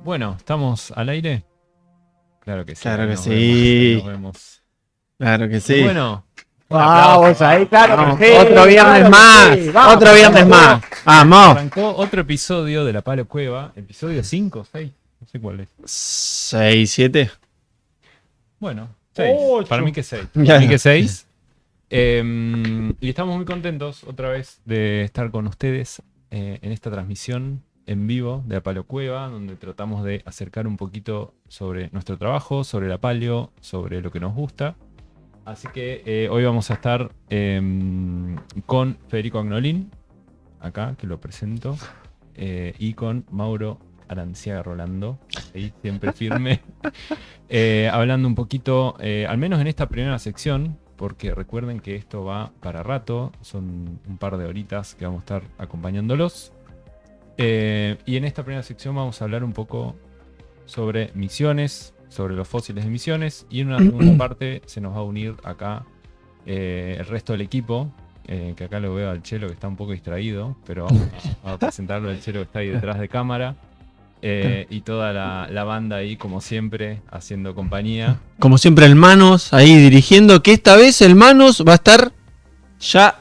Bueno, ¿estamos al aire? Claro que sí. Claro que nos sí. Nos vemos. Claro que Y sí. bueno, Vamos ahí, claro Vamos, que sí. otro viernes claro que más. sí. Vamos, Otro viernes más. Vamos. arrancó otro episodio de La Palo Cueva. Episodio 5 o 6. No sé cuál es. 6, 7. Bueno, 6. Ocho. Para mí que 6. Ya. Para mí que 6. Y estamos muy contentos otra vez de estar con ustedes en esta transmisión en vivo de La Palo Cueva, donde tratamos de acercar un poquito sobre nuestro trabajo, sobre la palio, sobre lo que nos gusta. Así que hoy vamos a estar con Federico Agnolín, acá, que lo presento, y con Mauro Aranciaga Rolando, ahí siempre firme, hablando un poquito, al menos en esta primera sección, porque recuerden que esto va para rato, son un par de horitas que vamos a estar acompañándolos. Y en esta primera sección vamos a hablar un poco sobre misiones, sobre los fósiles de misiones, y en una segunda parte se nos va a unir acá el resto del equipo, que acá lo veo al Chelo que está un poco distraído, pero vamos a presentarlo al Chelo que está ahí detrás de cámara, y toda la banda ahí como siempre haciendo compañía. Como siempre el Manos ahí dirigiendo, que esta vez el Manos va a estar ya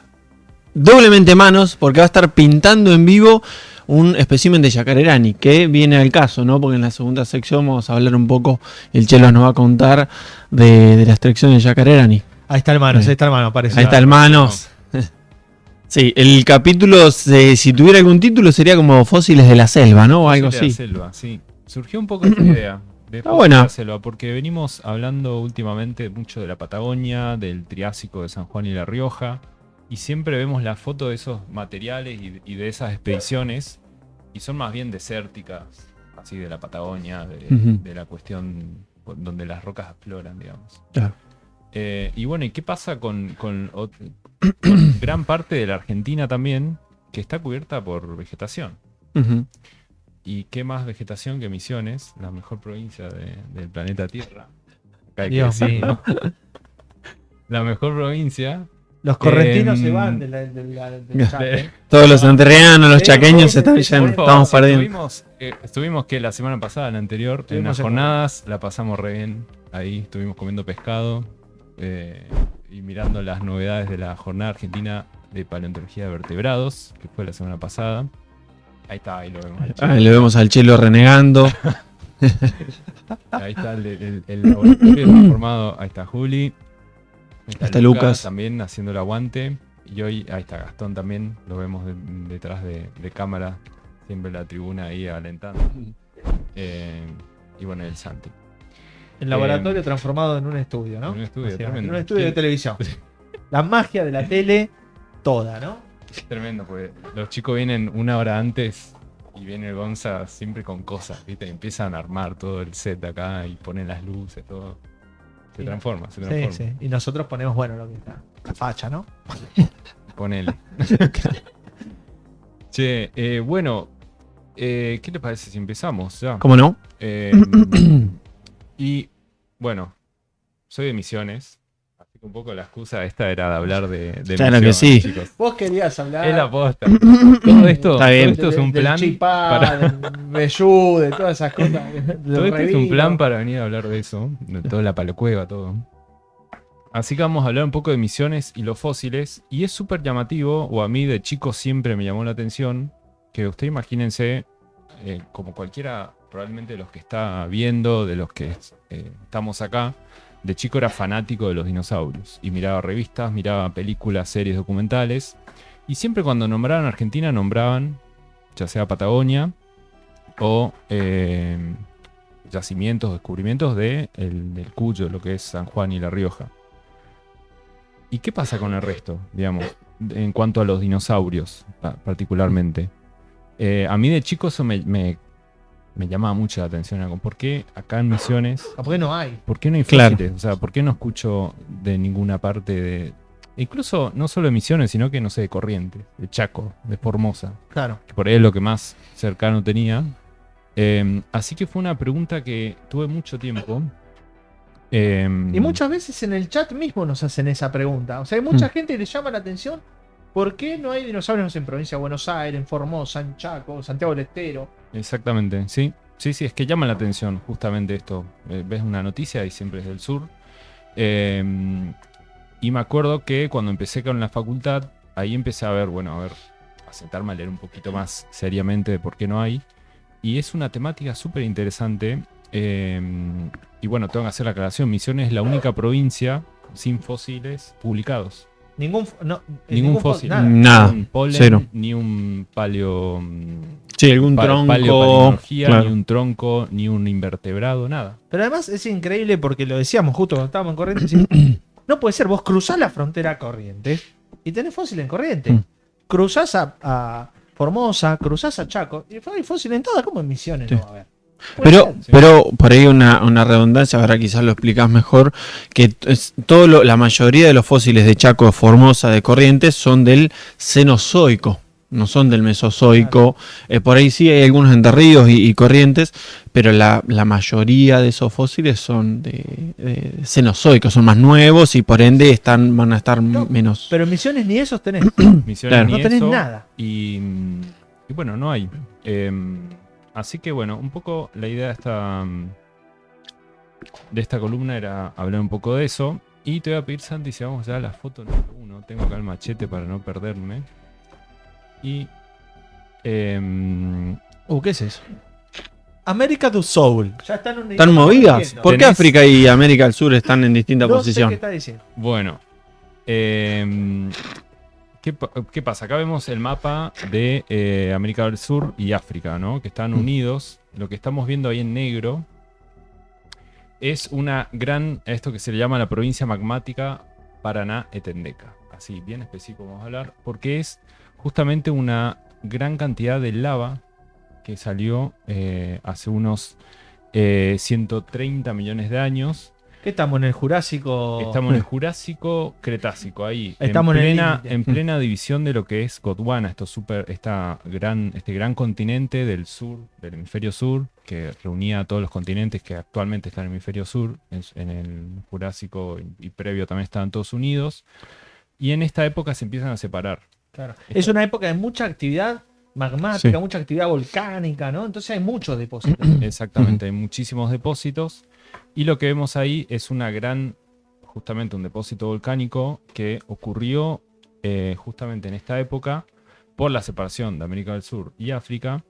doblemente Manos, porque va a estar pintando en vivo un espécimen de Yacarerani, que viene al caso, ¿no? Porque en la segunda sección vamos a hablar un poco, el Chelo nos va a contar de la extracción de Yacarerani. Ahí está el Manos, aparece. Ahí está el Manos. Sí, el capítulo, si tuviera algún título, sería como Fósiles de la Selva, ¿no? O algo Fósiles así. de la selva, sí. Surgió un poco esta idea de Está Fósiles buena. de la selva, porque venimos hablando últimamente mucho de la Patagonia, del Triásico de San Juan y La Rioja, y siempre vemos la foto de esos materiales y de esas expediciones, y son más bien desérticas, así de la Patagonia, Ujú. de la cuestión donde las rocas exploran, digamos. Claro. Y bueno, ¿y qué pasa con gran parte de la Argentina también, que está cubierta por vegetación? Ujú. ¿Y qué más vegetación que Misiones, la mejor provincia del planeta Tierra? Acá hay que Dios decirlo. La mejor provincia. Los correntinos Em, se van del chat, ¿eh? Todos los entrerrianos, los Sí, chaqueños sí, se están sí, sí, yendo. Por favor, Estamos perdiendo. estuvimos que la semana pasada, la anterior, en Estuvimos las en jornadas, la pasamos re bien. Ahí estuvimos comiendo pescado y mirando las novedades de la jornada argentina de paleontología de vertebrados, que fue la semana pasada. Ahí está, ahí lo vemos. Ahí le vemos al Chelo renegando. Ahí está el laboratorio transformado. Ahí está Juli. Ahí Está Lucas. También haciendo el aguante. Y hoy, ahí está Gastón también. Lo vemos detrás de cámara. Siempre en la tribuna ahí alentando. Y bueno, el Santi. El laboratorio transformado en un estudio, ¿no? En un estudio, Así, tremendo. en un estudio de Sí. televisión. La magia de la tele, toda, ¿no? Tremendo, porque los chicos vienen una hora antes y viene el Gonza siempre con cosas, ¿viste? Empiezan a armar todo el set acá y ponen las luces, todo. Se Sí. transforma. Sí, sí. Y nosotros ponemos, bueno, lo que está. La facha, ¿no? Ponele. Che, bueno, ¿qué te parece si empezamos ya? ¿Cómo no? Y bueno, soy de Misiones, así que un poco la excusa esta era de hablar de Claro que Misiones, sí. chicos. Vos querías hablar. Es la posta. Todo esto, Está bien. todo esto es un del plan chipá, para... del vellú, de todas esas cosas. Todo esto es un plan para venir a hablar de eso, de toda la palocueva, todo. Así que vamos a hablar un poco de Misiones y los fósiles. Y es súper llamativo, o a mí de chico siempre me llamó la atención, que usted imagínense, como cualquiera probablemente de los que está viendo, de los que estamos acá, de chico era fanático de los dinosaurios. Y miraba revistas, miraba películas, series, documentales. Y siempre cuando nombraban Argentina, nombraban ya sea Patagonia o yacimientos, descubrimientos del Cuyo, lo que es San Juan y La Rioja. ¿Y qué pasa con el resto, digamos, en cuanto a los dinosaurios particularmente? A mí de chico eso me llamaba mucho la atención. ¿Por qué acá en Misiones, ¿Por qué no hay? por qué no hay Claro. fósiles? O sea, ¿por qué no escucho de ninguna parte de... Incluso no solo de Misiones, sino que, no sé, de Corrientes, de Chaco, de Formosa, Claro. que por ahí es lo que más cercano tenía. Así que fue una pregunta que tuve mucho tiempo. Y muchas veces en el chat mismo nos hacen esa pregunta. O sea, hay mucha gente que le llama la atención. ¿Por qué no hay dinosaurios en provincia de Buenos Aires, en Formosa, en Chaco, Santiago del Estero? Exactamente, sí. Sí, es que llama la atención justamente esto. Ves una noticia y siempre es del sur. Eh, y me acuerdo que cuando empecé con la facultad, ahí empecé a ver, a sentarme a leer un poquito más seriamente de por qué no hay. Y es una temática súper interesante. Y bueno, tengo que hacer la aclaración. Misiones es la única provincia sin fósiles publicados. Ningún fósil. Nada. Ni un polen, Cero. ni un paleo... Sí, algún tronco. Paleopaleontología, Claro. ni un tronco, ni un invertebrado, nada. Pero además es increíble porque lo decíamos justo cuando estábamos en Corrientes. No puede ser, vos cruzás la frontera a Corrientes y tenés fósil en Corrientes. Mm. Cruzás a Formosa, cruzás a Chaco y hay fósil en todas, como en Misiones Sí. no va a haber. Puede Pero, ser. Sí. pero por ahí una redundancia, ahora quizás lo explicás mejor, que la mayoría de los fósiles de Chaco, Formosa, de Corrientes son del Cenozoico, no son del Mesozoico. Por ahí sí hay algunos entre ríos y Corrientes, pero la mayoría de esos fósiles son de Cenozoico, son más nuevos y por ende van a estar No, menos... Pero en Misiones ni esos tenés. Misiones Claro. ni No tenés eso, nada. Y bueno, no hay. Así que bueno, un poco la idea de esta columna era hablar un poco de eso. Y te voy a pedir, Santi, si vamos ya a la foto número 1. Tengo acá el machete para no perderme. Y... ¿Qué es eso? América do Sul. Ya están un ¿Están movidas? ¿Por qué Tenés- África y América del Sur están en distinta No sé posición? qué está diciendo. bueno. ¿Qué pasa? Acá vemos el mapa de América del Sur y África, ¿no? Que están unidos. Lo que estamos viendo ahí en negro es esto que se le llama la provincia magmática Paraná-Etendeca. Así, bien específico vamos a hablar, porque es justamente una gran cantidad de lava que salió hace unos 130 millones de años. ¿Qué estamos en el Jurásico? Estamos en el Jurásico Cretácico, ahí, Estamos en el en límite. plena división de lo que es Gondwana, este gran continente del sur, del hemisferio sur, que reunía a todos los continentes que actualmente están en el hemisferio sur, en el Jurásico y previo también estaban todos unidos. Y en esta época se empiezan a separar. Claro. Es una época de mucha actividad magmática, mucha actividad volcánica, ¿no? Entonces hay muchos depósitos. Exactamente, hay muchísimos depósitos. Y lo que vemos ahí es justamente un depósito volcánico que ocurrió justamente en esta época por la separación de América del Sur y África.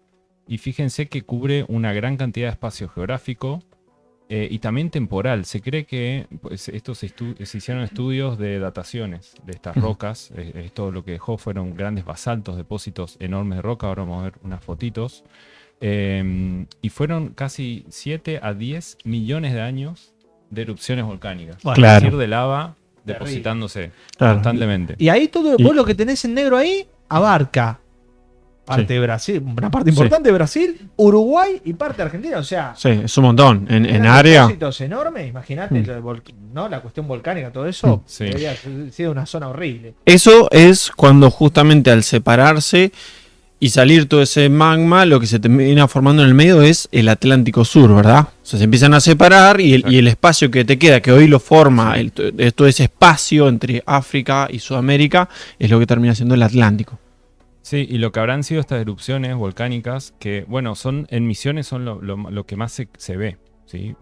Y fíjense que cubre una gran cantidad de espacio geográfico y también temporal. Se cree que pues, se hicieron estudios de dataciones de estas rocas. Esto lo que dejó fueron grandes basaltos, depósitos enormes de roca. Ahora vamos a ver unas fotitos. Y fueron casi 7 a 10 millones de años de erupciones volcánicas. Bueno, Claro. Es decir, de lava Terrible. depositándose Claro. constantemente. Y ahí todo, Y- vos lo que tenés en negro ahí abarca parte de Brasil, una parte importante de Brasil, Uruguay y parte de Argentina. O sea, Sí, es un montón. En eran área. depósitos enormes. Imagínate ¿no? La cuestión volcánica, todo eso. Sí. Debería haber sido una zona horrible. Eso es cuando justamente al separarse y salir todo ese magma, lo que se termina formando en el medio es el Atlántico Sur, ¿verdad? O sea, se empiezan a separar y el espacio que te queda, que hoy lo forma, todo ese espacio entre África y Sudamérica, es lo que termina siendo el Atlántico. Sí, y lo que habrán sido estas erupciones volcánicas, que bueno, en Misiones son lo que más se ve. ¿Sí?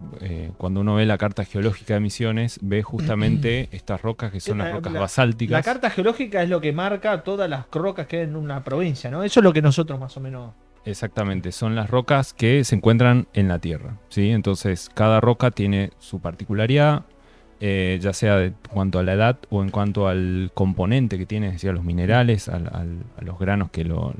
Cuando uno ve la carta geológica de Misiones, ve justamente estas rocas que son las rocas basálticas. La carta geológica es lo que marca todas las rocas que hay en una provincia, ¿no? Eso es lo que nosotros más o menos. Exactamente, son las rocas que se encuentran en la Tierra, ¿sí? Entonces, cada roca tiene su particularidad, ya sea en cuanto a la edad o en cuanto al componente que tiene, es decir, a los minerales, a los granos que lo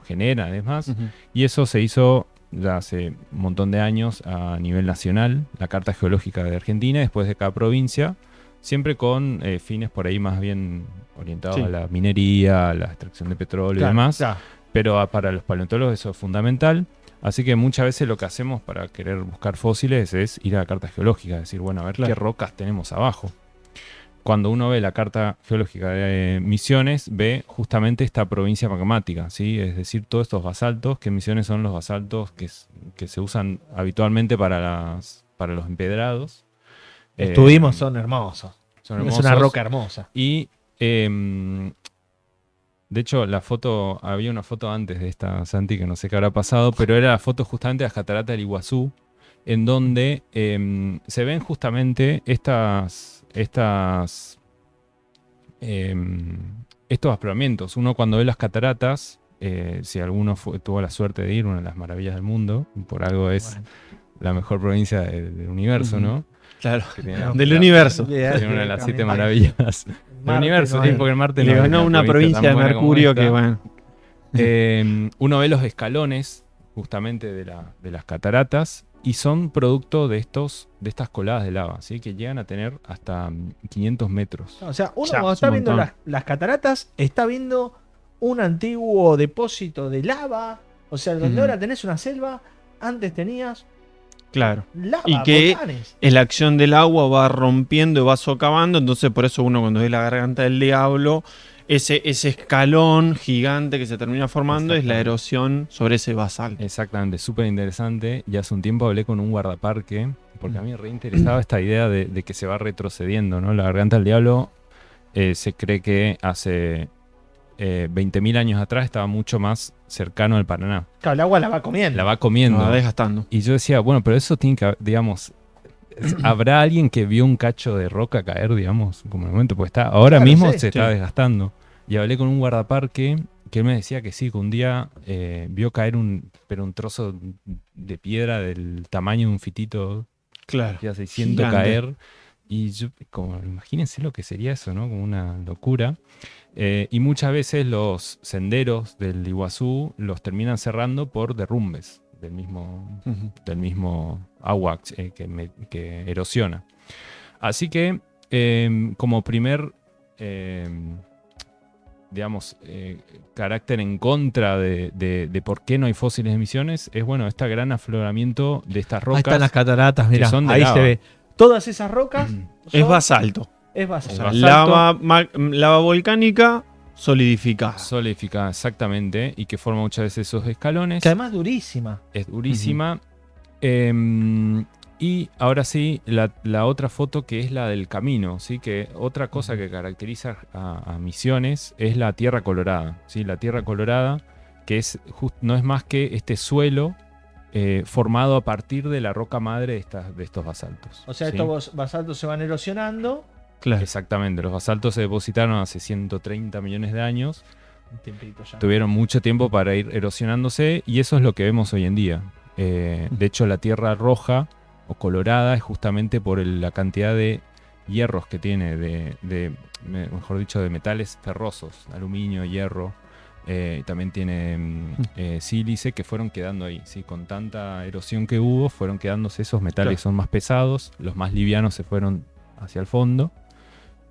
generan, además. Y eso se hizo ya hace un montón de años a nivel nacional, la Carta Geológica de Argentina, después de cada provincia, siempre con fines por ahí más bien orientados Sí. a la minería, a la extracción de petróleo y Claro, demás. claro. Pero para los paleontólogos eso es fundamental. Así que muchas veces lo que hacemos para querer buscar fósiles es ir a la carta geológica, decir, bueno, a ver Claro. qué rocas tenemos abajo. Cuando uno ve la carta geológica de Misiones, ve justamente esta provincia magmática, ¿sí? Es decir, todos estos basaltos, que en Misiones son los basaltos que se usan habitualmente para los empedrados. Estuvimos, son hermosos. Son Es una hermosos. roca hermosa. Y De hecho, había una foto antes de esta, Santi, que no sé qué habrá pasado, pero era la foto justamente de las cataratas del Iguazú, en donde se ven justamente estos afloramientos. Uno cuando ve las cataratas, si alguno tuvo la suerte de ir, una de las maravillas del mundo, por algo es Bueno. la mejor provincia del universo, Ujú. ¿no? Claro. Que tiene Del universo. tiene una de las 7 Marte maravillas del no universo, hay. sí, porque en Marte Le no hay ganó una provincia de tan buena como Mercurio esta. que, bueno. Uno ve los escalones justamente de las cataratas y son producto de estas coladas de lava, ¿sí? Que llegan a tener hasta 500 metros. O sea, uno Ya, cuando es está un viendo montón. las cataratas, está viendo un antiguo depósito de lava. O sea, donde Ujú. ahora tenés una selva, antes tenías Claro. lava, Y que volcanes. la acción del agua va rompiendo y va socavando, entonces por eso uno cuando ve la garganta del diablo, ese escalón gigante que se termina formando es la Exactamente. erosión sobre ese basalto. Exactamente, súper interesante. Y hace un tiempo hablé con un guardaparque, porque a mí me reinteresaba esta idea de que se va retrocediendo, ¿no? La garganta del diablo se cree que hace 20.000 años atrás estaba mucho más cercano al Paraná. Claro, el agua la va comiendo. La va Lo comiendo. va desgastando. Y yo decía, bueno, pero eso tiene que, digamos, ¿habrá alguien que vio un cacho de roca caer, digamos, como en el momento? Pues ahora Claro, mismo sí. se está Sí. desgastando. Y hablé con un guardaparque que él me decía que sí, que un día vio caer un trozo de piedra del tamaño de un fitito, Claro. ya 600 Gigante. caer. Y yo, como, imagínense lo que sería eso, ¿no? Como una locura. Y muchas veces los senderos del Iguazú los terminan cerrando por derrumbes Ujú. del mismo agua que erosiona. Así que, como primer, digamos, carácter en contra de por qué no hay fósiles de emisiones, es bueno, este gran afloramiento de estas Ahí están rocas. las cataratas, mirá. son de Ahí lava. se ve. Todas esas rocas Es son- basalto. Es Es basalto. basalto. Lava volcánica solidificada. Solidificada, exactamente, y que forma muchas veces esos escalones. Que además es durísima. Es durísima. Y ahora sí, la otra foto que es la del camino, ¿sí? Que otra cosa que caracteriza a Misiones es la tierra colorada, ¿sí? La tierra colorada, que no es más que este suelo formado a partir de la roca madre de estos basaltos. O sea, ¿sí? estos basaltos se van erosionando. Claro. Exactamente, los basaltos se depositaron hace 130 millones de años. Un tiempito ya. Tuvieron mucho tiempo para ir erosionándose y eso es lo que vemos hoy en día. De hecho, la tierra roja o colorada es justamente por la cantidad de hierros que tiene, mejor dicho, de metales ferrosos, aluminio, hierro. También tiene sílice que fueron quedando ahí. ¿sí? Con tanta erosión que hubo, fueron quedándose esos metales que son más pesados, los más livianos se fueron hacia el fondo.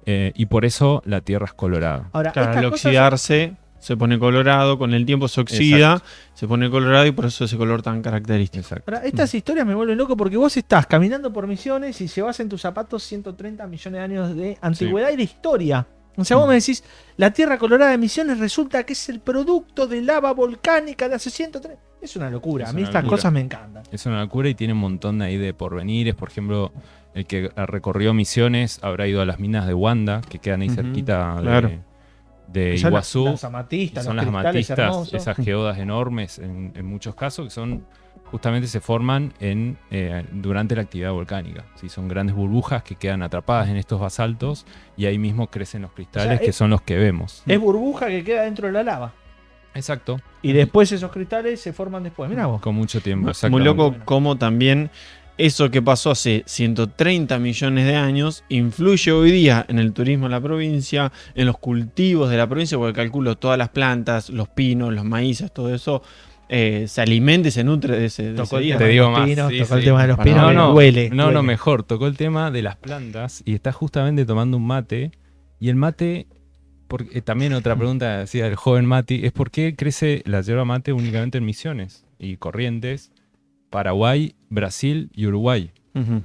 Y por eso la tierra es colorada. Ahora, Claro, estas al cosas- oxidarse se pone colorado, con el tiempo se oxida, se pone colorado y por eso ese color tan característico. Exacto. ahora, estas historias me vuelven loco porque vos estás caminando por Misiones y llevas en tus zapatos 130 millones de años de antigüedad y de historia. O sea, vos me decís, la Tierra Colorada de Misiones resulta que es el producto de lava volcánica de hace 130. Es una locura. Es A mí una estas locura. cosas me encantan. Es una locura y tiene un montón ahí de porvenires. Por ejemplo, el que recorrió Misiones habrá ido a las minas de Wanda, que quedan ahí Ujú, cerquita claro. de Son Iguazú. las amatistas, Son los las cristales amatistas, hermosos. esas geodas enormes en muchos casos, que son justamente se forman durante la actividad volcánica. ¿sí? Son grandes burbujas que quedan atrapadas en estos basaltos y ahí mismo crecen los cristales, O sea, que son los que vemos. Es burbuja que queda dentro de la lava. Exacto. Y después esos cristales se forman después. Mirá vos. Con mucho tiempo. Muy exactamente. loco como también eso que pasó hace 130 millones de años influye hoy día en el turismo en la provincia, en los cultivos de la provincia, porque calculo todas las plantas, los pinos, los maíces, todo eso se alimenta y se nutre de ese Tocó el día. tema Te de digo los más, pinos, sí, tocó el sí. tema de los Para pinos, no, me no, duele. No, duele. mejor. Tocó el tema de las plantas y está justamente tomando un mate. Y el mate, también otra pregunta decía el joven Mati, es por qué crece la yerba mate únicamente en Misiones y Corrientes, Paraguay, Brasil y Uruguay. Ujú.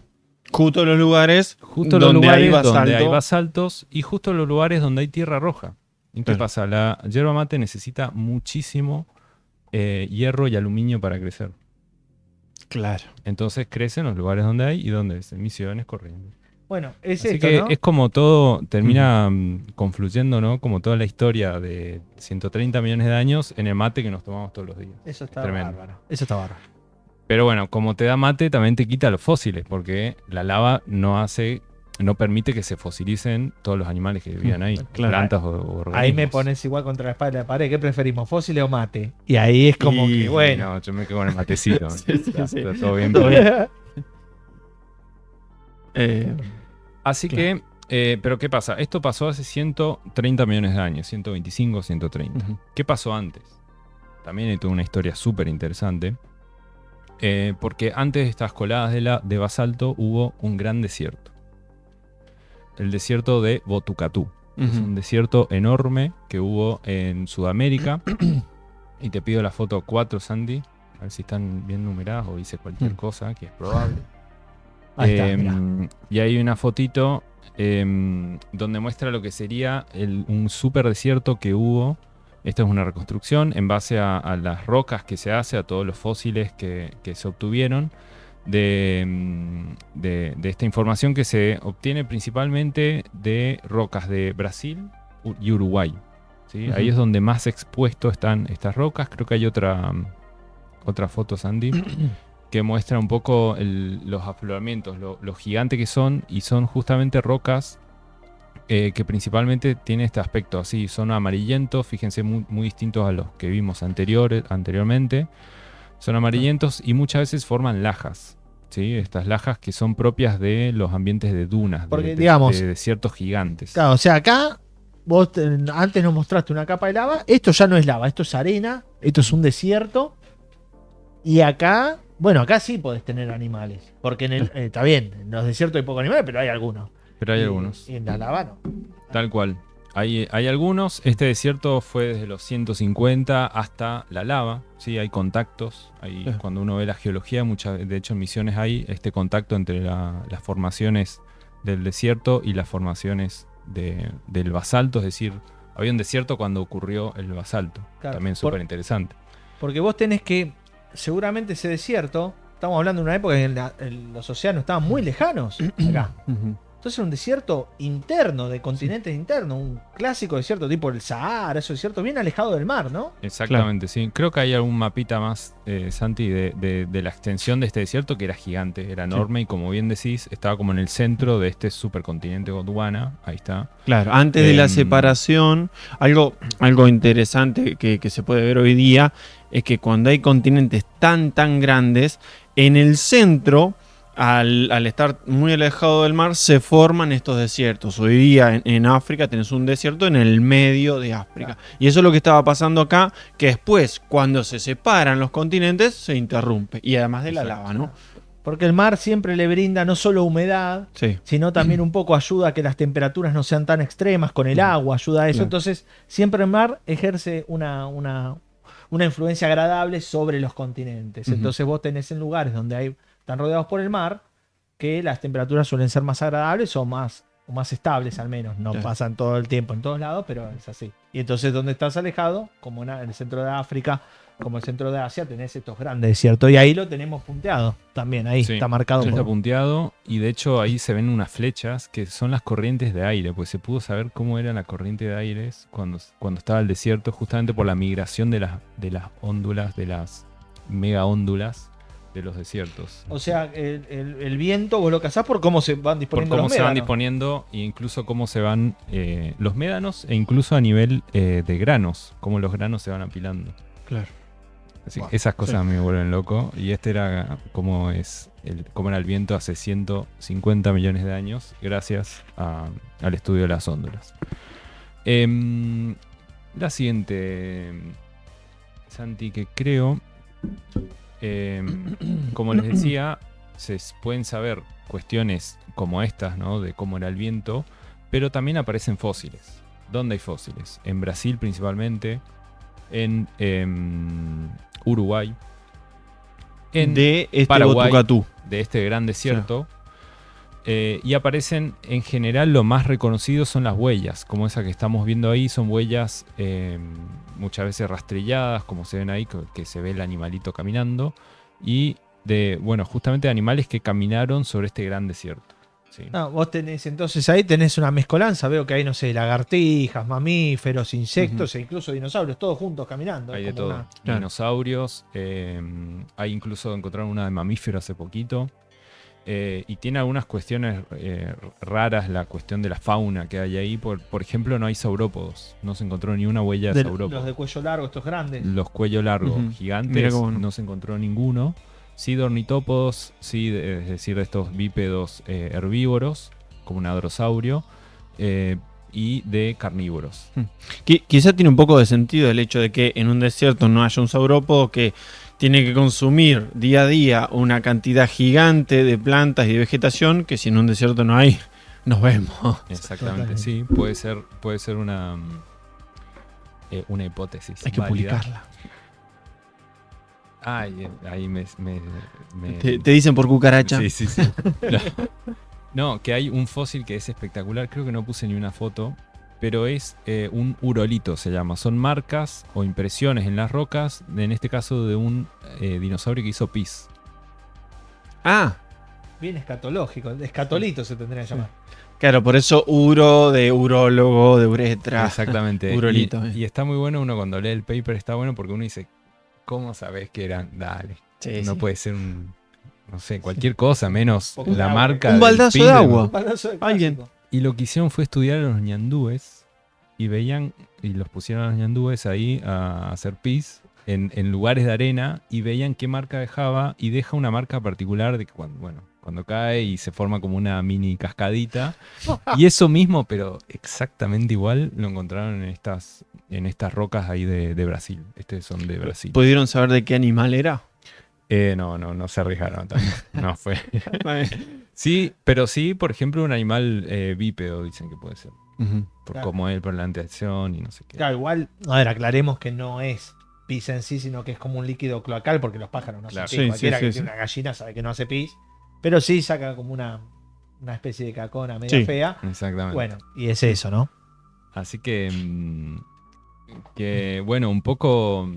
Justo los lugares Justo los donde hay lugares donde hay basalto. basaltos y justo los lugares donde hay tierra roja. ¿Y qué Claro. pasa? La yerba mate necesita muchísimo hierro y aluminio para crecer. Claro. Entonces crece en los lugares donde hay y donde es, en Misiones, Corrientes. Bueno, es Así esto, que ¿no? es como todo termina confluyendo, ¿no? Como toda la historia de 130 millones de años en el mate que nos tomamos todos los días. Eso Es está tremendo. bárbaro. Eso está bárbaro. Pero bueno, como te da mate, también te quita los fósiles, porque la lava no permite que se fosilicen todos los animales que vivían ahí, Claro. plantas o organismos. Ahí me pones igual contra la espalda de la pared. ¿Qué preferimos, fósiles o mate? Y ahí es como Y que, bueno. No, yo me quedo con el matecito. Sí, sí, Está- sí. está todo bien. Todo bien. Así Claro. que, pero ¿qué pasa? Esto pasó hace 130 millones de años, 125, 130. Ujú. ¿Qué pasó antes? También hay toda una historia súper interesante. Porque antes de estas coladas de basalto hubo un gran desierto. El desierto de Botucatú. Es un desierto enorme que hubo en Sudamérica. Y te pido la foto 4, Sandy. A ver si están bien numeradas o hice cualquier cosa, que es probable. Ahí está, mirá. Y hay una fotito donde muestra lo que sería un super desierto que hubo. Esta es una reconstrucción en base a las rocas que se hace, a todos los fósiles que se obtuvieron de esta información que se obtiene principalmente de rocas de Brasil y Uruguay. ¿Sí? Ujú. Ahí es donde más expuesto están estas rocas. Creo que hay otra foto, Sandy, que muestra un poco los afloramientos, lo gigante que son, y son justamente rocas que principalmente tienen este aspecto así, son amarillentos, fíjense, muy, muy distintos a los que vimos anteriormente. Son amarillentos y muchas veces forman lajas. ¿Sí? Estas lajas que son propias de los ambientes de dunas, Porque, digamos, de desiertos gigantes. Claro, o sea, acá antes nos mostraste una capa de lava. Esto ya no es lava, esto es arena. Esto es un desierto. Y acá, bueno, acá sí podés tener animales. Porque está bien, en los desiertos hay pocos animales, pero hay algunos. Pero hay Y- algunos. Y en la lava no. Tal cual. Hay algunos. Este desierto fue desde los 150 hasta la lava. ¿Sí? Hay contactos. Cuando uno ve la geología, de hecho en Misiones hay este contacto entre las formaciones del desierto y las formaciones del basalto. Es decir, había un desierto cuando ocurrió el basalto. Claro. También súper interesante. Porque vos tenés que, seguramente ese desierto, estamos hablando de una época en la los océanos estaban muy lejanos acá. Ujú. Entonces era un desierto interno, de continentes internos, un clásico desierto tipo el Sahara, esos desiertos bien alejados del mar, ¿no? Exactamente, sí. Creo que hay algún mapita más, Santi, de la extensión de este desierto que era gigante, era enorme y como bien decís, estaba como en el centro de este supercontinente Gondwana. Ahí está. Claro, antes de la Em, separación, algo interesante que se puede ver hoy día es que cuando hay continentes tan grandes, en el centro, al estar muy alejado del mar, se forman estos desiertos. Hoy día en África tenés un desierto en el medio de África. Y eso es lo que estaba pasando acá, que después, cuando se separan los continentes, se interrumpe. Y además de la Exacto. lava, ¿no? Porque el mar siempre le brinda no solo humedad, Sí. sino también un poco ayuda a que las temperaturas no sean tan extremas con el agua, ayuda a eso. Claro. Entonces, siempre el mar ejerce una influencia agradable sobre los continentes. Ujú. Entonces vos tenés en lugares donde están rodeados por el mar, que las temperaturas suelen ser más agradables o más estables al menos. No Claro. pasan todo el tiempo en todos lados, pero es así. Y entonces donde estás alejado, como en el centro de África, como el centro de Asia, tenés estos grandes desiertos. Y ahí lo tenemos punteado también, ahí Sí, está marcado. está por- punteado y de hecho ahí se ven unas flechas que son las corrientes de aire, pues se pudo saber cómo era la corriente de aires cuando estaba el desierto, justamente por la migración de las óndulas, de las mega óndulas de los desiertos. O sea, el viento vos lo cazás por cómo se van Por disponiendo cómo los se van médanos. disponiendo e incluso cómo se van los médanos e incluso a nivel de granos, cómo los granos se van apilando. Claro. Así que Bueno, esas cosas me vuelven loco. Y este era cómo era el viento hace 150 millones de años, gracias al estudio de las óndulas. La siguiente, Santi, que creo, como les decía, se pueden saber cuestiones como estas, ¿no? De cómo era el viento, pero también aparecen fósiles. ¿Dónde hay fósiles? En Brasil principalmente, en Uruguay, en De este Paraguay, Botucatú. de este gran desierto. Y aparecen, en general, lo más reconocido son las huellas, como esa que estamos viendo ahí, son huellas muchas veces rastrilladas, como se ven ahí, que se ve el animalito caminando, y justamente de animales que caminaron sobre este gran desierto. Sí. Vos tenés, entonces ahí tenés una mezcolanza. Veo que hay, no sé, lagartijas, mamíferos, insectos e incluso dinosaurios, todos juntos caminando. Hay Es de como todo. una- Claro. Dinosaurios. Hay incluso encontraron una de mamífero hace poquito. Y tiene algunas cuestiones raras, la cuestión de la fauna que hay ahí. Por ejemplo, no hay saurópodos. No se encontró ni una huella de de saurópodos. los de cuello largo, estos grandes. Los cuellos largos Ujú. Mira gigantes cómo no. no se encontró ninguno. Sí de ornitópodos, sí, es decir, de estos bípedos herbívoros, como un hadrosaurio, y de carnívoros. Quizá tiene un poco de sentido el hecho de que en un desierto no haya un saurópodo que tiene que consumir día a día una cantidad gigante de plantas y de vegetación que si en un desierto no hay, nos vemos. Exactamente, Totalmente. sí, puede ser una hipótesis. Hay que válida. publicarla. Ahí me... Te dicen por cucaracha. Sí, sí, sí. No, que hay un fósil que es espectacular. Creo que no puse ni una foto. Pero es un urolito, se llama. Son marcas o impresiones en las rocas. En este caso de un dinosaurio que hizo pis. Ah, Bien escatológico. Escatolito se tendría que llamar. claro, por eso uro de urólogo, de uretra. Exactamente. Urolito, y está muy bueno uno cuando lee el paper. Está bueno porque uno dice, ¿cómo sabés que eran? Dale. Sí, No sí. puede ser no sé, cualquier cosa menos Poco de la agua. marca. Un del baldazo pis de del- agua. Un balazo de Alguien. clásico. Y lo que hicieron fue estudiar a los ñandúes y veían, y los pusieron a los ñandúes ahí a hacer pis en lugares de arena y veían qué marca dejaba y deja una marca particular de que cuando cae y se forma como una mini cascadita. Y eso mismo, pero exactamente igual, lo encontraron en estas rocas ahí de Brasil. Son de Brasil. ¿Pudieron saber de qué animal era? No se arriesgaron tanto. No fue. Sí, pero sí, por ejemplo, un animal bípedo dicen que puede ser. Ujú. Por Claro. cómo él, por la anteacción y no sé qué. Claro, igual, a ver, aclaremos que no es pis en sí, sino que es como un líquido cloacal, porque los pájaros no Claro. hacen pis. Sí, Cualquiera sí, que sí, tiene una gallina sabe que no hace pis, pero sí saca como una especie de cacona media Sí. fea. Exactamente. Bueno, y es eso, ¿no? Así que, bueno, un poco...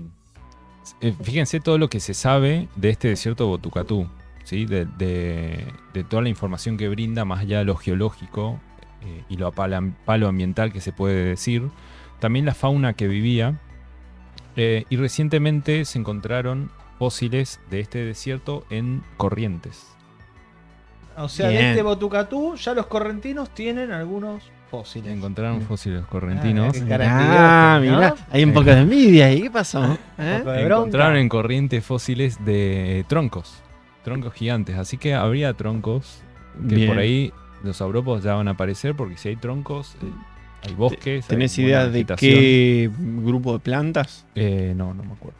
fíjense todo lo que se sabe de este desierto de Botucatú, ¿sí? De toda la información que brinda, más allá de lo geológico y lo paloambiental que se puede decir. También la fauna que vivía. Y recientemente se encontraron fósiles de este desierto en corrientes. O sea, Bien. de este Botucatú ya los correntinos tienen algunos fósiles. Encontraron Mm. fósiles correntinos. qué cara Ah, de idiota, mirá, ¿no? hay un poco de envidia ahí. ¿Qué pasó? ¿Eh? poco de bronca. Encontraron en corrientes fósiles de troncos gigantes. Así que habría troncos que Bien. por ahí los saurópodos ya van a aparecer, porque si hay troncos, hay bosques. ¿Tenés hay idea buena de vegetación. qué grupo de plantas? No me acuerdo.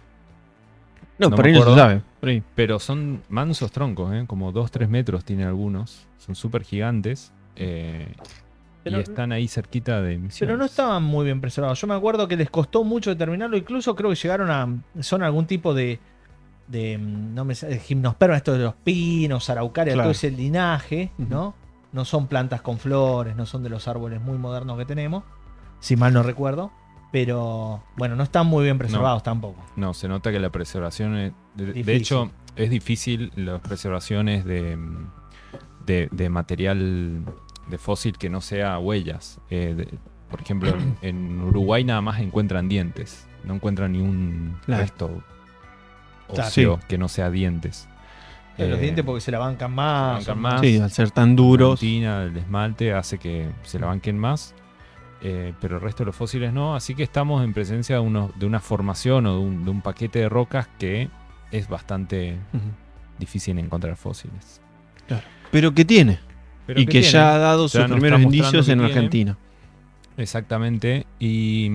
No, No por me ahí no se acuerdo. sabe. Por ahí. Pero son mansos troncos, como 2-3 metros tienen algunos. Son súper gigantes. Pero- y están ahí cerquita de Misiones. Pero no estaban muy bien preservados. Yo me acuerdo que les costó mucho determinarlo. Incluso creo que llegaron a. Son algún tipo de. No me sale, gimnosperma, esto de los pinos, araucaria, Claro. todo ese linaje, Ujú. ¿no? No son plantas con flores, no son de los árboles muy modernos que tenemos. Si mal no recuerdo. Pero bueno, no están muy bien preservados tampoco. No, se nota que la preservación de Difícil. hecho, es difícil las preservaciones de material de fósil que no sea huellas. Por ejemplo, en Uruguay nada más encuentran dientes. No encuentran ni un Claro. resto Claro. óseo que no sea dientes. Los dientes porque se la bancan más. se la bancan son más. Sí, al ser tan La duros. tinta, el esmalte hace que se la banquen más. Pero el resto de los fósiles no. Así que estamos en presencia de una formación o de un paquete de rocas que es bastante Ujú. difícil encontrar fósiles. Pero que tiene. Pero Y que tiene. ya ha dado Ya sus nos primeros está mostrando indicios que en tiene. Argentina. Exactamente. Y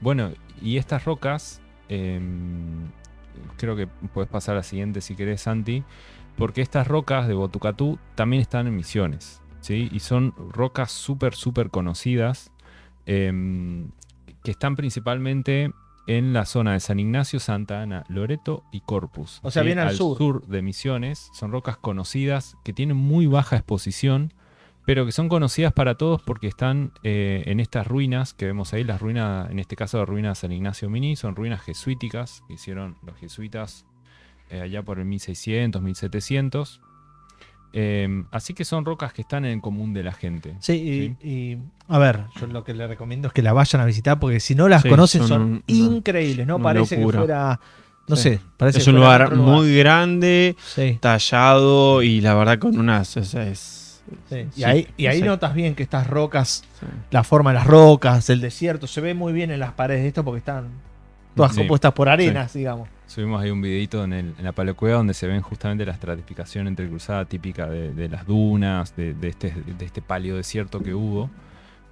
bueno, y estas rocas, creo que puedes pasar a la siguiente si querés, Santi, porque estas rocas de Botucatú también están en Misiones, ¿sí? Y son rocas súper, súper conocidas, que están principalmente en la zona de San Ignacio, Santa Ana, Loreto y Corpus. O sea, bien al sur. sur de Misiones. Son rocas conocidas que tienen muy baja exposición, pero que son conocidas para todos porque están en estas ruinas que vemos ahí. Las ruinas, en este caso la ruina de San Ignacio Mini, son ruinas jesuíticas que hicieron los jesuitas allá por el 1600, 1700. Así que son rocas que están en el común de la gente. Sí, y a ver, yo lo que le recomiendo es que la vayan a visitar porque si no las Sí, conocen son una increíbles, ¿no? Parece locura. que fuera, no Sí. sé, parece Es que un fuera lugar otro muy grande, Sí, tallado y la verdad con unas... sí. sí, Y ahí exacto. notas bien que estas rocas, Sí. la forma de las rocas, el desierto, se ve muy bien en las paredes de esto porque están todas Sí. compuestas por arenas, digamos. Subimos ahí un videito en la paleocueva donde se ven justamente la estratificación entrecruzada típica de las dunas, de este paleodesierto que hubo.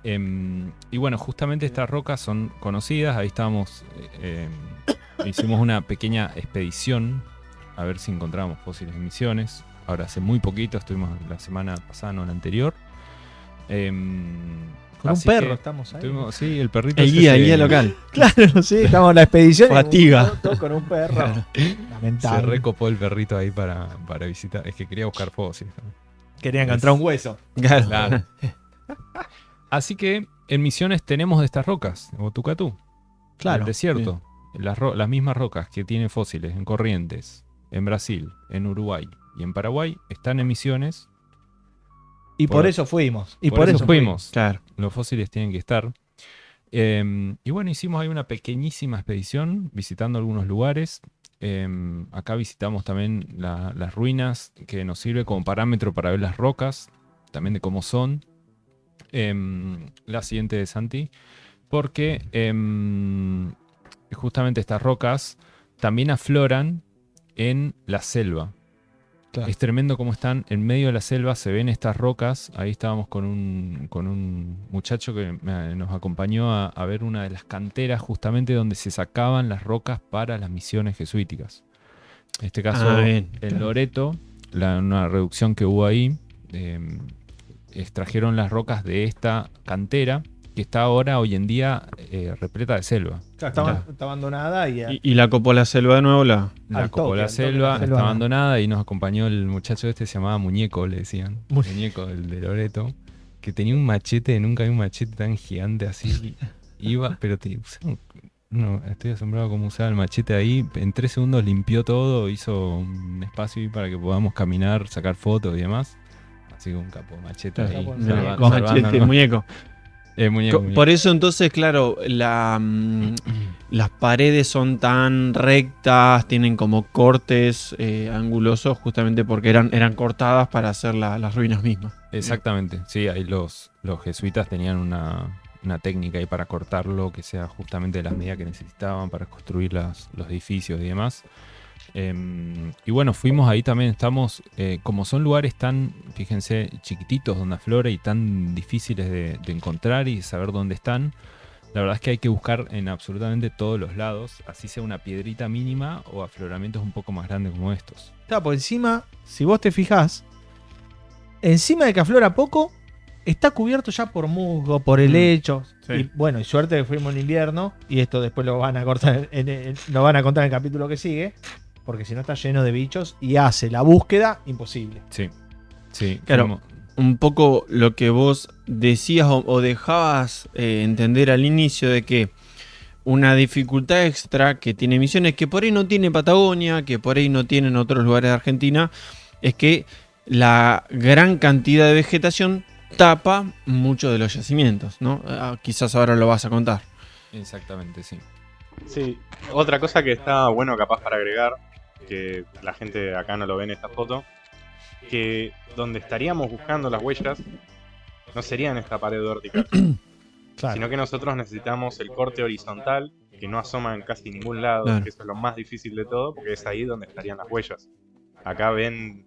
Y bueno, justamente estas rocas son conocidas. Ahí estábamos, hicimos una pequeña expedición a ver si encontrábamos fósiles en Misiones. Ahora hace muy poquito, estuvimos la semana pasada, no la anterior. Con un Así perro que estamos ahí. sí, el perrito. El ese guía, se- el guía local. Claro, sí, estamos en la expedición. y Fatiga. todo con un perro. Se Lamentable. recopó el perrito ahí para visitar. Es que quería buscar fósiles. Quería encontrar un hueso. Claro. Claro. Así que en Misiones tenemos de estas rocas, Botucatú. Claro. El desierto. Las mismas rocas que tienen fósiles en Corrientes, en Brasil, en Uruguay y en Paraguay están en Misiones. Y por Por- eso fuimos. Y por eso fuimos. Claro. Los fósiles tienen que estar. Y bueno, hicimos ahí una pequeñísima expedición visitando algunos lugares. Acá visitamos también las ruinas, que nos sirve como parámetro para ver las rocas, también de cómo son. La siguiente de Santi, porque justamente estas rocas también afloran en la selva. Claro. Es tremendo cómo están en medio de la selva, se ven estas rocas. Ahí estábamos con un muchacho que nos acompañó a ver una de las canteras justamente donde se sacaban las rocas para las misiones jesuíticas. En este caso, bien. en Loreto, una reducción que hubo ahí, extrajeron las rocas de esta cantera que está ahora, hoy en día, repleta de selva. Claro, está abandonada Y la copó la selva de nuevo, La Al copó toque, la al toque, selva, la está selva. abandonada y nos acompañó el muchacho este, se llamaba Muñeco, le decían. Muñeco, el de Loreto, que tenía un machete, nunca vi un machete tan gigante así. Iba, pero no, estoy asombrado cómo usaba el machete ahí. En 3 segundos limpió todo, hizo un espacio ahí para que podamos caminar, sacar fotos y demás. Así que un capo machete ahí. Capo, salva- Con salvándonos. machete, muñeco. Muñeco. Por eso entonces, claro, las paredes son tan rectas, tienen como cortes angulosos, justamente porque eran cortadas para hacer las ruinas mismas. Exactamente, sí, ahí los jesuitas tenían una técnica ahí para cortarlo que sea justamente de las medidas que necesitaban para construir los edificios y demás. Y bueno, fuimos ahí también, estamos, como son lugares tan, fíjense, chiquititos donde aflora y tan difíciles de encontrar y saber dónde están, la verdad es que hay que buscar en absolutamente todos los lados, así sea una piedrita mínima o afloramientos un poco más grandes como estos. Claro, por encima, si vos te fijás, encima de que aflora poco, está cubierto ya por musgo, por helecho. Sí. Y bueno, y suerte que fuimos en invierno, y esto después lo van a cortar lo van a contar en el capítulo que sigue, porque si no está lleno de bichos y hace la búsqueda imposible. Sí, sí, Claro. fuimos- Un poco lo que vos decías o dejabas entender al inicio de que una dificultad extra que tiene Misiones, que por ahí no tiene Patagonia, que por ahí no tienen otros lugares de Argentina, es que la gran cantidad de vegetación tapa muchos de los yacimientos, ¿no? Quizás ahora lo vas a contar. exactamente, sí. Sí, otra cosa que está bueno capaz para agregar, que la gente acá no lo ve en esta foto, que donde estaríamos buscando las huellas no sería en esta pared vertical, Claro. sino que nosotros necesitamos el corte horizontal, que no asoma en casi ningún lado, Claro. que eso es lo más difícil de todo, porque es ahí donde estarían las huellas. Acá ven,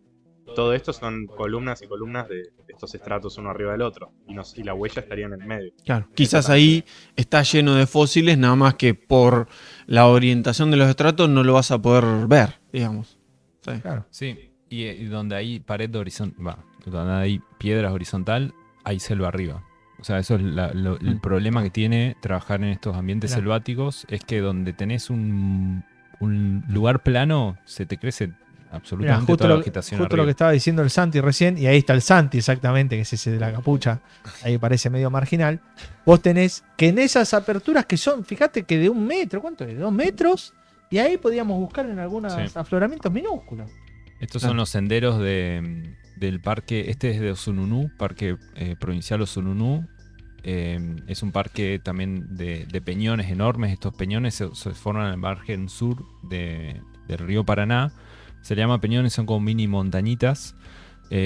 todo esto son columnas y columnas de estos estratos uno arriba del otro, y la huella estaría en el medio. Claro, quizás ahí está lleno de fósiles, nada más que por la orientación de los estratos no lo vas a poder ver, digamos. Sí. Claro. Sí, y donde hay pared horizontal, donde hay piedras horizontal, hay selva arriba. O sea, eso es el problema que tiene trabajar en estos ambientes Mirá. selváticos, es que donde tenés un lugar plano, se te crece Mirá, absolutamente justo toda la lo vegetación que arriba. estaba diciendo el Santi recién, y ahí está el Santi exactamente, que es ese de la capucha, ahí parece medio marginal. Vos tenés que en esas aperturas que son, fíjate que de 1 metro, ¿cuánto es? 2 metros, y ahí podíamos buscar en algunos Sí. afloramientos minúsculos. Estos son los senderos del parque, este es de Osununú, Parque Provincial Osununú. Es un parque también de peñones enormes. Estos peñones se forman en el margen sur del río Paraná. Se le llama peñones, son como mini montañitas,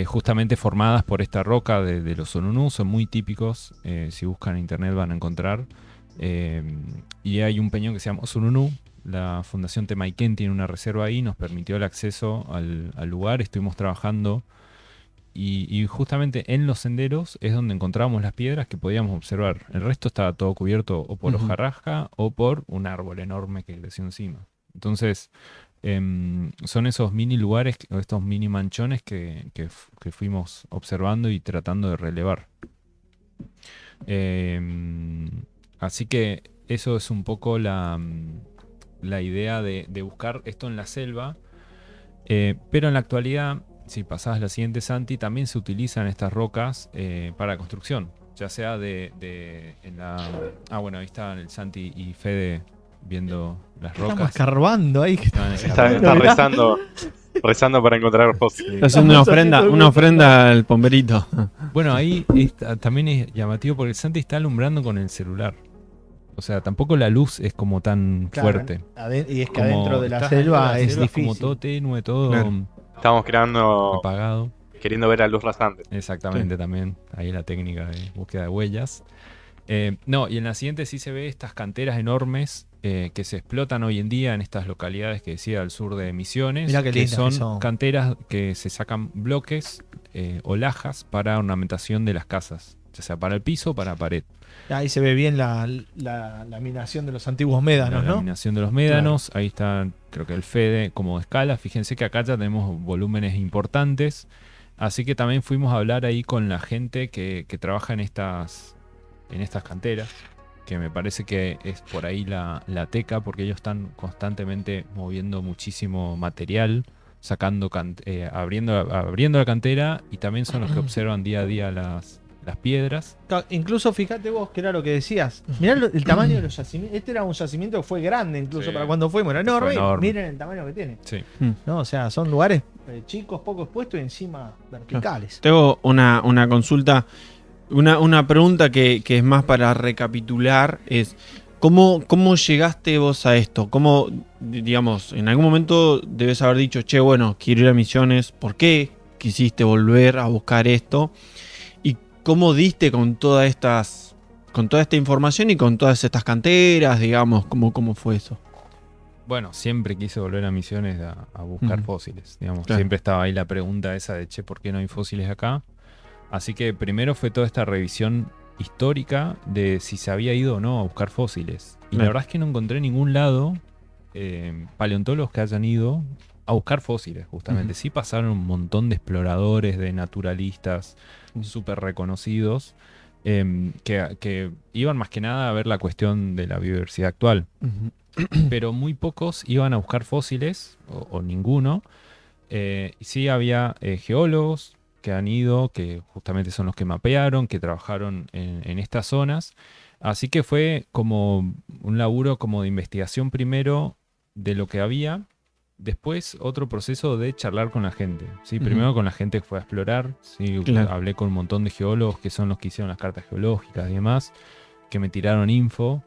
justamente formadas por esta roca de los Osununú. Son muy típicos, si buscan en internet van a encontrar. Y hay un peñón que se llama Osununú. La Fundación Temaiken tiene una reserva ahí, nos permitió el acceso al lugar. Estuvimos trabajando y justamente en los senderos es donde encontrábamos las piedras que podíamos observar. El resto estaba todo cubierto o por hojarasca o por un árbol enorme que creció encima. Entonces son esos mini lugares, estos mini manchones que fuimos observando y tratando de relevar. Así que eso es un poco la idea de buscar esto en la selva, pero en la actualidad, si pasás la siguiente, Santi, también se utilizan estas rocas para construcción, ya sea bueno, ahí están el Santi y Fede viendo las Estamos rocas. escarbando ahí. Está rezando para encontrar fósiles. Está haciendo una ofrenda al pomberito. Bueno, ahí también es llamativo porque el Santi está alumbrando con el celular. O sea, tampoco la luz es como tan fuerte. Y es que Como adentro de la estás selva adentro de la es selva, difícil. como todo tenue, todo Claro. Estamos creando, apagado. queriendo ver a luz rasante. Exactamente, también. Ahí la técnica de búsqueda de huellas. No, y en la siguiente sí se ve estas canteras enormes que se explotan hoy en día en estas localidades que decía al sur de Misiones. Mirá qué que lindas son que son. canteras que se sacan bloques o lajas para ornamentación de las casas, ya sea para el piso o para la pared. Ahí se ve bien la laminación de los antiguos médanos, La ¿no? laminación de los médanos. Ahí está, creo que el Fede como escala. Fíjense que acá ya tenemos volúmenes importantes. Así que también fuimos a hablar ahí con la gente que trabaja en estas canteras. Que me parece que es por ahí la teca, porque ellos están constantemente moviendo muchísimo material, sacando abriendo la cantera, y también son los que observan día a día las piedras. Incluso fíjate vos, que era lo que decías. Mirá el tamaño de los yacimientos. Este era un yacimiento que fue grande incluso Sí. para cuando fuimos. Era enorme. Fue enorme. Miren el tamaño que tiene. Sí. ¿No? O sea, son lugares chicos, poco expuestos y encima verticales. Tengo una consulta, una pregunta que es más para recapitular, es ¿cómo llegaste vos a esto? ¿Cómo, digamos, en algún momento debes haber dicho, che, bueno, quiero ir a Misiones, ¿por qué quisiste volver a buscar esto? ¿Y cómo diste con toda esta información y con todas estas canteras, digamos, cómo fue eso? Bueno, siempre quise volver a Misiones a buscar fósiles. Digamos. Claro. Siempre estaba ahí la pregunta esa de, che, ¿por qué no hay fósiles acá? Así que primero fue toda esta revisión histórica de si se había ido o no a buscar fósiles. Y la Claro. verdad es que no encontré en ningún lado paleontólogos que hayan ido a buscar fósiles, justamente. Sí pasaron un montón de exploradores, de naturalistas súper reconocidos, que iban más que nada a ver la cuestión de la biodiversidad actual. Pero muy pocos iban a buscar fósiles, o ninguno. Sí había geólogos que han ido, que justamente son los que mapearon, que trabajaron en estas zonas. Así que fue como un laburo como de investigación primero de lo que había. Después otro proceso de charlar con la gente. ¿Sí? Primero con la gente que fue a explorar. ¿Sí? Claro. Hablé con un montón de geólogos que son los que hicieron las cartas geológicas y demás, que me tiraron info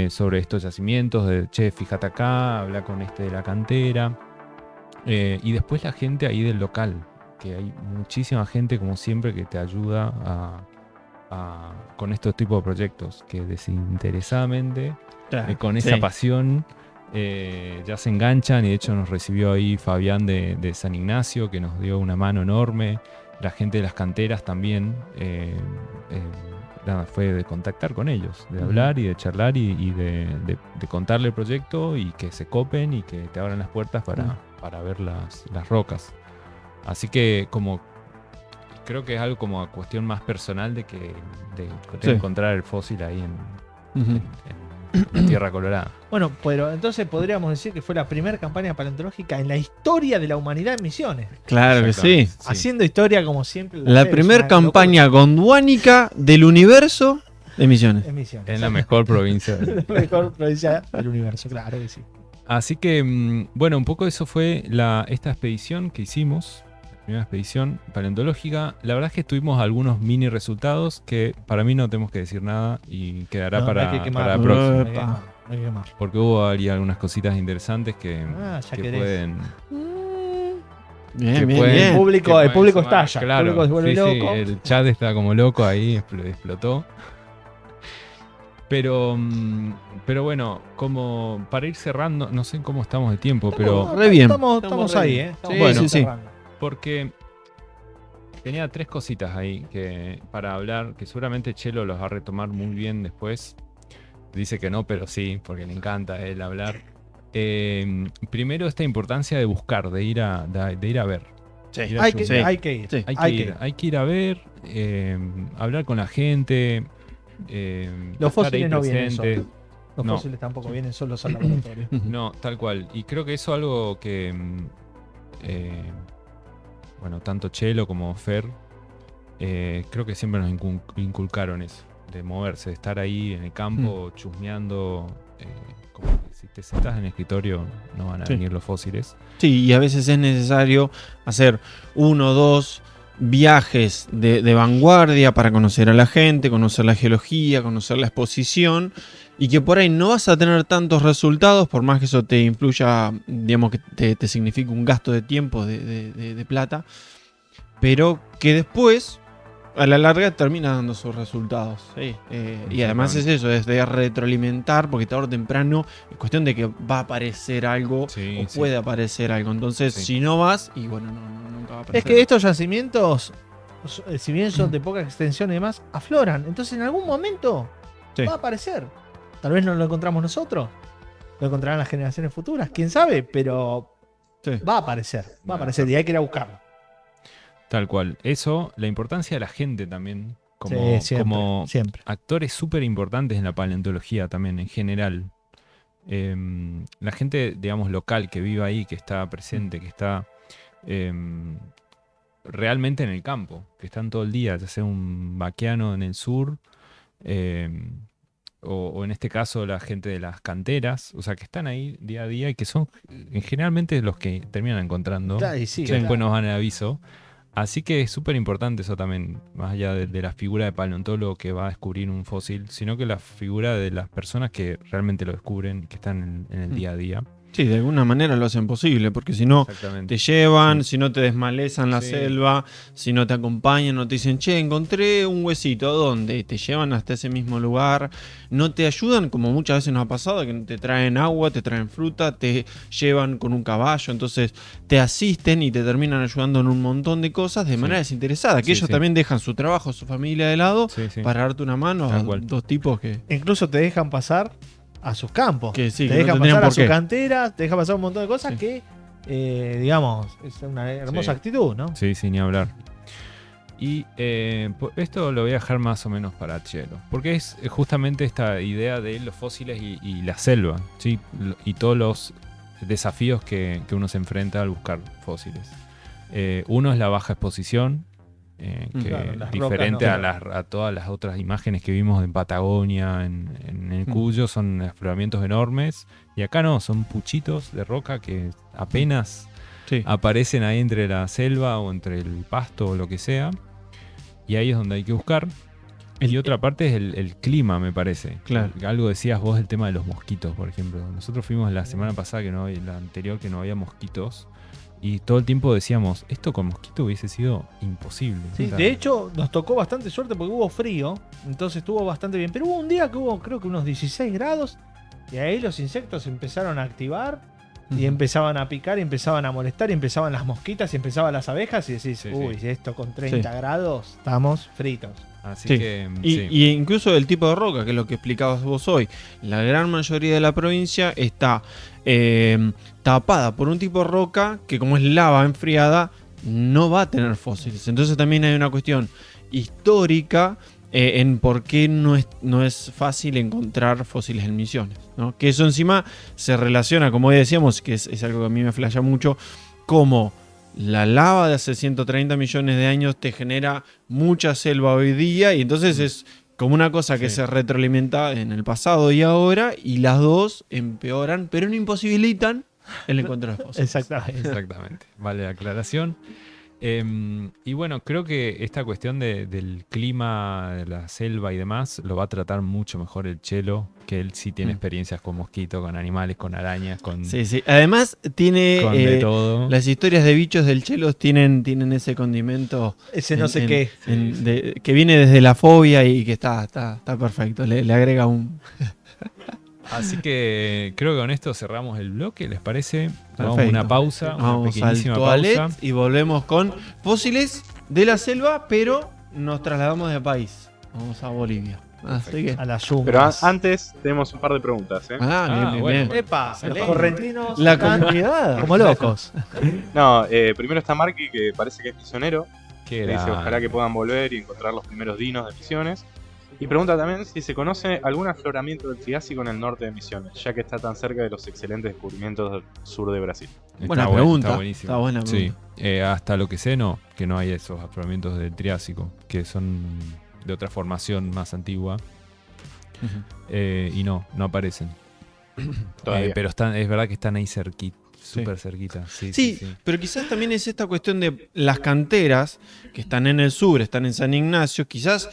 sobre estos yacimientos, de che, fíjate acá, habla con este de la cantera. Y después la gente ahí del local, que hay muchísima gente, como siempre, que te ayuda con estos tipos de proyectos, que desinteresadamente, con esa pasión, ya se enganchan. Y de hecho nos recibió ahí Fabián de San Ignacio, que nos dio una mano enorme. La gente de las canteras también. Nada, fue de contactar con ellos, de hablar y de charlar y de contarle el proyecto y que se copen y que te abran las puertas para ver las rocas. Así que como creo que es algo como a cuestión más personal de encontrar el fósil ahí en la Tierra Colorada. Bueno, pero entonces podríamos decir que fue la primera campaña paleontológica en la historia de la humanidad en Misiones. Claro que sí. Exactamente, sí. Haciendo historia como siempre. La primera campaña gondwanica del universo de Misiones. en Misiones. En la mejor provincia. La mejor provincia del universo, claro que sí. Así que, bueno, un poco eso fue esta expedición que hicimos, la primera expedición paleontológica. La verdad es que tuvimos algunos mini resultados que para mí no tenemos que decir nada y quedará No, para, hay que quemar, para la no próxima. hay que quemar, no hay que quemar. Porque hubo ahí algunas cositas interesantes que, Ya que querés. pueden... Bien, que bien, pueden- bien. El que público pueden estalla, sumar. el Claro, público se vuelve sí, sí, loco. el chat está como loco ahí, explotó. Pero bueno, como para ir cerrando, no sé cómo estamos de tiempo, pero Re bien. Estamos re ahí, bien. Estamos Sí, Bueno. sí, sí. cerrando. porque tenía 3 cositas ahí que para hablar, que seguramente Chelo los va a retomar muy bien después. Dice que no, pero sí, porque le encanta a él hablar. Primero, esta importancia de buscar, de ir a ver. Sí. Ir a Hay que, chusmear. hay que ir. Sí. Hay que ir a ver, hablar con la gente. Los estar fósiles ahí no vienen presente. solos. Los No. fósiles tampoco vienen solos al laboratorio. No, tal cual. Y creo que eso es algo que, bueno, tanto Chelo como Fer, creo que siempre nos inculcaron eso, de moverse, de estar ahí en el campo, chusmeando. Como que si te sentás en el escritorio no van a Sí. venir los fósiles. Sí, y a veces es necesario hacer 1 o 2 viajes de vanguardia para conocer a la gente, conocer la geología, conocer la exposición, y que por ahí no vas a tener tantos resultados, por más que eso te influya, digamos que te signifique un gasto de tiempo, de plata, pero que después, a la larga, termina dando sus resultados. Sí. Y además es eso, es de retroalimentar, porque tarde o temprano es cuestión de que va a aparecer algo Sí, o sí. puede aparecer algo. Entonces, Sí. si no vas, y bueno, nunca va a Es aparecer. que estos yacimientos, si bien son de poca extensión y demás, afloran. Entonces en algún momento Sí. va a aparecer. Tal vez no lo encontramos nosotros. Lo encontrarán las generaciones futuras. Quién sabe, pero Sí. va a aparecer. Va a aparecer y hay que ir a buscarlo. Tal cual. Eso, la importancia de la gente también, como, Sí, siempre, como siempre. actores súper importantes en la paleontología también, en general. La gente, digamos, local que vive ahí, que está presente, que está realmente en el campo, que están todo el día, ya sea un vaqueano en el sur, o en este caso la gente de las canteras, o sea, que están ahí día a día y que son generalmente los que terminan encontrando, Claro, y sí, que después claro. nos dan el aviso. Así que es súper importante eso también, más allá de la figura de paleontólogo que va a descubrir un fósil, sino que la figura de las personas que realmente lo descubren, que están en el día a día. Sí, de alguna manera lo hacen posible, porque si no Exactamente. te llevan, Sí. si no te desmalezan la Sí. selva, si no te acompañan, no te dicen, che, encontré un huesito, ¿a dónde? Y te llevan hasta ese mismo lugar, no te ayudan, como muchas veces nos ha pasado, que te traen agua, te traen fruta, te llevan con un caballo, entonces te asisten y te terminan ayudando en un montón de cosas de Sí. manera desinteresada, que Sí, ellos sí. también dejan su trabajo, su familia de lado, Sí, sí. para darte una mano a Tal cual. 2 tipos que... Incluso te dejan pasar a sus campos. Que sí, te que no dejan tendrían pasar a por su qué. cantera, te dejan pasar un montón de cosas Sí. que, digamos, es una hermosa Sí. actitud, ¿no? Sí, sin ni hablar. Y esto lo voy a dejar más o menos para Chelo, porque es justamente esta idea de los fósiles y la selva, ¿sí? Y todos los desafíos que uno se enfrenta al buscar fósiles. Uno es la baja exposición, que Claro, las diferente rocas no. a todas las otras imágenes que vimos en Patagonia, en el Cuyo, son afloramientos enormes, y acá no, son puchitos de roca que apenas Sí. aparecen ahí entre la selva o entre el pasto o lo que sea, y ahí es donde hay que buscar. Y otra parte es el clima, me parece. Claro. Algo decías vos del tema de los mosquitos, por ejemplo. Nosotros fuimos la semana pasada, la anterior, que no había mosquitos. Y todo el tiempo decíamos, esto con mosquito hubiese sido imposible. Sí, O sea, de hecho, nos tocó bastante suerte porque hubo frío, entonces estuvo bastante bien. Pero hubo un día que hubo, creo que unos 16 grados, y ahí los insectos empezaron a activar, y empezaban a picar, y empezaban a molestar, y empezaban las mosquitas, y empezaban las abejas, y decís, Sí, uy, sí. esto con 30 Sí. grados, estamos fritos. Así Sí. que, Y, sí. y incluso el tipo de roca, que es lo que explicabas vos hoy. La gran mayoría de la provincia está tapada por un tipo de roca que, como es lava enfriada, no va a tener fósiles. Entonces también hay una cuestión histórica en por qué no es fácil encontrar fósiles en Misiones, ¿no? Que eso encima se relaciona, como hoy decíamos, que es algo que a mí me flasha mucho, como la lava de hace 130 millones de años te genera mucha selva hoy día, y entonces es como una cosa que Sí. se retroalimenta en el pasado y ahora, y las dos empeoran, pero no imposibilitan el encuentro de fósiles. Exactamente. Exactamente, vale la aclaración. Y bueno, creo que esta cuestión del clima, de la selva y demás, lo va a tratar mucho mejor el Chelo, que él sí tiene experiencias con mosquitos, con animales, con arañas, con, Sí, sí. Además, tiene. con de todo. Las historias de bichos del Chelos tienen ese condimento. Ese no sé qué. Que viene desde la fobia y que está perfecto. Le agrega un. Así que creo que con esto cerramos el bloque, ¿les parece? Vamos a Perfecto. una pausa, una Vamos al pequeñísima toilet pausa. y volvemos con fósiles de la selva, pero nos trasladamos de país. Vamos a Bolivia. Así que. A las Pero junglas. antes tenemos un par de preguntas, ¿eh? Bien. bueno. Epa, los Excelente. correntinos La están comunidad. como locos. No, primero está Marky, que parece que es misionero. Que Que dice era- ojalá que puedan volver y encontrar los primeros dinos de Misiones. Y pregunta también si se conoce algún afloramiento del Triásico en el norte de Misiones, ya que está tan cerca de los excelentes descubrimientos del sur de Brasil. Buena bueno, pregunta. Está buenísimo. Está buena Sí, pregunta. hasta lo que sé, no, que no hay esos afloramientos del Triásico, que son de otra formación más antigua, y no aparecen. Todavía. Pero es verdad que están ahí cerquita, súper cerquita. Sí, pero quizás también es esta cuestión de las canteras que están en el sur, están en San Ignacio, quizás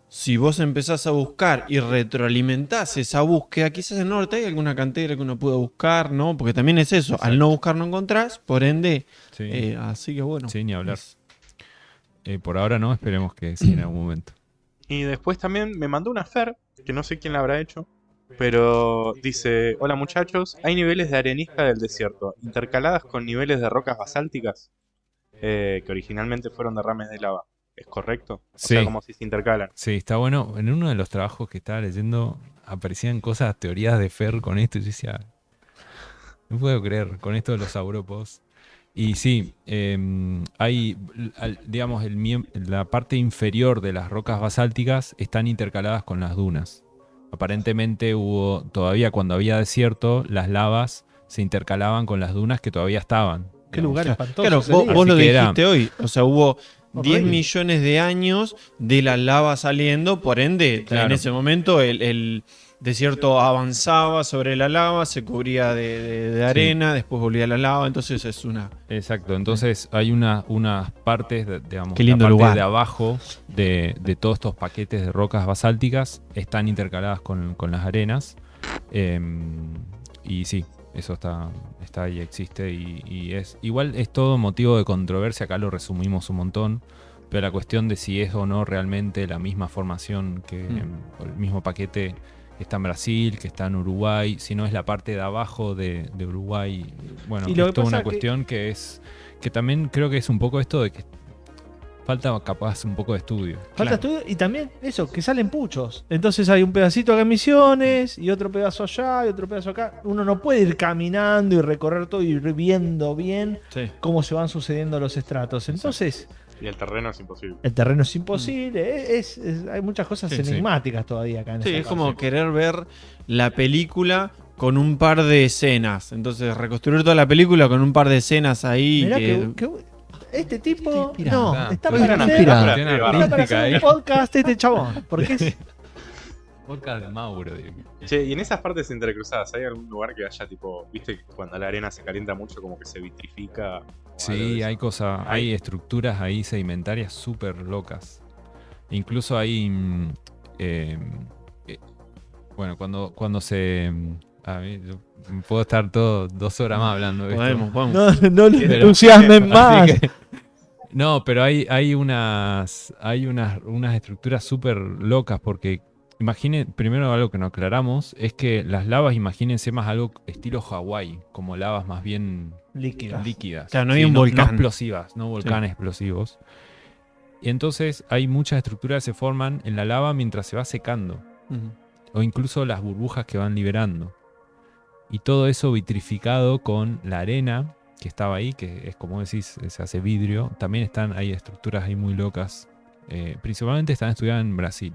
si vos empezás a buscar y retroalimentás esa búsqueda, quizás en el norte hay alguna cantera que uno pueda buscar, ¿no? Porque también es eso, al no buscar no encontrás, por ende, Sí, así que bueno. sí, ni hablar. es- Por ahora no, esperemos que sí en algún momento. Y después también me mandó una Fer, que no sé quién la habrá hecho, pero dice, hola muchachos, hay niveles de arenisca del desierto, intercaladas con niveles de rocas basálticas, que originalmente fueron derrames de lava. ¿Es correcto? O sea, Sí. como si se intercalan. Sí, está bueno. En uno de los trabajos que estaba leyendo aparecían cosas, teorías de Fer con esto y yo decía, no puedo creer, con esto de los saurópodos. Y sí, hay, digamos, la parte inferior de las rocas basálticas están intercaladas con las dunas. Aparentemente todavía cuando había desierto, las lavas se intercalaban con las dunas que todavía estaban. Qué digamos. lugar espantoso. Claro, sería. vos lo Así que era- dijiste hoy, o sea, hubo 10 Horrible. millones de años de la lava saliendo, por ende, Claro. en ese momento el desierto avanzaba sobre la lava, se cubría de arena, después volvía a la lava, entonces es una... Exacto, entonces hay unas partes, digamos, Qué lindo la parte lugar. de abajo de todos estos paquetes de rocas basálticas están intercaladas con las arenas. Y sí, eso está ahí, existe y es igual es todo motivo de controversia, acá lo resumimos un montón, pero la cuestión de si es o no realmente la misma formación que o el mismo paquete que está en Brasil, que está en Uruguay, si no es la parte de abajo de Uruguay. Bueno, Y lo es que toda pasa una que- cuestión que también creo que es un poco esto de que falta capaz un poco de estudio. Falta estudio y también eso, que salen puchos. Entonces hay un pedacito acá en Misiones y otro pedazo allá y otro pedazo acá. Uno no puede ir caminando y recorrer todo y ir viendo bien cómo se van sucediendo los estratos. Entonces, Y el terreno es imposible. el terreno es imposible. Hay muchas cosas Sí, sí. enigmáticas todavía acá en Sí, esa es como parte. querer ver la película con un par de escenas, entonces reconstruir toda la película con un par de escenas ahí. Mirá que- este tipo inspirado. no, está Hoy para está hacer, inspirado. Tiene Está está para artística hacer ahí. un podcast este chabón. Porque es, Podcast de Mauro, digo. Che, y en esas partes entrecruzadas, ¿hay algún lugar que haya tipo, viste, que cuando la arena se calienta mucho como que se vitrifica? o algo de Sí, eso? hay cosas, hay estructuras ahí sedimentarias súper locas. Incluso hay, bueno, cuando se, a ver, yo puedo estar 2 horas más hablando de esto. podemos. no le Pero- entusiasmen Así más. que- no, pero hay unas estructuras súper locas porque primero algo que nos aclaramos es que las lavas, imagínense más algo estilo Hawái, como lavas más bien Líquidas. líquidas. Claro, no hay un volcán. No explosivas, no volcanes explosivos. Y entonces hay muchas estructuras que se forman en la lava mientras se va secando. Ujú. O incluso las burbujas que van liberando. Y todo eso vitrificado con la arena que estaba ahí, que es como decís, se hace vidrio. También hay estructuras ahí muy locas. Principalmente están estudiadas en Brasil.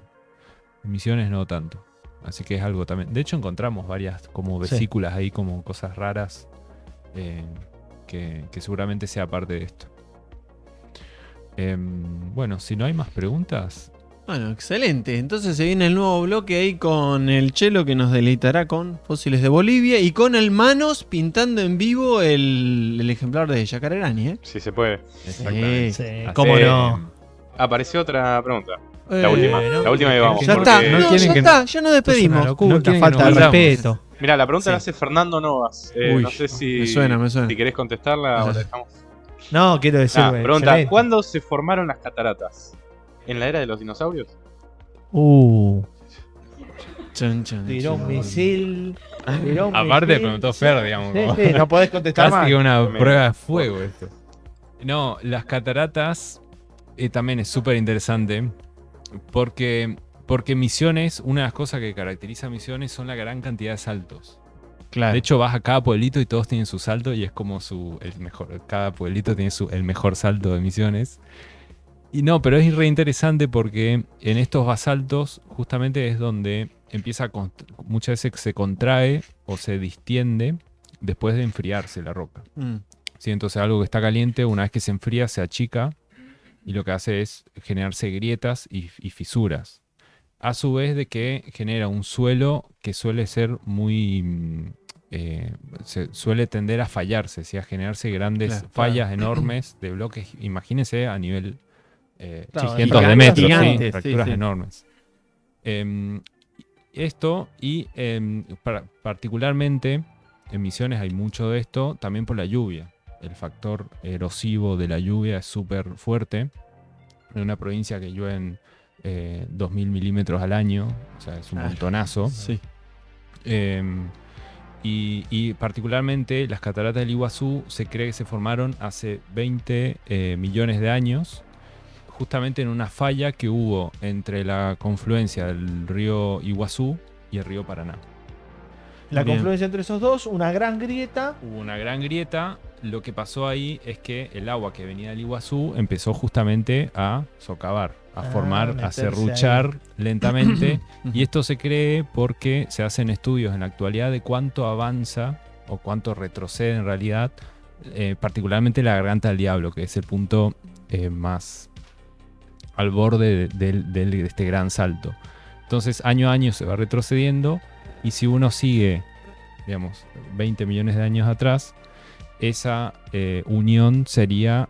En Misiones no tanto. Así que es algo también. De hecho encontramos varias como Sí. vesículas ahí, como cosas raras. Que seguramente sea parte de esto. Bueno, si no hay más preguntas, Bueno, excelente. Entonces se viene el nuevo bloque ahí con el Chelo que nos deleitará con fósiles de Bolivia y con el Manos pintando en vivo el ejemplar de Yacarerani, ¿eh? Si se puede. Sí. Sí, Así- cómo no. Apareció otra pregunta. La última que vamos. Ya porque- está, no No, quieren ya que- está, ya nos Esto es una despedimos. locura, No quieren que falta de nos vayamos. respeto. Mira, la pregunta Sí. la hace Fernando Novas. Uy, no sé si, me suena. si querés contestarla o la dejamos. No, quiero decir, Pregunta, excelente. ¿cuándo se formaron las cataratas? ¿En la era de los dinosaurios? Chan, chan, Tiró un chan. misil. Tiró un Aparte misil. preguntó Fer, digamos. Sí, como- sí, no podés contestar Casi más. que una Tremendo. prueba de fuego esto. No, las cataratas también es súper interesante porque Misiones, una de las cosas que caracteriza a Misiones son la gran cantidad de saltos. Claro. De hecho, vas a cada pueblito y todos tienen su salto y es como el mejor. Cada pueblito tiene el mejor salto de Misiones. Y no, pero es re interesante porque en estos basaltos justamente es donde empieza muchas veces se contrae o se distiende después de enfriarse la roca. Mm. ¿Sí? Entonces algo que está caliente, una vez que se enfría, se achica y lo que hace es generarse grietas y fisuras. A su vez de que genera un suelo que suele ser muy... suele tender a fallarse, ¿sí? A generarse grandes Claro, fallas enormes de bloques. Imagínense a nivel Claro, cientos de gigantes, metros, ¿sí? gigantes, sí, Fracturas sí. enormes. Esto y particularmente en Misiones hay mucho de esto también por la lluvia. El factor erosivo de la lluvia es súper fuerte. En una provincia que llueven 2.000 milímetros al año, o sea, es un montonazo. Sí. Y particularmente las cataratas del Iguazú se cree que se formaron hace 20 millones de años, justamente en una falla que hubo entre la confluencia del río Iguazú y el río Paraná. La Bien. confluencia entre esos dos, una gran grieta. Hubo una gran grieta. Lo que pasó ahí es que el agua que venía del Iguazú empezó justamente a socavar, a formar, a meterse serruchar lentamente. Ujú. Y esto se cree porque se hacen estudios en la actualidad de cuánto avanza o cuánto retrocede en realidad, particularmente la garganta del diablo, que es el punto más al borde de este gran salto. Entonces, año a año se va retrocediendo y si uno sigue, digamos, 20 millones de años atrás, esa unión sería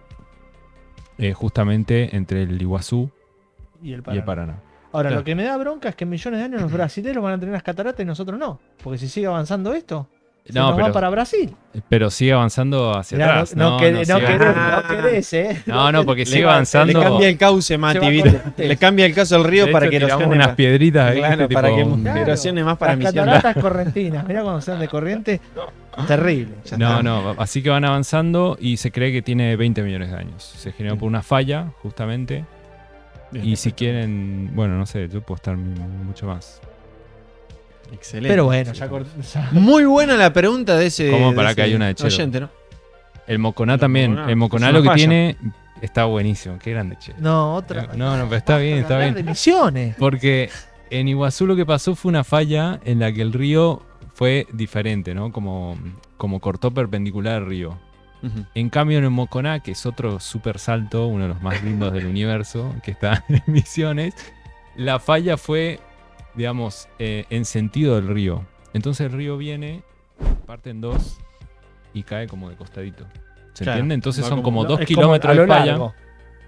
justamente entre el Iguazú Y el y el Paraná. Paraná. Ahora, Claro. lo que me da bronca es que en millones de años los brasileños van a tener las cataratas y nosotros no. Porque si sigue avanzando esto, se No, nos va pero, para Brasil. pero sigue avanzando hacia Mirá, atrás. no querés, no sigue- querés, ¿eh? No, porque sigue Le avanzando. cambia el cauce, Mati, va ¿viste? con- Le cambia el caso al río De para hecho, que tiramos erosione unas más. piedritas ahí, Claro, ¿viste? para que Tipo, Claro. erosione más para Las Misiones. cataratas correntinas. Mirá cuando sean de corriente, terrible. Ya No, está. no, así que van avanzando y se cree que tiene 20 millones de años. Se generó por una falla, justamente. Bien. Y si quieren, bueno, no sé, yo puedo estar mucho más. Excelente. Pero bueno, ya Muy buena la pregunta de ese. ¿Cómo? de Pará ese que hay una de Chelo. oyente, ¿no? El Moconá El también. Moconá. El Moconá Es lo una que falla. tiene está buenísimo. Qué grande, che. No, otra. No, pero está bien, está Hablar bien. de misiones. Porque en Iguazú lo que pasó fue una falla en la que el río fue diferente, ¿no? Como cortó perpendicular el río. Ujú. En cambio en el Moconá, que es otro super salto, uno de los más lindos del universo, que está en Misiones, la falla fue, digamos, en sentido del río. Entonces el río viene, parte en dos y cae como de costadito. ¿Se Claro, entiende? Entonces va son como como- 2 Es kilómetros a lo de falla. largo.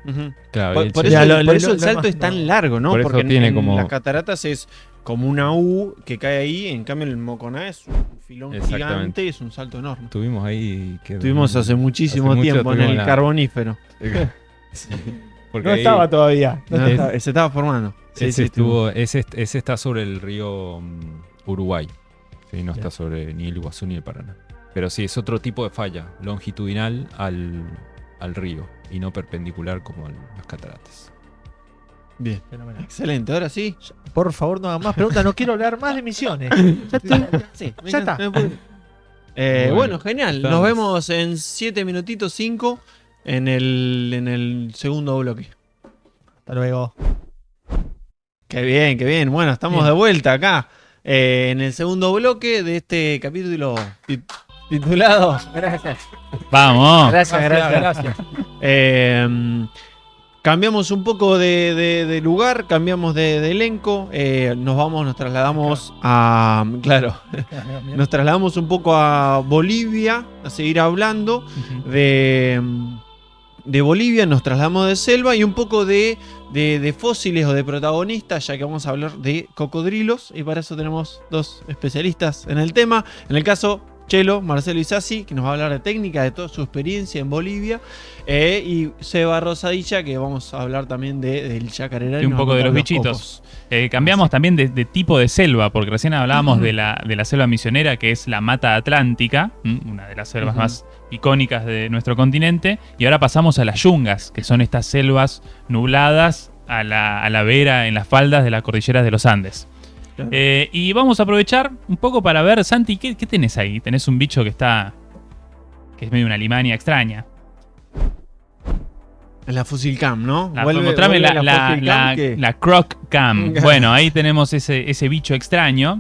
Ujú. Claro, Por, y el por che- eso, Ya, por eso lo el salto demás es tan no. largo, ¿no? Por eso Porque en, tiene en como- las cataratas es como una U que cae ahí, en cambio el Moconá es un filón Exactamente. gigante y es un salto enorme. Tuvimos ahí... que- Estuvimos hace muchísimo hace mucho tiempo en tuvimos el la- Carbonífero. Porque No ahí- estaba todavía. No No, estaba. se estaba formando. Sí, ese, sí, estuvo. ese está sobre el río Uruguay. Sí, no está Bien. sobre ni el Iguazú ni el Paraná. Pero sí, es otro tipo de falla, longitudinal al río y no perpendicular como las cataratas. Bien. Fenomenal. Excelente, ahora sí. Por favor, no hagan más preguntas. No quiero hablar más de misiones. Ya estoy- Sí, Ya está. Bueno, Bueno, genial. estamos. Nos vemos en 7 minutitos 5 en el segundo bloque. Hasta luego. Qué bien, qué bien. Bueno, estamos Bien. de vuelta acá en el segundo bloque de este capítulo titulado. Gracias. ¡Vamos! Gracias. Eh, cambiamos un poco de lugar, cambiamos de elenco, nos trasladamos a... Claro, nos trasladamos un poco a Bolivia, a seguir hablando de Bolivia, nos trasladamos de selva y un poco de fósiles o de protagonistas, ya que vamos a hablar de cocodrilos, y para eso tenemos dos especialistas en el tema. En el caso, Chelo, Marcelo Isasi, que nos va a hablar de técnica, de toda su experiencia en Bolivia, y Seba Rosadilla, que vamos a hablar también del yacarera. Y un poco de los bichitos. Cambiamos también de tipo de selva, porque recién hablábamos de la selva misionera, que es la Mata Atlántica, una de las selvas más icónicas de nuestro continente, y ahora pasamos a las yungas, que son estas selvas nubladas a la vera, en las faldas de las cordilleras de los Andes. Claro. Y vamos a aprovechar un poco para ver, Santi, ¿qué tenés ahí? Tenés un bicho que es medio una limaña extraña. La Fossil Cam, ¿no? Mostrame la Croc Cam. Bueno, ahí tenemos ese bicho extraño,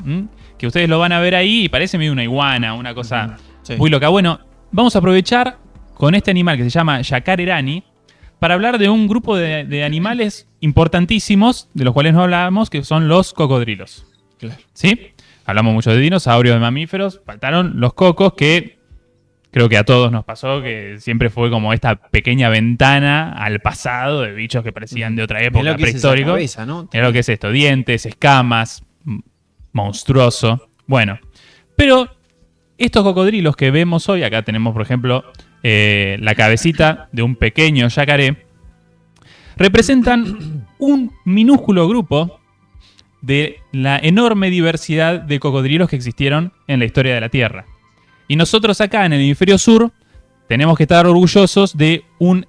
que ustedes lo van a ver ahí y parece medio una iguana, una cosa muy loca. Bueno, vamos a aprovechar con este animal que se llama Yacarerani para hablar de un grupo de animales importantísimos, de los cuales no hablábamos, que son los cocodrilos. Claro. ¿Sí? Hablamos mucho de dinosaurios, de mamíferos, faltaron los cocos, que creo que a todos nos pasó, que siempre fue como esta pequeña ventana al pasado de bichos que parecían de otra época, prehistórico. Mirá lo que es esto, dientes, escamas, monstruoso. Bueno, pero estos cocodrilos que vemos hoy, acá tenemos por ejemplo la cabecita de un pequeño yacaré, representan un minúsculo grupo de la enorme diversidad de cocodrilos que existieron en la historia de la Tierra. Y nosotros acá en el hemisferio sur tenemos que estar orgullosos de un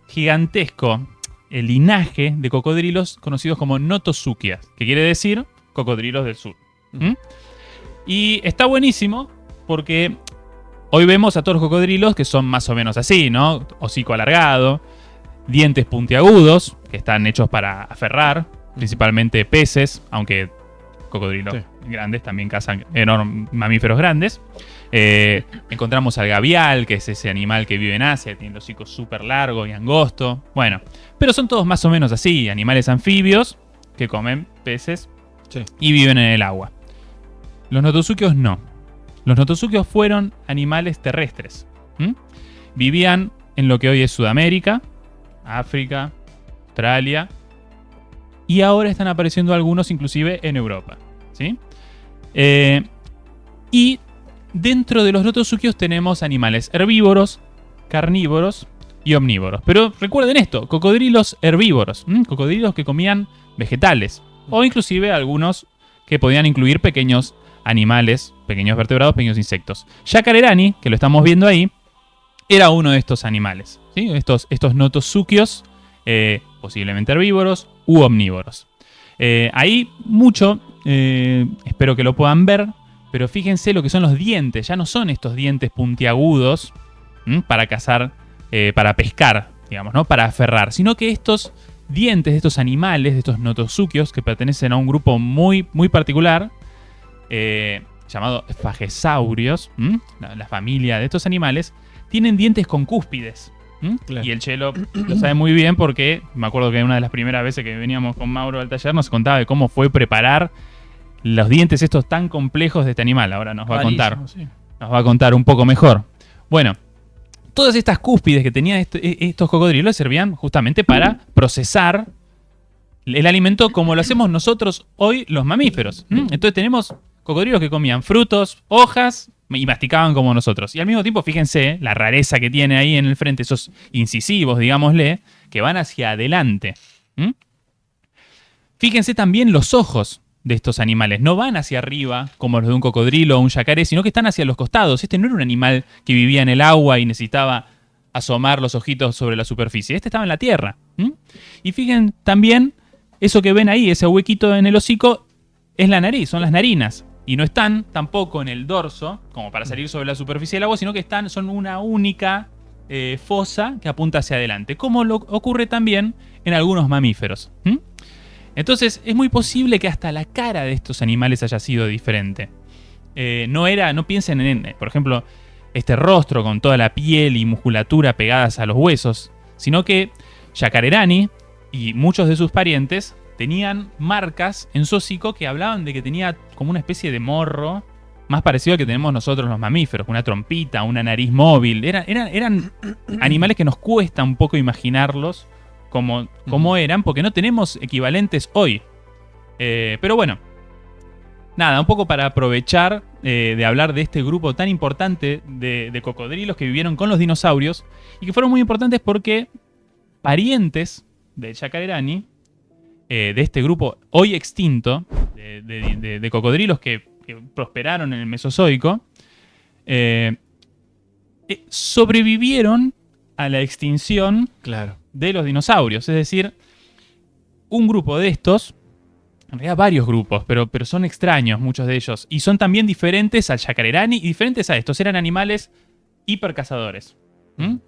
gigantesco linaje de cocodrilos conocidos como Notosuchias, que quiere decir cocodrilos del sur. Y está buenísimo porque hoy vemos a todos los cocodrilos que son más o menos así, ¿no? Hocico alargado, dientes puntiagudos, que están hechos para aferrar, principalmente peces, aunque cocodrilos grandes también cazan mamíferos grandes. Encontramos al gavial, que es ese animal que vive en Asia, tiene el hocico súper largo y angosto. Bueno, pero son todos más o menos así, animales anfibios que comen peces y viven en el agua. Los notosuchios no. Los notosuchios fueron animales terrestres. Vivían en lo que hoy es Sudamérica, África, Australia, y ahora están apareciendo algunos inclusive en Europa. ¿Sí? Y dentro de los notosuchios tenemos animales herbívoros, carnívoros y omnívoros. Pero recuerden esto, cocodrilos herbívoros, cocodrilos que comían vegetales, o inclusive algunos que podían incluir pequeños animales, pequeños vertebrados, pequeños insectos. Yacarerani, que lo estamos viendo ahí, era uno de estos animales, ¿sí? Estos notosuchios, posiblemente herbívoros u omnívoros. Ahí mucho, espero que lo puedan ver, pero fíjense lo que son los dientes. Ya no son estos dientes puntiagudos para cazar, para pescar, digamos, ¿no? Para aferrar, sino que estos dientes de estos animales, de estos notosuchios, que pertenecen a un grupo muy, muy particular, llamado fagesaurios, la familia de estos animales, tienen dientes con cúspides. Claro. Y el Chelo lo sabe muy bien porque me acuerdo que una de las primeras veces que veníamos con Mauro al taller nos contaba de cómo fue preparar los dientes estos tan complejos de este animal. Ahora nos va a contar. Sí. Nos va a contar un poco mejor. Bueno, todas estas cúspides que tenían estos cocodrilos servían justamente para procesar el alimento como lo hacemos nosotros hoy los mamíferos. Entonces tenemos cocodrilos que comían frutos, hojas y masticaban como nosotros. Y al mismo tiempo, fíjense la rareza que tiene ahí en el frente, esos incisivos, digámosle, que van hacia adelante. Fíjense también los ojos de estos animales. No van hacia arriba como los de un cocodrilo o un yacaré, sino que están hacia los costados. Este no era un animal que vivía en el agua y necesitaba asomar los ojitos sobre la superficie. Este estaba en la tierra. Y fíjense también eso que ven ahí, ese huequito en el hocico, es la nariz, son las narinas. Y no están tampoco en el dorso, como para salir sobre la superficie del agua, sino que son una única fosa que apunta hacia adelante, como lo ocurre también en algunos mamíferos. Entonces es muy posible que hasta la cara de estos animales haya sido diferente. No piensen en, por ejemplo, este rostro con toda la piel y musculatura pegadas a los huesos, sino que Yacarerani y muchos de sus parientes tenían marcas en su hocico que hablaban de que tenía como una especie de morro más parecido al que tenemos nosotros los mamíferos, una trompita, una nariz móvil. Eran animales que nos cuesta un poco imaginarlos como eran, porque no tenemos equivalentes hoy. Pero bueno, nada, un poco para aprovechar de hablar de este grupo tan importante de cocodrilos que vivieron con los dinosaurios y que fueron muy importantes porque parientes del Yacarerani, de este grupo hoy extinto de cocodrilos que prosperaron en el Mesozoico, sobrevivieron a la extinción Claro. de los dinosaurios. Es decir, un grupo de estos, en realidad varios grupos, pero son extraños muchos de ellos, y son también diferentes al Yacarerani y diferentes a estos. Eran animales hipercazadores,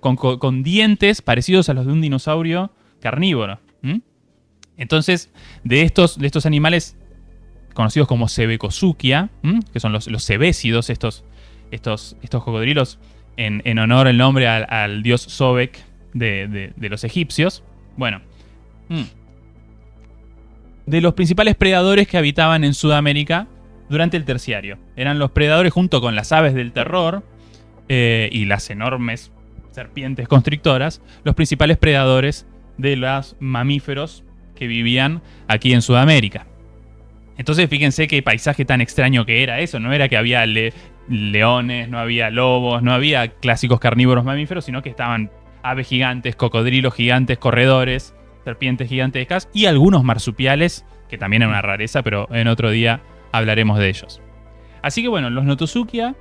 con dientes parecidos a los de un dinosaurio carnívoro. Entonces, de estos animales conocidos como Sebecosuchia, que son los cebésidos, estos cocodrilos, en honor al nombre al dios Sobek de los egipcios. Bueno, de los principales predadores que habitaban en Sudamérica durante el Terciario. Eran los predadores junto con las aves del terror y las enormes serpientes constrictoras, los principales predadores de los mamíferos que vivían aquí en Sudamérica. Entonces fíjense qué paisaje tan extraño que era eso. No era que había leones, no había lobos, no había clásicos carnívoros mamíferos, sino que estaban aves gigantes, cocodrilos gigantes, corredores, serpientes gigantescas y algunos marsupiales, que también era una rareza, pero en otro día hablaremos de ellos. Así que bueno, los Notosuchia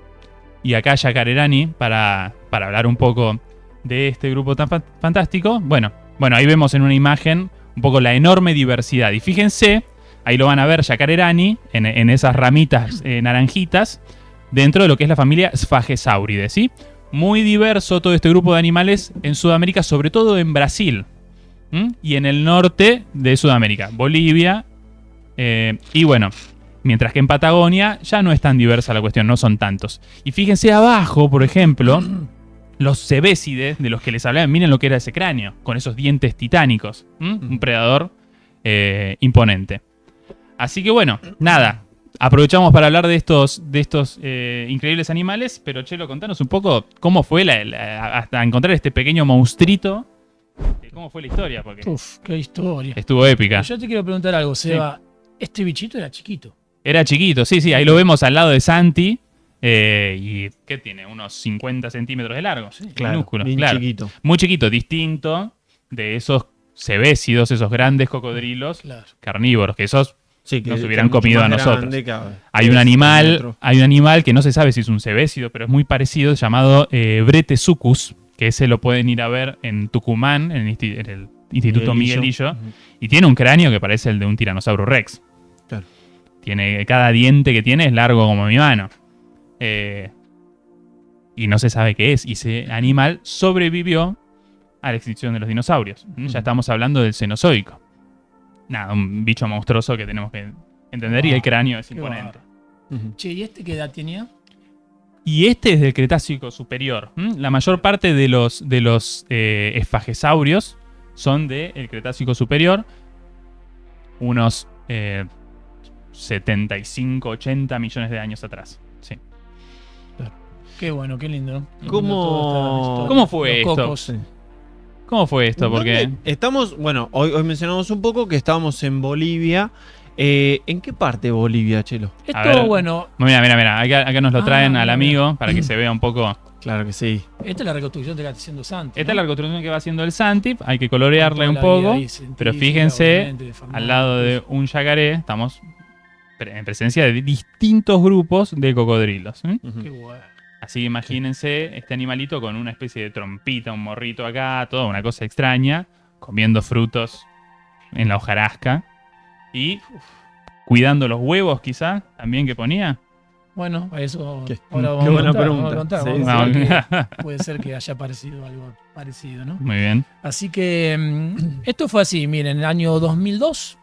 y acá Yacarerani, para hablar un poco de este grupo tan fantástico. Bueno, ahí vemos en una imagen un poco la enorme diversidad. Y fíjense, ahí lo van a ver Yacarerani, en esas ramitas naranjitas, dentro de lo que es la familia Sphagesauridae, ¿sí? Muy diverso todo este grupo de animales en Sudamérica, sobre todo en Brasil. Y en el norte de Sudamérica, Bolivia. Y bueno, mientras que en Patagonia ya no es tan diversa la cuestión, no son tantos. Y fíjense abajo, por ejemplo, los cebésides de los que les hablaba. Miren lo que era ese cráneo, con esos dientes titánicos. Un predador imponente. Así que bueno, nada. Aprovechamos para hablar de estos increíbles animales. Pero Chelo, contanos un poco cómo fue hasta encontrar este pequeño monstruito. ¿Cómo fue la historia? Porque Uf, qué historia. estuvo épica. Yo te quiero preguntar algo, Seba. Este bichito era chiquito. Era chiquito, sí, ahí lo vemos al lado de Santi. ¿Y qué tiene? Unos 50 centímetros de largo. Sí, minúsculo, bien claro. chiquito. Muy chiquito, distinto de esos cebésidos, esos grandes cocodrilos carnívoros, que esos Sí, que nos hubieran mucho comido más a nosotros. grande que hay un 3 animal metros. que no se sabe si es un cebésido, pero es muy parecido, llamado Bretesucus, que ese lo pueden ir a ver en Tucumán, en el Instituto Miguelillo, y tiene un cráneo que parece el de un tiranosaurio rex. Claro. Cada diente que tiene es largo como mi mano. Y no se sabe qué es. Y ese animal sobrevivió a la extinción de los dinosaurios. Ya estamos hablando del Cenozoico. Nada, un bicho monstruoso que tenemos que entender, y el cráneo es imponente. Che, ¿y este qué edad tenía? Y este es del Cretácico superior. La mayor parte de los esfagesaurios son del Cretácico superior. Unos 75, 80 millones de años atrás. Sí. Qué bueno, qué lindo. ¿Cómo fue Los esto? cocos. Sí. ¿Cómo fue esto? Porque ¿Dónde estamos? Bueno, hoy mencionamos un poco que estábamos en Bolivia. ¿En qué parte de Bolivia, Chelo? A ver. Esto, bueno, Mira. Acá nos lo traen al mira. amigo para que se vea un poco. Claro que sí. esta es la reconstrucción que está haciendo Santi. Esta es ¿no? la reconstrucción que va haciendo el Santi. Hay que colorearle Con un toda la vida poco. ahí científica, Pero fíjense, obviamente, de Fernando. al lado de un yacaré, estamos en presencia de distintos grupos de cocodrilos. Qué bueno. Así que imagínense este animalito con una especie de trompita, un morrito acá, toda una cosa extraña, comiendo frutos en la hojarasca y cuidando los huevos quizá también que ponía. Bueno, a eso Qué ahora buena vamos a pregunta. contar. Sí, Vamos a sí. ver que puede ser que haya parecido algo parecido, ¿no? Muy bien. Así que esto fue así, miren, en el año 2002,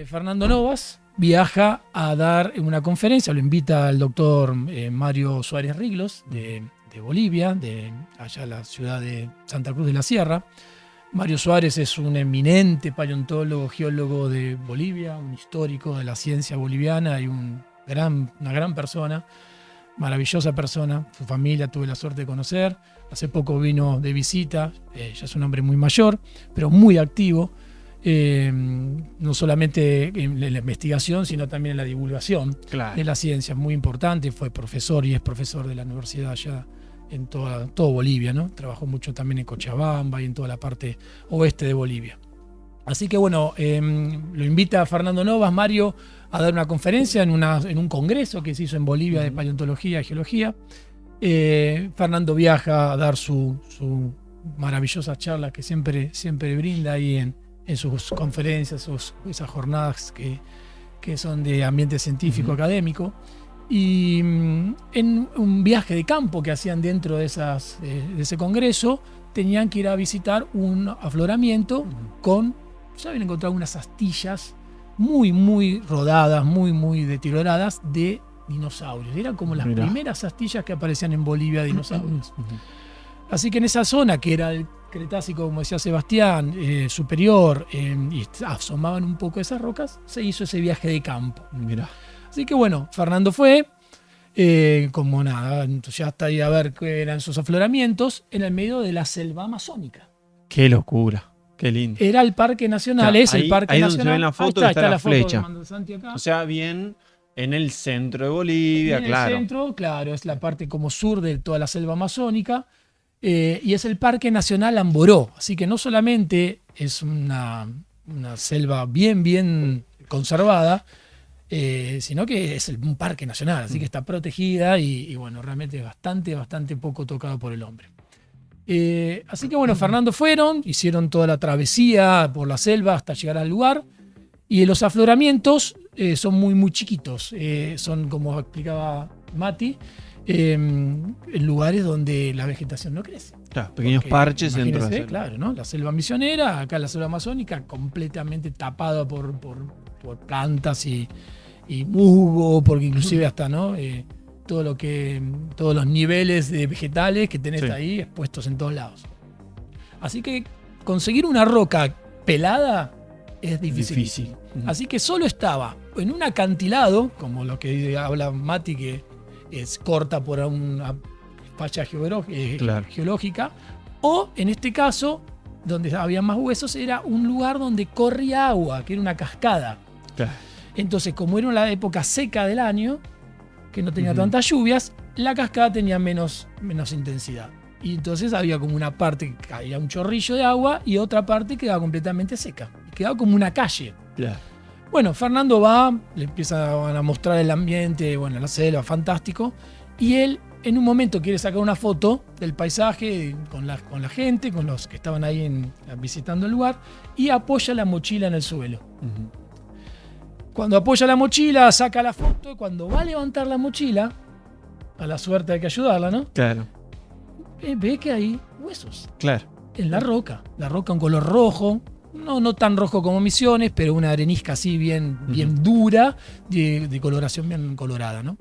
Fernando Novas viaja a dar una conferencia, lo invita al doctor Mario Suárez Riglos de Bolivia, de allá la ciudad de Santa Cruz de la Sierra, Mario Suárez es un eminente paleontólogo, geólogo de Bolivia, un histórico de la ciencia boliviana y una gran persona, maravillosa persona. Su familia tuve la suerte de conocer. Hace poco vino de visita, ya es un hombre muy mayor, pero muy activo. No solamente en la investigación, sino también en la divulgación de la ciencia, muy importante. Fue profesor y es profesor de la universidad allá en todo Bolivia, ¿no? Trabajó mucho también en Cochabamba y en toda la parte oeste de Bolivia. Así que bueno, lo invita a Fernando Novas, Mario, a dar una conferencia en un congreso que se hizo en Bolivia de paleontología y geología. Fernando viaja a dar su maravillosa charla que siempre brinda ahí en sus conferencias, esas jornadas que son de ambiente científico, académico. Y en un viaje de campo que hacían dentro de ese congreso, tenían que ir a visitar un afloramiento ya habían encontrado unas astillas muy rodadas, muy deterioradas de dinosaurios. Eran como las primeras astillas que aparecían en Bolivia de dinosaurios. Así que en esa zona, que era el Cretácico, como decía Sebastián, superior, y asomaban un poco esas rocas, se hizo ese viaje de campo. Mirá. Así que bueno, Fernando fue, como nada, entusiasta y a ver qué eran sus afloramientos, en el medio de la selva amazónica. Qué locura, qué lindo. Era el Parque Nacional, O sea, el Parque ahí Nacional. Donde se ve en la foto ahí está la foto que flecha. mandó Santi acá. O sea, bien en el centro de Bolivia, en claro. el centro, claro, es la parte como sur de toda la selva amazónica, y es el Parque Nacional Amboró. Así que no solamente es una selva bien conservada, sino que es un parque nacional, así que está protegida y bueno, realmente es bastante poco tocado por el hombre. Así que bueno, Fernando hicieron toda la travesía por la selva hasta llegar al lugar, y los afloramientos son muy chiquitos, son, como explicaba Mati, en lugares donde la vegetación no crece. Claro, pequeños Porque, parches dentro de la imagínense, selva. claro, ¿no? La selva misionera, acá la selva amazónica, completamente tapada por plantas y musgo, porque inclusive hasta, ¿no? Todos los niveles de vegetales que tenés ahí expuestos en todos lados. Así que conseguir una roca pelada es difícil. Así que solo estaba en un acantilado, como lo que habla Mati, que es corta por una falla geológica, o en este caso, donde había más huesos, era un lugar donde corría agua, que era una cascada. Claro. Entonces, como era la época seca del año, que no tenía tantas lluvias, la cascada tenía menos intensidad. Y entonces había como una parte que caía un chorrillo de agua y otra parte que quedaba completamente seca. Quedaba como una calle. Claro. Bueno, Fernando le empieza a mostrar el ambiente, bueno, la selva, fantástico. Y él, en un momento, quiere sacar una foto del paisaje con la gente, con los que estaban ahí visitando el lugar, y apoya la mochila en el suelo. Cuando apoya la mochila, saca la foto, y cuando va a levantar la mochila, a la suerte hay que ayudarla, ¿no? Claro. Ve que hay huesos Claro. en la roca. La roca un color rojo, no tan rojo como Misiones, pero una arenisca así bien dura, de coloración bien colorada, ¿no?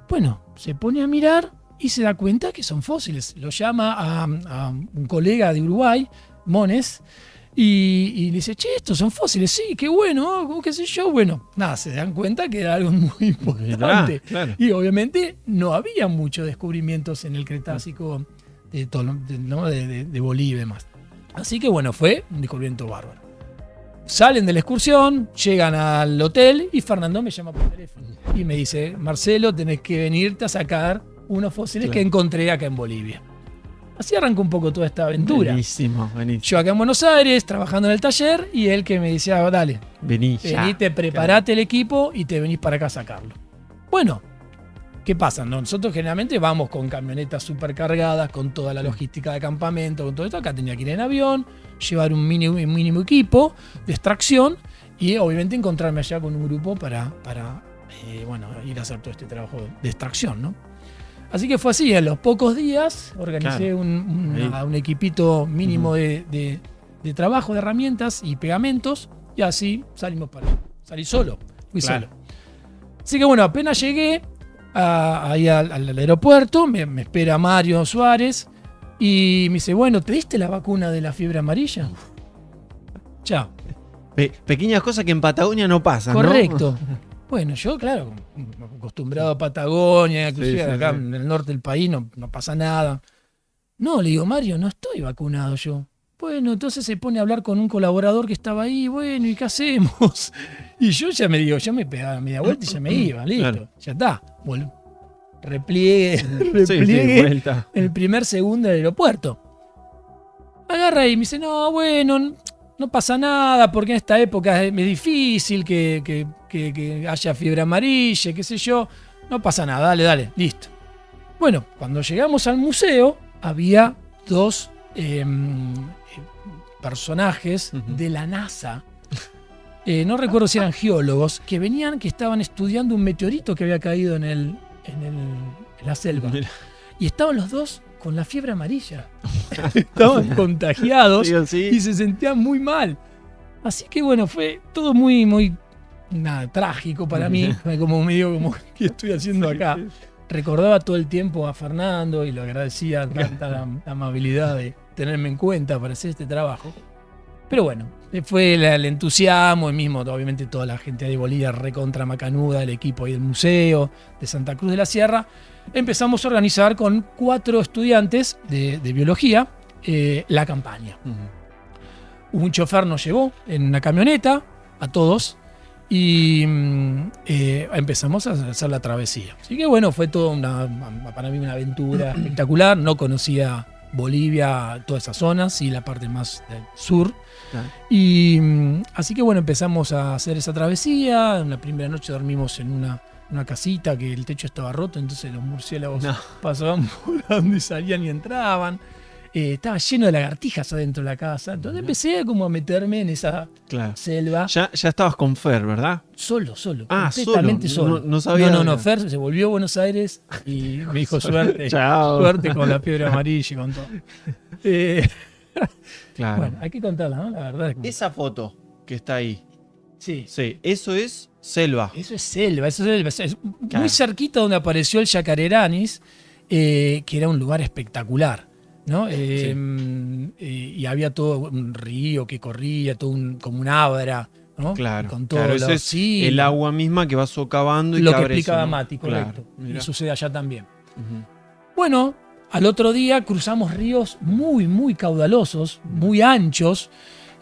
Bueno, se pone a mirar y se da cuenta que son fósiles. Lo llama a un colega de Uruguay, Mones, y le dice, che, estos son fósiles, sí, qué bueno, qué sé yo. Bueno, nada, se dan cuenta que era algo muy importante. Claro. Y obviamente no había muchos descubrimientos en el Cretácico de Bolivia y demás. Así que bueno, fue un descubrimiento bárbaro. Salen de la excursión, llegan al hotel y Fernando me llama por teléfono y me dice, Marcelo, tenés que venirte a sacar unos fósiles que encontré acá en Bolivia. Así arrancó un poco toda esta aventura. Buenísimo. Yo acá en Buenos Aires, trabajando en el taller, y él que me decía, dale, venite, preparate el equipo y te venís para acá a sacarlo. Bueno, ¿qué pasa? Nosotros generalmente vamos con camionetas supercargadas, con toda la logística de campamento, con todo esto. Acá tenía que ir en avión, llevar un mínimo equipo de extracción y obviamente encontrarme allá con un grupo para ir a hacer todo este trabajo de extracción, ¿no? Así que fue así, en los pocos días organicé un equipito mínimo de trabajo, de herramientas y pegamentos, y así salí solo, fui solo. Así que bueno, apenas llegué ahí al aeropuerto, me espera Mario Suárez, Y me dice, bueno, ¿te diste la vacuna de la fiebre amarilla? Chao. Pequeñas cosas que en Patagonia no pasan, ¿no? Correcto. Bueno, yo, claro, acostumbrado a Patagonia, inclusive Sí, acá sí. en el norte del país no pasa nada. No, le digo, Mario, no estoy vacunado yo. Bueno, entonces se pone a hablar con un colaborador que estaba ahí, bueno, ¿y qué hacemos? Y yo ya me pegaba media vuelta y ya me iba, listo, Claro. ya está. Repliegue, Sí, vuelta. en el primer segundo del aeropuerto. Agarra y me dice, no, bueno, no pasa nada, porque en esta época es difícil que haya fiebre amarilla, qué sé yo. No pasa nada, dale, listo. Bueno, cuando llegamos al museo, había dos personajes Ujú. de la NASA. No recuerdo si eran geólogos, que estaban estudiando un meteorito que había caído en la selva. Mira. Y estaban los dos con la fiebre amarilla. Estaban contagiados Sí o sí. y se sentían muy mal. Así que bueno, fue todo muy, muy trágico para mí. Fue como medio como, ¿qué estoy haciendo acá? Recordaba todo el tiempo a Fernando y lo agradecía tanta la amabilidad de tenerme en cuenta para hacer este trabajo. Pero bueno, fue el entusiasmo, y mismo obviamente toda la gente de Bolivia recontra macanuda, el equipo ahí del museo, de Santa Cruz de la Sierra. Empezamos a organizar con 4 estudiantes de biología la campaña. Un chofer nos llevó en una camioneta a todos y empezamos a hacer la travesía. Así que bueno, fue todo para mí una aventura espectacular. No conocía Bolivia, toda esa zona, sí, la parte más del sur. Claro. Y así que bueno, empezamos a hacer esa travesía. En la primera noche dormimos en una casita que el techo estaba roto, entonces los murciélagos No. pasaban volando y salían y entraban. Estaba lleno de lagartijas adentro de la casa. Entonces empecé como a meterme en esa Claro. selva. Ya estabas con Fer, ¿verdad? Solo. Ah, completamente solo. solo. No sabía. No, Fer se volvió a Buenos Aires y me dijo suerte. Chao. Suerte con la fiebre amarilla y con todo. Claro. Bueno, hay que contarla, ¿no? La verdad es que... Esa foto que está ahí. Sí. Sí, eso es selva. Eso es selva, es Claro. muy cerquita donde apareció el Yacareranis, que era un lugar espectacular, ¿no? Y había todo un río que corría, como un abra, ¿no? Claro. Con todo Claro, eso es sí, el agua misma que va socavando y lo que que abre explicaba eso, ¿no? Mati, correcto. Claro, Y mira. sucede allá también. Ujú. Bueno, al otro día cruzamos ríos muy, muy caudalosos, muy anchos,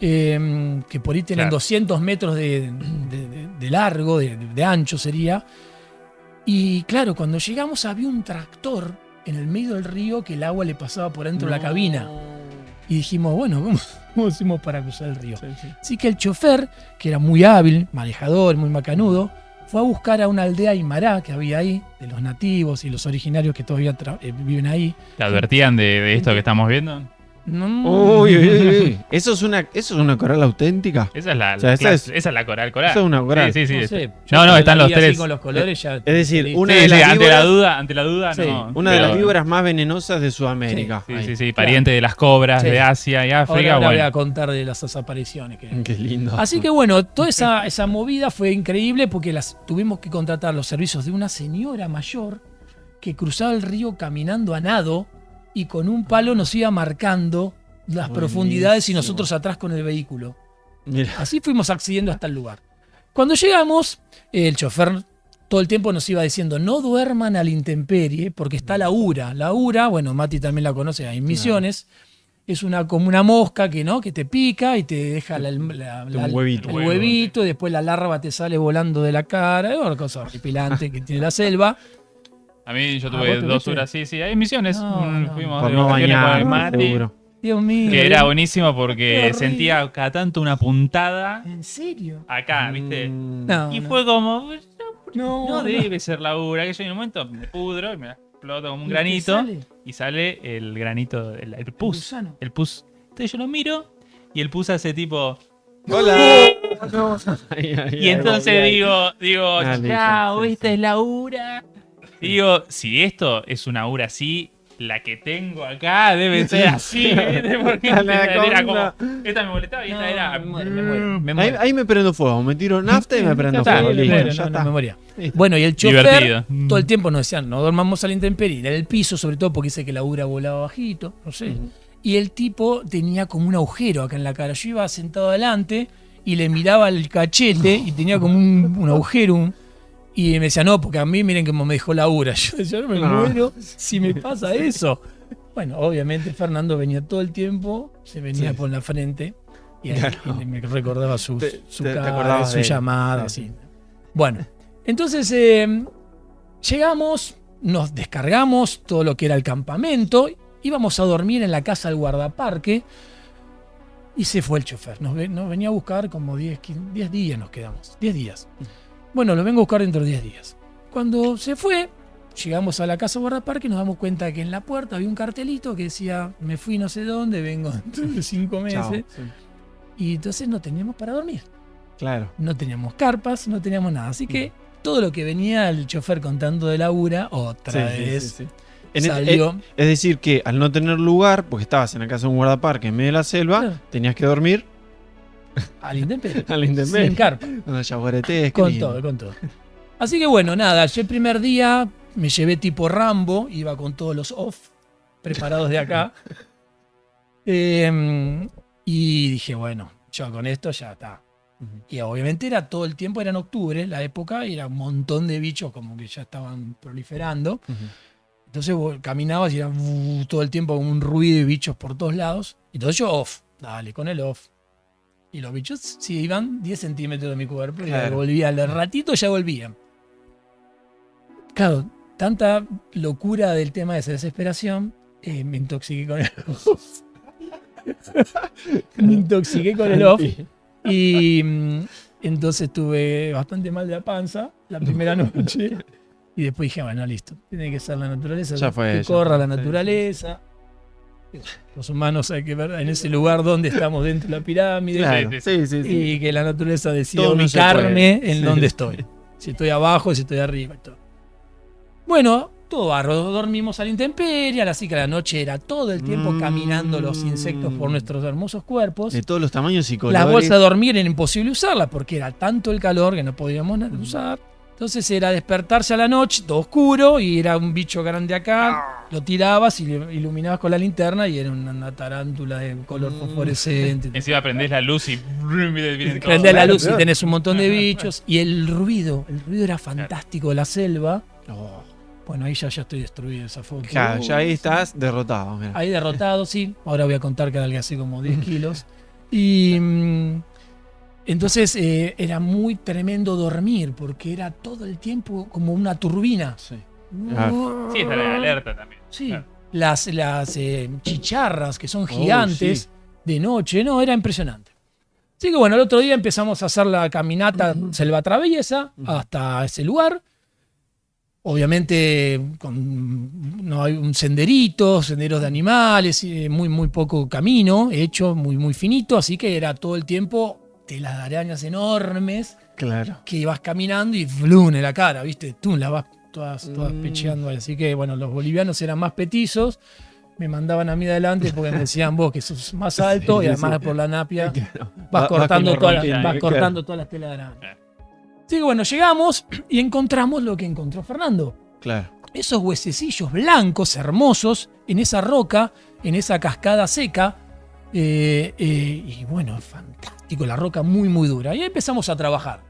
que por ahí tienen Claro. 200 metros de largo, de ancho sería. Y claro, cuando llegamos había un tractor en el medio del río que el agua le pasaba por dentro de la cabina. Y dijimos, bueno, ¿cómo hacemos para cruzar el río? Sí, sí. Así que el chofer, que era muy hábil, manejador, muy macanudo, fue a buscar a una aldea aymara que había ahí, de los nativos y los originarios que todavía viven ahí. ¿Te advertían de esto que estamos viendo? No, Uy, uy, uy, uy. ¿Eso es una coral auténtica? Esa es la, O sea, esa esa es la coral. Esa es una coral. Sí, sí, no sí. sé. No, Yo están la los vi así tres. con los colores ya. Es decir, Sí, una Sí, de sí, las víboras, ante la duda, Sí. no. una de las Pero- víboras más venenosas de Sudamérica. Sí, Ahí. sí, sí, pariente de las cobras Sí. de Asia y África. ahora voy Bueno, a contar de las desapariciones. Qué lindo. Así que bueno, toda esa movida fue increíble porque tuvimos que contratar los servicios de una señora mayor que cruzaba el río caminando a nado y con un palo nos iba marcando las Buenísimo. profundidades y nosotros atrás con el vehículo. Mira. Así fuimos accediendo hasta el lugar. Cuando llegamos, el chofer todo el tiempo nos iba diciendo no duerman a la intemperie porque está la URA. La URA, bueno, Mati también la conoce, hay en Misiones. Es como una mosca que te pica y te deja Un huevito. el huevito y después la larva te sale volando de la cara. Es una cosa horripilante que tiene la selva. a mí yo Ah, tuve ¿vos te 2 viste? horas, sí, hay misiones. No. Fuimos Por de no vacaciones con el bañar, Mati, seguro. Dios mío. que era Dios- buenísimo Qué porque horrible. sentía cada tanto una puntada ¿En serio? acá, ¿viste? No. Y no. fue como, No, no debe ser la ura, que yo en un momento me pudro y me exploto como un ¿Y qué granito sale? y sale el granito, el El pus. gusano. El pus. Entonces yo lo miro y el pus hace tipo. Hola. Ay, ay, Y ay, entonces ay. digo, Ah, listo, chao, sí, esta sí. es la ura. Y digo, si esto es una ura así, la que tengo acá debe ser así, ¿viste? Porque era como, esta me molestaba y esta era... Me muero. Ahí me prendo fuego, me tiro nafta y me prendo Ya está, fuego. Me Listo, muero, ya no, está. me moría. Bueno, y el chofer Divertido. todo el tiempo nos decían, no dormamos a la intemperie, en el piso, sobre todo porque dice que la ura volaba bajito, no sé. Y el tipo tenía como un agujero acá en la cara. Yo iba sentado adelante y le miraba el cachete y tenía como un agujero. Y me decía, no, porque a mí miren cómo me dejó la ura. Yo decía, no me muero si me pasa eso. Bueno, obviamente Fernando venía todo el tiempo, se venía por la frente y, ahí, Claro. y me recordaba su Te cara, acordabas su de él. llamada, Sí, así. Bueno, entonces llegamos, nos descargamos todo lo que era el campamento, íbamos a dormir en la casa del guardaparque y se fue el chofer. Nos venía a buscar como 10 días nos quedamos, 10 días. Bueno, lo vengo a buscar dentro de 10 días. Cuando se fue, llegamos a la casa del guardaparque y nos damos cuenta que en la puerta había un cartelito que decía, me fui no sé dónde, vengo dentro de 5 meses. Chao. Sí. Y entonces no teníamos para dormir. Claro. No teníamos carpas, no teníamos nada. Así que todo lo que venía el chofer contando de la URA, otra vez salió. Es decir, que al no tener lugar, porque estabas en la casa de un guardaparque en medio de la selva, Claro. tenías que dormir Al intemperie. a la intemperie. Sin carpa. Cuando yaguaretees, Con todo. Así que bueno, nada, yo el primer día me llevé tipo Rambo, iba con todos los off preparados de acá. Y dije, bueno, yo con esto ya está. Y obviamente era todo el tiempo, era en octubre, la época, y era un montón de bichos como que ya estaban proliferando. Entonces vos caminabas y era todo el tiempo un ruido de bichos por todos lados. Y entonces yo off, dale, con el off. Y los bichos sí iban 10 centímetros de mi cuerpo y Claro. volvía, al ratito ya volvían. Claro, tanta locura del tema de esa desesperación, me intoxiqué con el off. Me intoxiqué con el off. Y entonces estuve bastante mal de la panza la primera noche. Y después dije, bueno, listo, tiene que ser la naturaleza. Ya fue, que ya corra fue. la naturaleza. Los humanos hay que ver en ese lugar donde estamos dentro de la pirámide. Claro. Sí, Sí. Y que la naturaleza decida Todo no se ubicarme puede. en Sí. donde estoy. Si estoy abajo, si estoy arriba y todo. Bueno, todo barro. Dormimos a la intemperie, así que la noche era todo el tiempo caminando los insectos por nuestros hermosos cuerpos. De todos los tamaños y colores. La bolsa de dormir era imposible usarla porque era tanto el calor que no podíamos usar. Entonces era despertarse a la noche, todo oscuro, y era un bicho grande acá, lo tirabas y lo iluminabas con la linterna y era una tarántula de color fosforescente. Encima prendés la luz y vienen todos. Prendés la luz y tenés un montón de bichos. Y el ruido era fantástico de la selva. Oh, Bueno, ahí ya estoy destruido esa foto. claro, ya ahí estás derrotado. Mirá. Ahí derrotado, sí. Ahora voy a contar que adelgacé como 10 kilos. Y entonces era muy tremendo dormir porque era todo el tiempo como una turbina. Sí. Sí, está la alerta también. Sí. Claro. Las chicharras que son gigantes sí. de noche, no, era impresionante. Así que bueno, el otro día empezamos a hacer la caminata selva traviesa hasta ese lugar. Obviamente no hay un senderos de animales, muy, muy poco camino hecho, muy, muy finito, así que era todo el tiempo telas de arañas enormes Claro. que vas caminando y ¡flum! En la cara, ¿viste? Tú la vas todas pecheando. Así que bueno, los bolivianos eran más petizos, me mandaban a mí adelante porque me decían vos que sos más alto Sí, y además sí. por la napia Claro. vas cortando rompiendo, cortando todas las telas de araña. Así que bueno, llegamos y encontramos lo que encontró Fernando. Claro. Esos huesecillos blancos, hermosos, en esa roca, en esa cascada seca. Y bueno, fantástico, la roca muy, muy dura. Y ahí empezamos a trabajar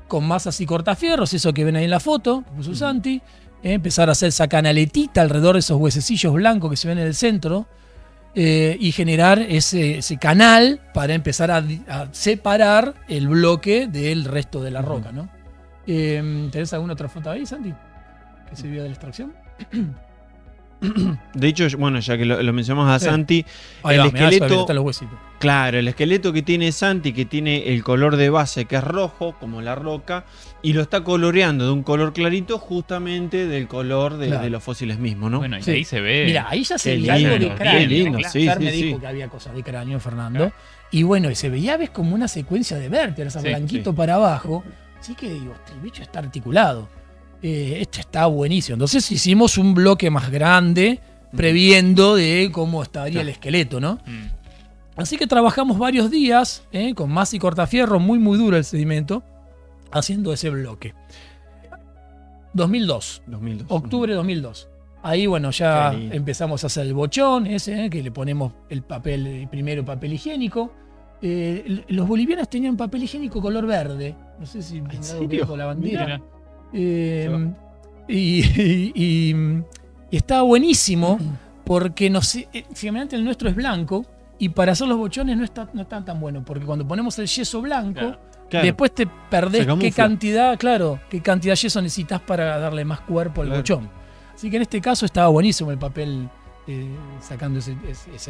con masas y cortafierros, eso que ven ahí en la foto, que puso Santi. Empezar a hacer esa canaletita alrededor de esos huesecillos blancos que se ven en el centro. Y generar ese canal para empezar a separar el bloque del resto de la roca, ¿no? ¿Tenés alguna otra foto ahí, Santi? Que se vio de la extracción. De hecho, bueno, ya que lo mencionamos a Sí. Santi, Ahí el va, mirá, esqueleto, están los huesitos. claro, el esqueleto que tiene Santi, que tiene el color de base que es rojo, como la roca, y lo está coloreando de un color clarito justamente del color Claro. de los fósiles mismos, ¿no? Bueno, y Sí. ahí se ve. Mira, ahí ya se Qué veía algo de lindo, cráneo. qué lindo, Claro, sí, Fer sí, me dijo sí. que había cosas de cráneo, Fernando. Y bueno, y se veía, ves, como una secuencia de vértebras, Sí, blanquito para abajo. Así que digo, el bicho está articulado. Este está buenísimo. Entonces hicimos un bloque más grande previendo de cómo estaría el esqueleto, ¿no? Así que trabajamos varios días con masa y cortafierro, muy muy duro el sedimento, haciendo ese bloque. 2002, octubre de 2002. Ahí, bueno, ya empezamos a hacer el bochón ese, que le ponemos el papel, primero papel higiénico. Los bolivianos tenían papel higiénico color verde. No sé si ¿En serio? con la bandera. Mira. Y estaba buenísimo porque finalmente el nuestro es blanco y para hacer los bochones no está tan bueno porque cuando ponemos el yeso blanco, Claro. después te perdés Se camufla. qué cantidad de yeso necesitas para darle más cuerpo al bochón. Así que en este caso estaba buenísimo el papel, sacando ese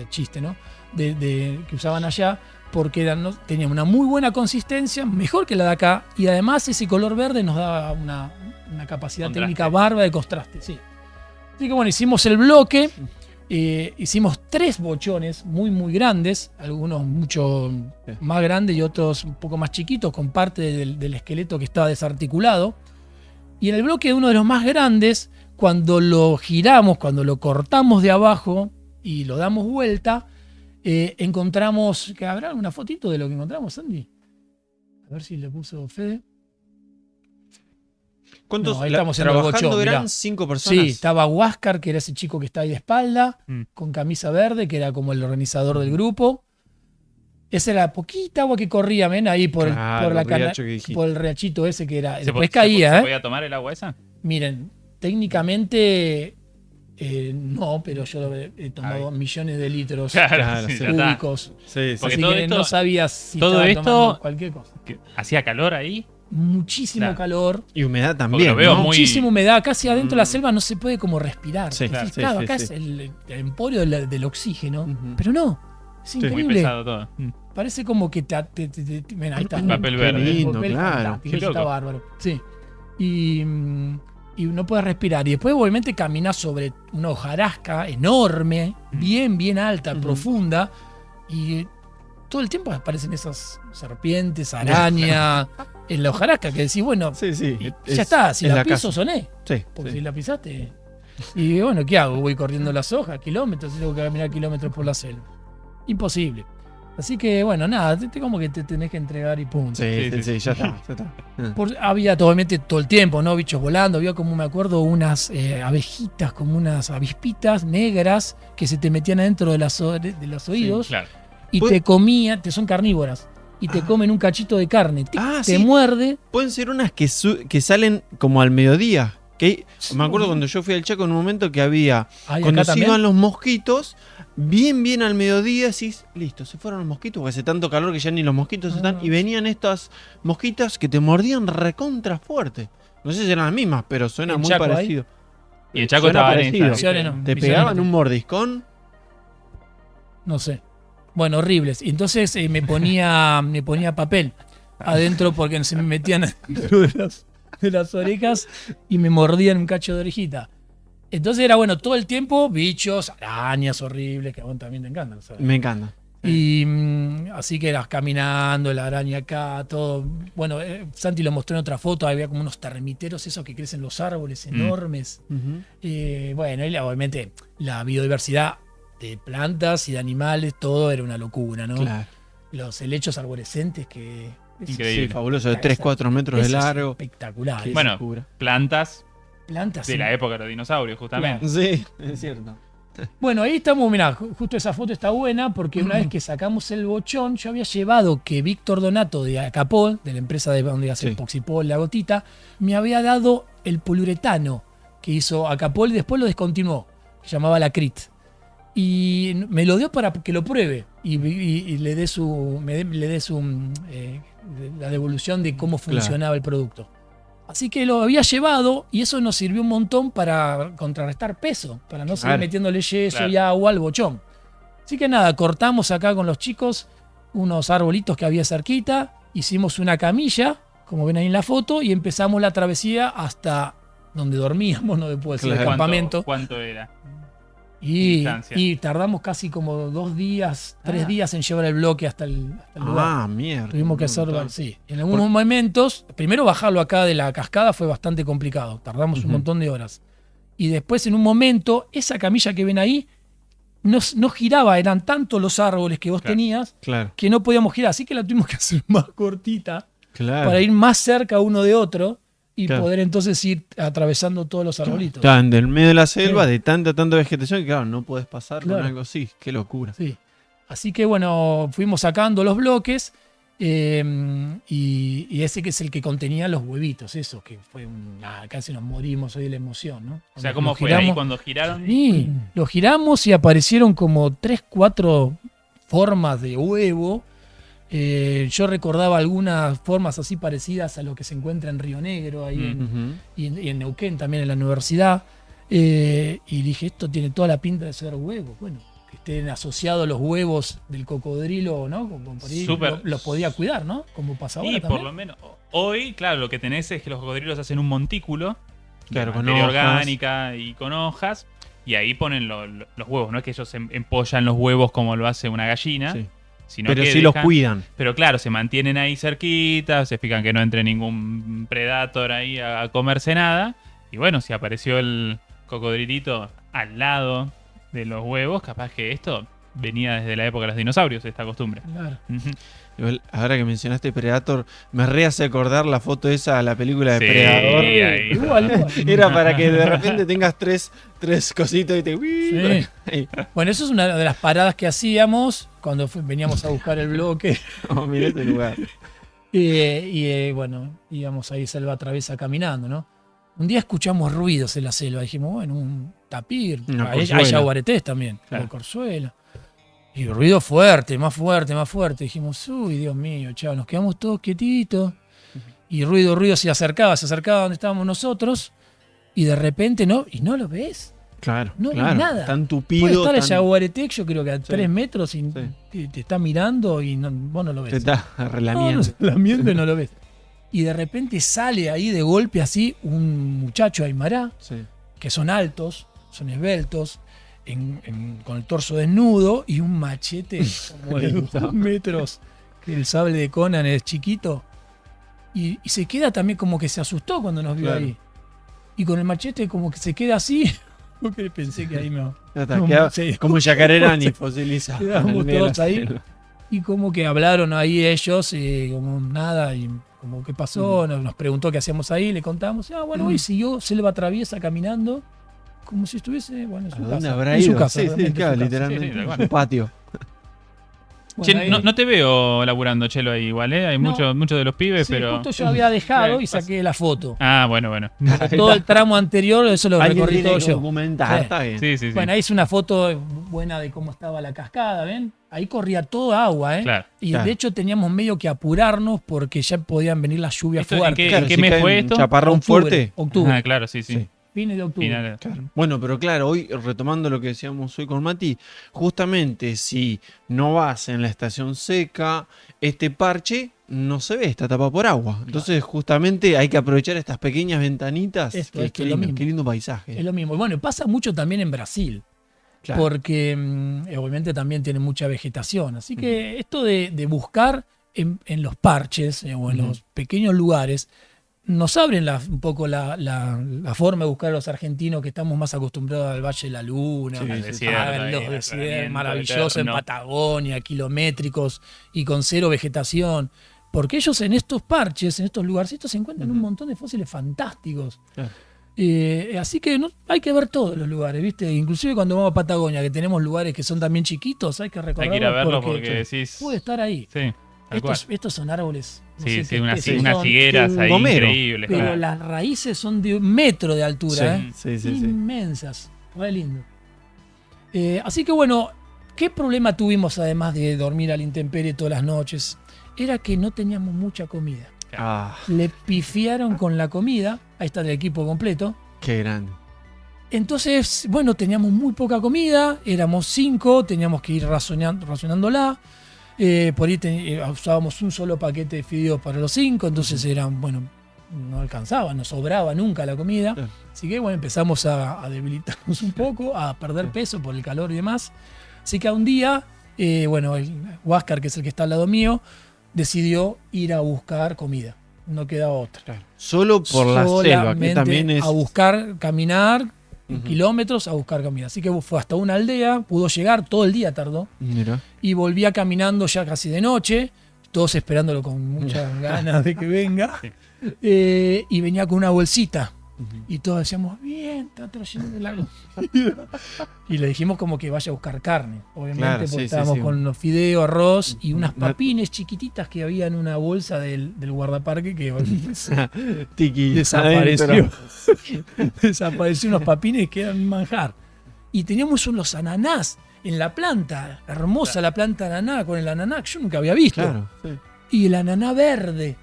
chiste, ¿no? Que usaban allá, porque tenía una muy buena consistencia, mejor que la de acá, y además ese color verde nos daba una capacidad Contraste. técnica bárbara de contraste, sí. Así que bueno, hicimos el bloque, hicimos 3 bochones muy muy grandes, algunos mucho más grandes y otros un poco más chiquitos, con parte del esqueleto que estaba desarticulado. Y en el bloque de uno de los más grandes, cuando lo giramos, cuando lo cortamos de abajo y lo damos vuelta, encontramos, que habrá una fotito de lo que encontramos, Andy. A ver si le puso Fede. ¿Cuántos No, ahí estamos en el trabajando bochón, eran mirá. 5 personas? Sí, estaba Huáscar, que era ese chico que está ahí de espalda, Mm. con camisa verde, que era como el organizador del grupo. Esa era la poquita agua que corría, ven, ahí por, Claro, por la el riacho que dijiste. por el riachito ese que era. ¿Se Después po- caía, ¿Se ¿eh? podía tomar el agua esa? Miren, técnicamente no, pero yo he tomado millones de litros Claro, sí, sí. ya está. cúbicos. Sí, sí. Porque Así todo que esto- no sabías si todo estaba esto- tomando cualquier cosa. Que ¿Hacía calor ahí? Muchísimo Claro. calor, Y humedad Porque también. lo veo ¿no? muy- muchísima humedad. Casi adentro de la selva no se puede como respirar. Sí, Decís, sí, claro, sí, acá sí. es el emporio del oxígeno. Ujú. Pero no, es Muy increíble. pesado todo. Parece como que ven, ahí está. Papel Qué verde. lindo, Papel claro. fantástico, Qué eso está loco. bárbaro. Sí. Y no puedes respirar. Y después, obviamente, caminas sobre una hojarasca enorme, bien alta, Ujú. profunda. Y todo el tiempo aparecen esas serpientes, arañas, en la hojarasca, que decís, bueno, Sí, sí. ya está, si es la casa. piso soné. Sí, Porque sí. si la pisaste. Y bueno, ¿qué hago? Voy corriendo las hojas, kilómetros, y tengo que caminar kilómetros por la selva. Imposible. Así que bueno, nada, como que te tenés que entregar y punto. Sí, Sí, sí, sí. sí, ya está. Ya está. Había obviamente todo el tiempo, ¿no? Bichos volando, había como me acuerdo unas abejitas, como unas avispitas negras que se te metían adentro de los oídos Claro. y Pues- te comían, son carnívoras, y te comen un cachito de carne. Ah, te sí. muerde. Pueden ser unas que salen como al mediodía. Que Sí, me acuerdo cuando yo fui al Chaco en un momento que había. Ay, Cuando acá se también. iban los mosquitos, bien al mediodía, decís, listo, se fueron los mosquitos, porque hace tanto calor que ya ni los mosquitos están. Ah. Y venían estas mosquitas que te mordían recontra fuerte. No sé si eran las mismas, pero suena ¿En muy Chaco hay? parecido. Y el Chaco Suena estaba en parecido. esa. Misiones no. Te Misiones pegaban no. un mordiscón. No sé. Bueno, horribles. Y entonces me ponía papel adentro porque se me metían dentro de las orejas y me mordían un cacho de orejita. Entonces era bueno, todo el tiempo bichos, arañas horribles, que a vos también te encantan, ¿sabes? Me encanta. Y así que eras caminando, la araña acá, todo. Bueno, Santi lo mostró en otra foto, había como unos termiteros esos que crecen en los árboles enormes. Bueno, y obviamente la biodiversidad de plantas y de animales, todo era una locura, ¿no? Claro. Los helechos arborescentes que... Increíble. Sí, fabuloso, de 3-4 metros de eso es largo. espectacular. Qué Bueno, locura. Plantas Plantas. de sí. la época de los dinosaurios, justamente. Sí, es cierto. Bueno, ahí estamos, mirá, justo esa foto está buena porque una vez que sacamos el bochón, yo había llevado que Víctor Donato de Acapol, de la empresa de donde hace Sí. Poxipol, la gotita, me había dado el poliuretano que hizo Acapol y después lo descontinuó, que llamaba la CRIT. Y me lo dio para que lo pruebe y le dé la devolución de cómo funcionaba el producto. Así que lo había llevado y eso nos sirvió un montón para contrarrestar peso, para no seguir Claro. metiéndole yeso Claro. y agua al bochón. Así que nada, cortamos acá con los chicos unos arbolitos que había cerquita, hicimos una camilla, como ven ahí en la foto, y empezamos la travesía hasta donde dormíamos, no puedo decir, el Claro. campamento. ¿Cuánto era? Y, distancia? y tardamos casi como 2 días, 3 días en llevar el bloque hasta el lugar. Ah, mierda. Tuvimos que un hacer, montón. sí. En algunos momentos, primero bajarlo acá de la cascada fue bastante complicado. Tardamos un Ujú. montón de horas. y después en un momento esa camilla que ven ahí no giraba, eran tantos los árboles que vos tenías Claro, que no podíamos girar, así que la tuvimos que hacer más cortita claro. para ir más cerca uno de otro y Claro. poder entonces ir atravesando todos los arbolitos. Estaban del medio de la selva, Sí. de tanta vegetación, que claro, no podés pasar Claro. con algo así. Qué locura. Sí. Así que bueno, fuimos sacando los bloques y ese que es el que contenía los huevitos, eso, que fue casi nos morimos hoy de la emoción, ¿no? O sea, Cuando ¿cómo lo fue ahí giramos- cuando giraron? Sí, lo giramos y aparecieron como 3, 4 formas de huevo. Yo recordaba algunas formas así parecidas a lo que se encuentra en Río Negro ahí Ujú. y en Neuquén también en la universidad. Y dije, esto tiene toda la pinta de ser huevos. Bueno, que estén asociados los huevos del cocodrilo, ¿no? Como por ahí Súper. los podía cuidar, ¿no? Como pasa ahora Y también. por lo menos hoy, claro, lo que tenés es que los cocodrilos hacen un montículo Claro, de con materia hojas. orgánica y con hojas, y ahí ponen los huevos. No es que ellos empollan los huevos como lo hace una gallina, Sí. sino Pero que sí los dejan- cuidan. Pero claro, se mantienen ahí cerquita, se fijan que no entre ningún predator ahí a comerse nada. Y bueno, si apareció el cocodrilito al lado de los huevos, capaz que esto venía desde la época de los dinosaurios, esta costumbre. Claro. Ujú. Igual, ahora que mencionaste Predator, me rehace acordar la foto esa a la película de Sí, Predador. ahí. Igual. Era para que de repente tengas tres cositos y te... Sí. Ahí. Bueno, eso es una de las paradas que hacíamos cuando veníamos a buscar el bloque. Oh, mirá este lugar. Bueno, íbamos ahí selva traviesa caminando, ¿no? Un día escuchamos ruidos en la selva. Dijimos, bueno, un tapir. Una Hay corzuela. yaguaretés también, Claro. la corzuela. Y ruido fuerte, más fuerte, más fuerte. Dijimos, uy, Dios mío, chao, nos quedamos todos quietitos. Y ruido se acercaba donde estábamos nosotros. Y de repente, ¿no? Y no lo ves. Claro, No, claro. nada. Tan Puede tupido, estar el tan... yaguareté, yo creo que a Sí. 3 metros y te está mirando y vos no lo ves. Te está relamiendo. No, lamiendo y no lo ves. Y de repente sale ahí de golpe así un muchacho aymara, Sí. que son altos, son esbeltos, con el torso desnudo y un machete como de 2 metros, que el sable de Conan es chiquito. Y se queda también como que se asustó cuando nos vio Claro. ahí. Y con el machete como que se queda así, porque pensé que ahí no. Ya está, No, queda sí. como Yacarerani fosilizado. Quedamos en el medio de la todos ahí. selva. Y como que hablaron ahí ellos, como nada, y como qué pasó, nos preguntó qué hacíamos ahí, le contamos, bueno, y siguió selva traviesa caminando, como si estuviese, bueno, en ¿A su dónde casa. habrá En su ido? casa, Sí, realmente en claro, su casa. literalmente. Sí, sí, tal en cual. su patio. Che, Bueno, ahí- no te veo laburando, Chelo, ahí igual, ¿eh? Hay No. muchos de los pibes, sí, pero... justo yo había dejado Sí, y saqué la foto. Ah, bueno. Todo el tramo anterior, eso lo Alguien recorrí tiene todo que yo. documentar, Sí. está bien. Sí. Bueno, ahí hice una foto buena de cómo estaba la cascada, ¿ven? Ahí corría toda agua, ¿eh? Claro. Y Claro. de hecho teníamos medio que apurarnos porque ya podían venir las lluvias ¿Esto en fuertes. qué- Claro, qué si mes cae fue un esto? chaparrón Octubre, fuerte. Octubre, Ah, claro, sí. Sí. fines de octubre. Final- Bueno, pero claro, hoy retomando lo que decíamos hoy con Mati, justamente si no vas en la estación seca, este parche no se ve, está tapado por agua. Entonces, justamente hay que aprovechar estas pequeñas ventanitas. Esto, que esto es lo mismo. qué lindo paisaje. Es lo mismo. Y bueno, pasa mucho también en Brasil, Claro. porque obviamente también tiene mucha vegetación. Así que esto de buscar en los parches o en los pequeños lugares nos abren un poco la forma de buscar a los argentinos que estamos más acostumbrados al Valle de la Luna, Sí, Al sí, desierto, a ahí, los al desiertos relamiento maravillosos en eterno. Patagonia, kilométricos y con cero vegetación. Porque ellos en estos parches, en estos lugarcitos, se encuentran un montón de fósiles fantásticos. Claro. Así que hay que ver todos los lugares, ¿viste? Inclusive cuando vamos a Patagonia, que tenemos lugares que son también chiquitos, hay que Hay recorrerlos que ir a verlo porque decís... puede estar ahí. Sí, tal cual. Estos son árboles. no Sí, sé sí, qué unas especie son, higueras ahí gomero. increíbles. pero claro. las raíces son de 1 metro de altura, ¿eh? Sí. Inmensas. Re lindo. Así que bueno, ¿qué problema tuvimos además de dormir a la intemperie todas las noches? Era que no teníamos mucha comida. Ah, Le pifiaron con la comida. Ahí está el equipo completo. qué grande. Entonces, bueno, teníamos muy poca comida, éramos 5, teníamos que ir racionándola. Por ahí usábamos un solo paquete de fideos para los 5, entonces eran, bueno, no alcanzaba, no sobraba nunca la comida. Claro. Así que, bueno, empezamos a debilitarnos un poco, a perder peso por el calor y demás. Así que a un día, bueno, el Huáscar, que es el que está al lado mío, decidió ir a buscar comida. No quedaba otra. Solo por la selva, que Solamente también es... a buscar, caminar kilómetros a buscar comida. Así que fue hasta una aldea, pudo llegar, todo el día tardó, Mira. y volvía caminando ya casi de noche, todos esperándolo con muchas ganas de que venga, y venía con una bolsita. Y todos decíamos, bien, está trayendo el agua. Y le dijimos como que vaya a buscar carne, obviamente, Claro, porque sí, estábamos sí. con los fideos, arroz y unas Una- papines chiquititas que había en una bolsa del guardaparque que Tiki. desapareció. adentro. Desapareció unos papines que eran un manjar. Y teníamos unos ananás en la planta, hermosa la planta de ananá, con el ananá que yo nunca había visto. Claro. Sí. Y el ananá verde.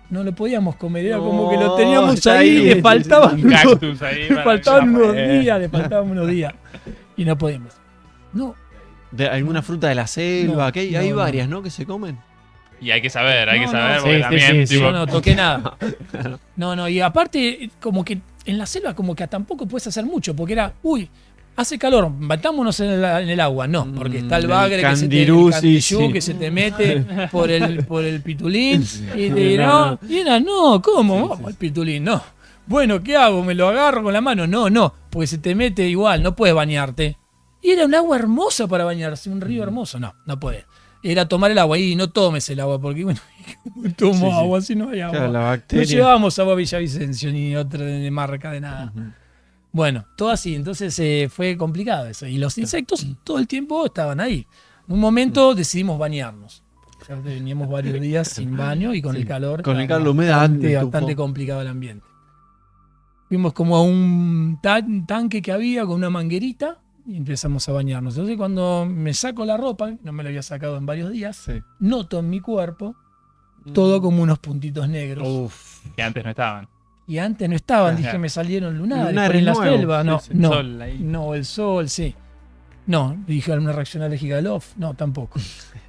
No lo podíamos comer, era como que lo No, teníamos está ahí, ahí, le faltaban Un cactus ahí. le faltaban unos Eh. días, le faltaban unos días. Y no podíamos. No, De alguna fruta de la selva, No, que hay, no, hay no. varias, ¿no? Que se comen. Y hay que saber, hay que No, saber, no, porque sí, también, sí, tipo, yo no toqué nada. No, y aparte, como que en la selva, como que tampoco puedes hacer mucho, porque era, uy, hace calor, batámonos en el agua. No, porque está el El bagre que se te, candirú, el candillú sí. que se te mete por el pitulín. Y te No, no, y era, no, ¿cómo? Vamos al pitulín, no. Bueno, ¿qué hago? ¿Me lo agarro con la mano? No, porque se te mete igual, no puedes bañarte. Y era un agua hermosa para bañarse, un río hermoso. No puedes. Era tomar el agua y no tomes el agua, porque bueno, ¿cómo tomo Sí, sí. agua si no hay agua? Claro, la No bacteria. llevábamos agua a Villavicencio ni otra de marca de nada. Bueno, todo así, entonces fue complicado eso. Y los insectos todo el tiempo estaban ahí. En un momento decidimos bañarnos. Ya veníamos varios días sin baño y con Sí, el calor. con el estaba calor, la humedad, bastante, el bastante tufo. complicado el ambiente. Fuimos como a un tanque que había con una manguerita y empezamos a bañarnos. Entonces cuando me saco la ropa, no me la había sacado en varios días, Sí. noto en mi cuerpo todo como unos puntitos negros. Uf. que antes no estaban. Y antes no estaban, Ajá. dije, me salieron lunares. Lunares Pero en la nuevos, selva, no, sí, sí. no. Sol ahí. No, el sol, sí. No, dije una reacción alérgica al off. No, tampoco.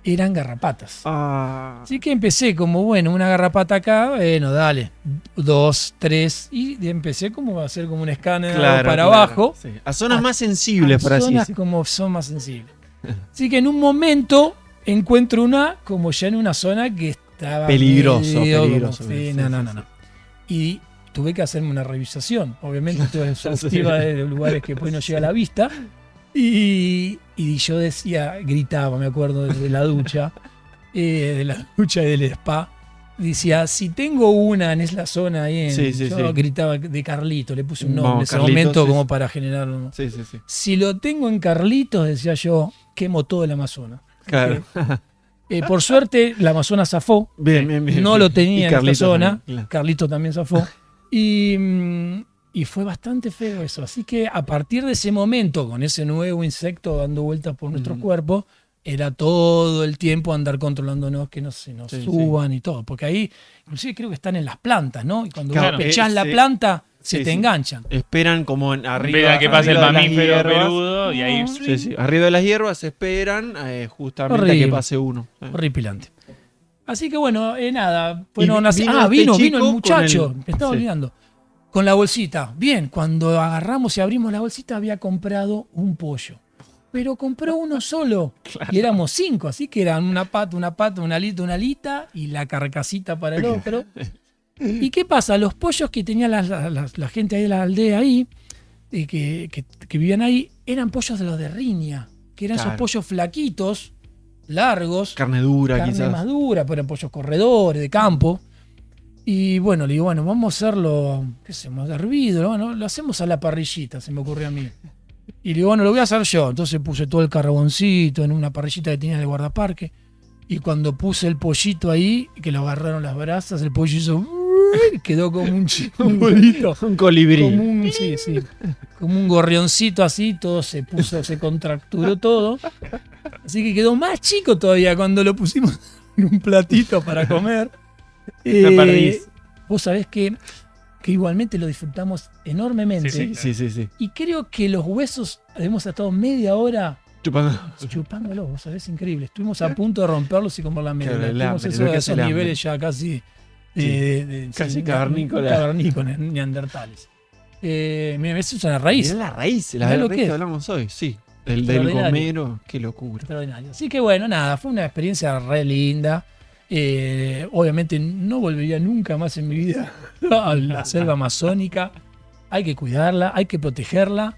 Eran garrapatas. Ah. Así que empecé como, bueno, una garrapata acá, bueno, dale. 2, 3. Y empecé como a hacer como un escáner para Claro. abajo. Sí. A zonas más sensibles, para así Zonas decir. como son más sensibles. Así que en un momento encuentro una, como ya en una zona que estaba Peligroso, medio como- peligroso. sí, Sí, no. sí. Y tuve que hacerme una revisación. Obviamente, esto es exhaustiva de lugares que después no llega a la vista. Y yo decía, gritaba, me acuerdo, de la ducha y del spa. Decía, si tengo una en esa zona ahí, Sí, sí, yo sí. gritaba de Carlito, le puse un nombre Vamos, en ese Carlitos, momento sí, como sí. para generar un... Sí, sí, sí. Si lo tengo en Carlitos, decía yo, quemo todo el Amazonas. Claro. Por suerte, la Amazonas zafó. Bien, bien, bien. No lo tenía Y en esta Carlitos zona. también, claro. Carlito también zafó. Y fue bastante feo eso. Así que a partir de ese momento, con ese nuevo insecto dando vueltas por nuestros cuerpos, era todo el tiempo andar controlándonos que no se nos Sí, suban y todo. Porque ahí, inclusive creo que están en las plantas, ¿no? Y cuando Claro, vos pechás la sí. planta, se Sí, te sí. enganchan. Esperan como en arriba. Espera que pase el arriba de las mamífero hierbas. peludo y ahí. Sí, sí. Arriba de las hierbas esperan justamente a Horrible. que pase uno. Horripilante. Así que bueno, nada. Y Bueno, vino este vino chico el con muchacho. el- Me estaba sí. olvidando. Con la bolsita. Bien, cuando agarramos y abrimos la bolsita, había comprado un pollo. Pero compró uno solo. Y éramos 5, así que eran una pata, una alita y la carcasita para el otro. ¿Y qué pasa? Los pollos que tenía la gente ahí de la aldea ahí, que vivían ahí, eran pollos de los de riña. Que eran Claro. esos pollos flaquitos, largos. Carne dura, Carne quizás. más dura, pero eran pollos corredores, de campo. Y bueno, le digo, bueno, vamos a hacerlo, qué hacemos, hervido, bueno, lo hacemos a la parrillita, se me ocurrió a mí. Y le digo, bueno, lo voy a hacer yo. Entonces puse todo el carboncito en una parrillita que tenía en el guardaparque. Y cuando puse el pollito ahí, que lo agarraron las brasas, el pollo hizo... quedó como un bolito. Un colibrí. Como un gorrioncito así, todo se contracturó todo. Así que quedó más chico todavía cuando lo pusimos en un platito para comer. Una perdiz. Vos sabés que igualmente lo disfrutamos enormemente. Sí, Sí. Y creo que los huesos, hemos estado media hora Chupando. chupándolos, vos sabés, increíble. Estuvimos a punto de romperlos y como la Claro, media. el hambre, Tuvimos lo que es esos el hambre. niveles ya casi Casi cavernícolas. cavernícolas, neandertales. Mira, eso es una raíz. Es la raíz, Mirá la lo raíz que que es. hablamos hoy, sí. Del Extraordinario. gomero, qué locura. Extraordinario. Así que bueno, nada, fue una experiencia re linda. Obviamente no volvería nunca más en mi vida a la selva amazónica. Hay que cuidarla, hay que protegerla.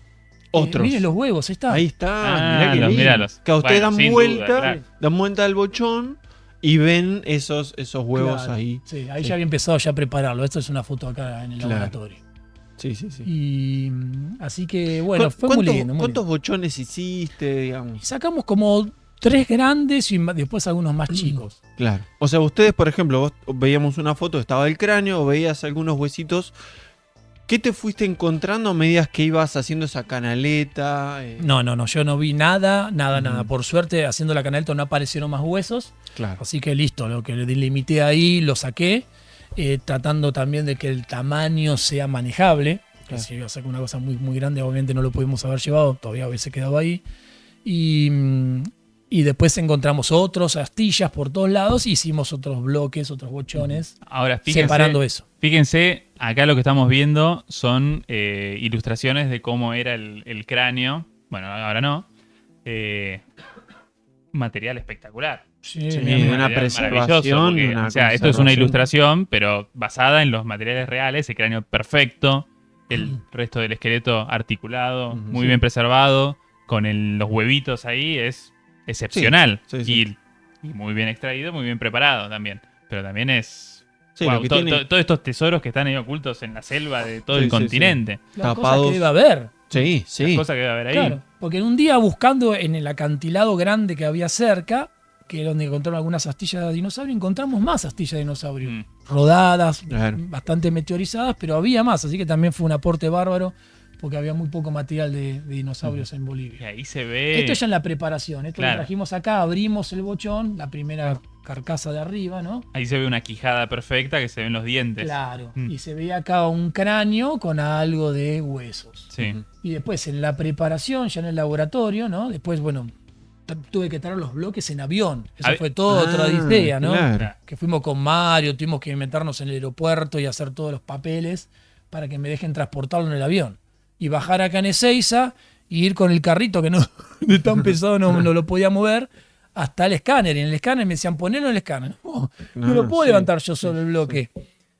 Otros. Miren los huevos, ahí está. Ahí está, Ah, mirá qué lindo. míralos. Que ustedes Bueno, dan sin vuelta, duda, claro. dan vuelta al bochón y ven esos huevos Claro. ahí. Sí, ahí Sí. ya había empezado ya a prepararlo. Esto es una foto acá en el Claro. laboratorio. Sí, sí, sí. Y así que, bueno, fue muy lindo. Muy ¿Cuántos lindo. bochones hiciste, Y digamos? sacamos como 3 grandes y después algunos más chicos. Claro. O sea, ustedes, por ejemplo, vos veíamos una foto, estaba el cráneo, veías algunos huesitos. ¿Qué te fuiste encontrando a medida que ibas haciendo esa canaleta? No, yo no vi nada. Ujú. Por suerte, haciendo la canaleta no aparecieron más huesos. Claro. Así que listo, lo que delimité ahí lo saqué. Tratando también de que el tamaño sea manejable. Que Claro. si iba a sacar una cosa muy, muy grande, obviamente no lo pudimos haber llevado, todavía hubiese quedado ahí. Y después encontramos otros astillas por todos lados, hicimos otros bloques, otros bochones, Ahora, fíjense, separando eso. fíjense, acá lo que estamos viendo son ilustraciones de cómo era el cráneo. Bueno, ahora no. Material espectacular. Sí, Sí, mi amor. una Material preservación, maravilloso, porque, una o sea, esto es una conservación. ilustración, pero basada en los materiales reales, el cráneo perfecto, el resto del esqueleto articulado, Ujú, muy sí. bien preservado, con los huevitos ahí, es excepcional. Sí, sí. Y muy bien extraído, muy bien preparado también. Pero también es... Sí, wow, lo que tiene- todos estos tesoros que están ahí ocultos en la selva de todo Sí, el sí, sí. continente. Las cosas tapados. que debe haber. Sí, Las sí. cosas que debe haber ahí. Claro, porque en un día buscando en el acantilado grande que había cerca, que es donde encontraron algunas astillas de dinosaurio, encontramos más astillas de dinosaurio. Mm. Rodadas, Claro. bastante meteorizadas, pero había más, así que también fue un aporte bárbaro, porque había muy poco material de dinosaurios en Y Bolivia. ahí se ve... Esto ya en la preparación, esto Claro. lo trajimos acá, abrimos el bochón, la primera carcasa de arriba, ¿no? Ahí se ve una quijada perfecta que se ven los dientes. Claro, Mm. y se veía acá un cráneo con algo de huesos. Sí. Ujú. Y después en la preparación, ya en el laboratorio, ¿no? Después, bueno, tuve que traer los bloques en avión. Eso Ah, fue todo otra idea, ¿no? Claro. Que fuimos con Mario, tuvimos que inventarnos en el aeropuerto y hacer todos los papeles para que me dejen transportarlo en el avión. Y bajar acá en Ezeiza y ir con el carrito que no de tan pesado no lo podía mover hasta el escáner. Y en el escáner me decían, ponelo en el escáner. No lo puedo sí, levantar yo solo el bloque.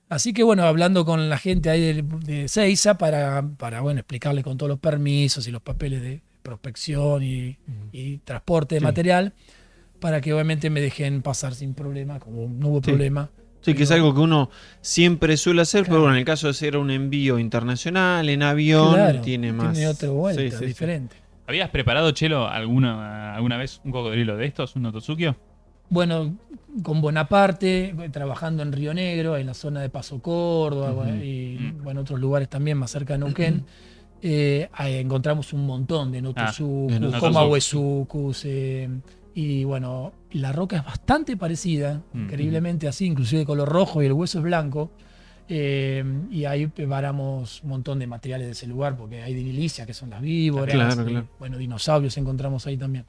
Así que bueno, hablando con la gente ahí de Ezeiza para bueno, explicarle con todos los permisos y los papeles de prospección y transporte de Sí. material, para que obviamente me dejen pasar sin problema, como no hubo Sí. problema. Sí, que es algo que uno siempre suele hacer, Claro. pero bueno, en el caso de ser un envío internacional, en avión, Claro, tiene más. tiene otra vuelta, Sí, sí, sí. diferente. ¿Habías preparado, Chelo, alguna vez un cocodrilo de estos, un Nototsukio? Bueno, con Bonaparte, trabajando en Río Negro, en la zona de Paso Córdoba, Ujú. bueno, y bueno, otros lugares también más cerca de Neuquén, ahí encontramos un montón de de Notosucus, Notosucus. Comahuesucus, y bueno, la roca es bastante parecida, Mm. increíblemente así, inclusive de color rojo y el hueso es blanco. Y ahí preparamos un montón de materiales de ese lugar, porque hay dinilicia, que son las víboras, Claro, y, claro. bueno, dinosaurios encontramos ahí también.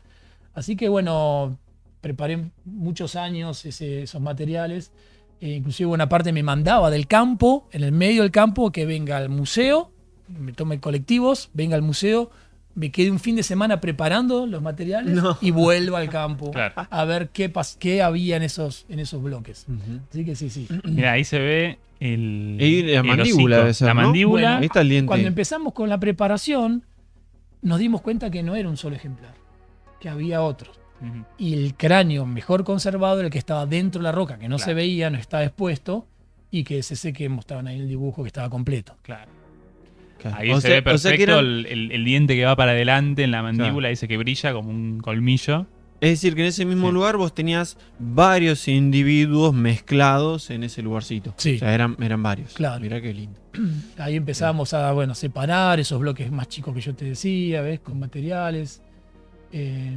Así que bueno, preparé muchos años esos materiales. Inclusive una parte me mandaba del campo, en el medio del campo, que venga al museo, me tome colectivos, venga al museo, me quede un fin de semana preparando los materiales No. y vuelvo al campo Claro. a ver qué había en esos bloques. Ujú. Así que sí. Mira, ahí se ve Y la el mandíbula hocico, debe ser, la ¿no? mandíbula. Bueno, Ahí está el diente. Cuando empezamos con la preparación, nos dimos cuenta que no era un solo ejemplar, que había otros. Ujú. Y el cráneo mejor conservado era el que estaba dentro de la roca, que no Claro. se veía, no estaba expuesto, y que ese sé que mostraban ahí en el dibujo que estaba completo. Claro. Claro. Ahí O se sea- ve o sea que perfecto eran- el diente que va para adelante en la mandíbula, ese que brilla como un colmillo. Es decir, que en ese mismo Sí. lugar vos tenías varios individuos mezclados en ese lugarcito. Sí. O sea, eran varios. Claro. Mirá qué lindo. Ahí empezábamos a separar esos bloques más chicos que yo te decía, ¿ves? Con materiales. Eh,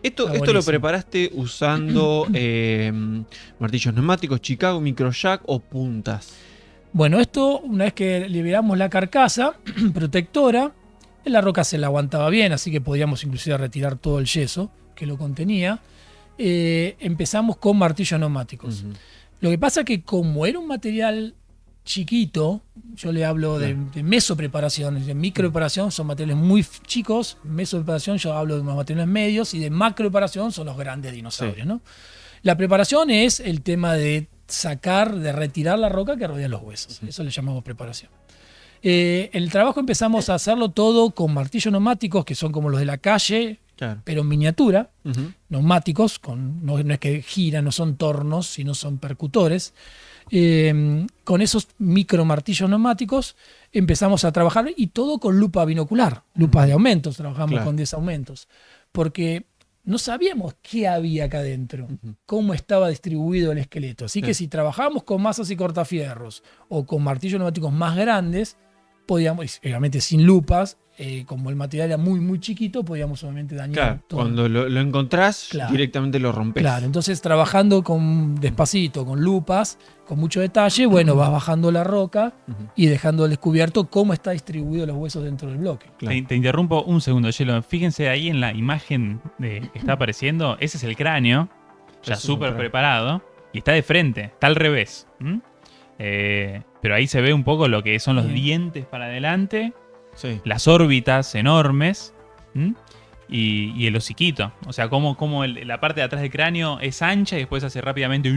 Esto Está lo buenísimo. preparaste usando martillos neumáticos, Chicago, microjack o puntas. Bueno, esto, una vez que liberamos la carcasa protectora, la roca se la aguantaba bien, así que podíamos inclusive retirar todo el yeso que lo contenía. Empezamos con martillos neumáticos. Ujú. Lo que pasa que como era un material chiquito, yo le hablo de mesopreparación, de micropreparación son materiales muy chicos, mesopreparación yo hablo de unos materiales medios y de macropreparación son los grandes dinosaurios, Sí. ¿no? La preparación es el tema de sacar, de retirar la roca que rodea los huesos, eso le llamamos preparación. El trabajo empezamos a hacerlo todo con martillos neumáticos, que son como los de la calle, Claro. pero en miniatura, Ujú. neumáticos, no es que giran, no son tornos, sino son percutores. Con esos micro martillos neumáticos empezamos a trabajar y todo con lupa binocular, lupas de aumentos, trabajamos Claro. con 10 aumentos, porque no sabíamos qué había acá adentro, cómo estaba distribuido el esqueleto. Así que si trabajábamos con masas y cortafierros o con martillos neumáticos más grandes, podíamos, obviamente sin lupas, como el material era muy, muy chiquito, podíamos obviamente dañar Claro, todo. cuando lo encontrás, Claro. directamente lo rompes. Claro, entonces trabajando despacito, con lupas, con mucho detalle, bueno, vas bajando la roca Ujú. y dejando al descubierto cómo está distribuido los huesos dentro del bloque. Claro. Te interrumpo un segundo, Yelo. Fíjense ahí en la imagen que está apareciendo. Ese es el cráneo, ya Es un súper cráneo. preparado. Y está de frente, está al revés. Pero ahí se ve un poco lo que son los Bien. dientes para adelante, Sí. las órbitas enormes y el hociquito. O sea, cómo la parte de atrás del cráneo es ancha y después hace rápidamente.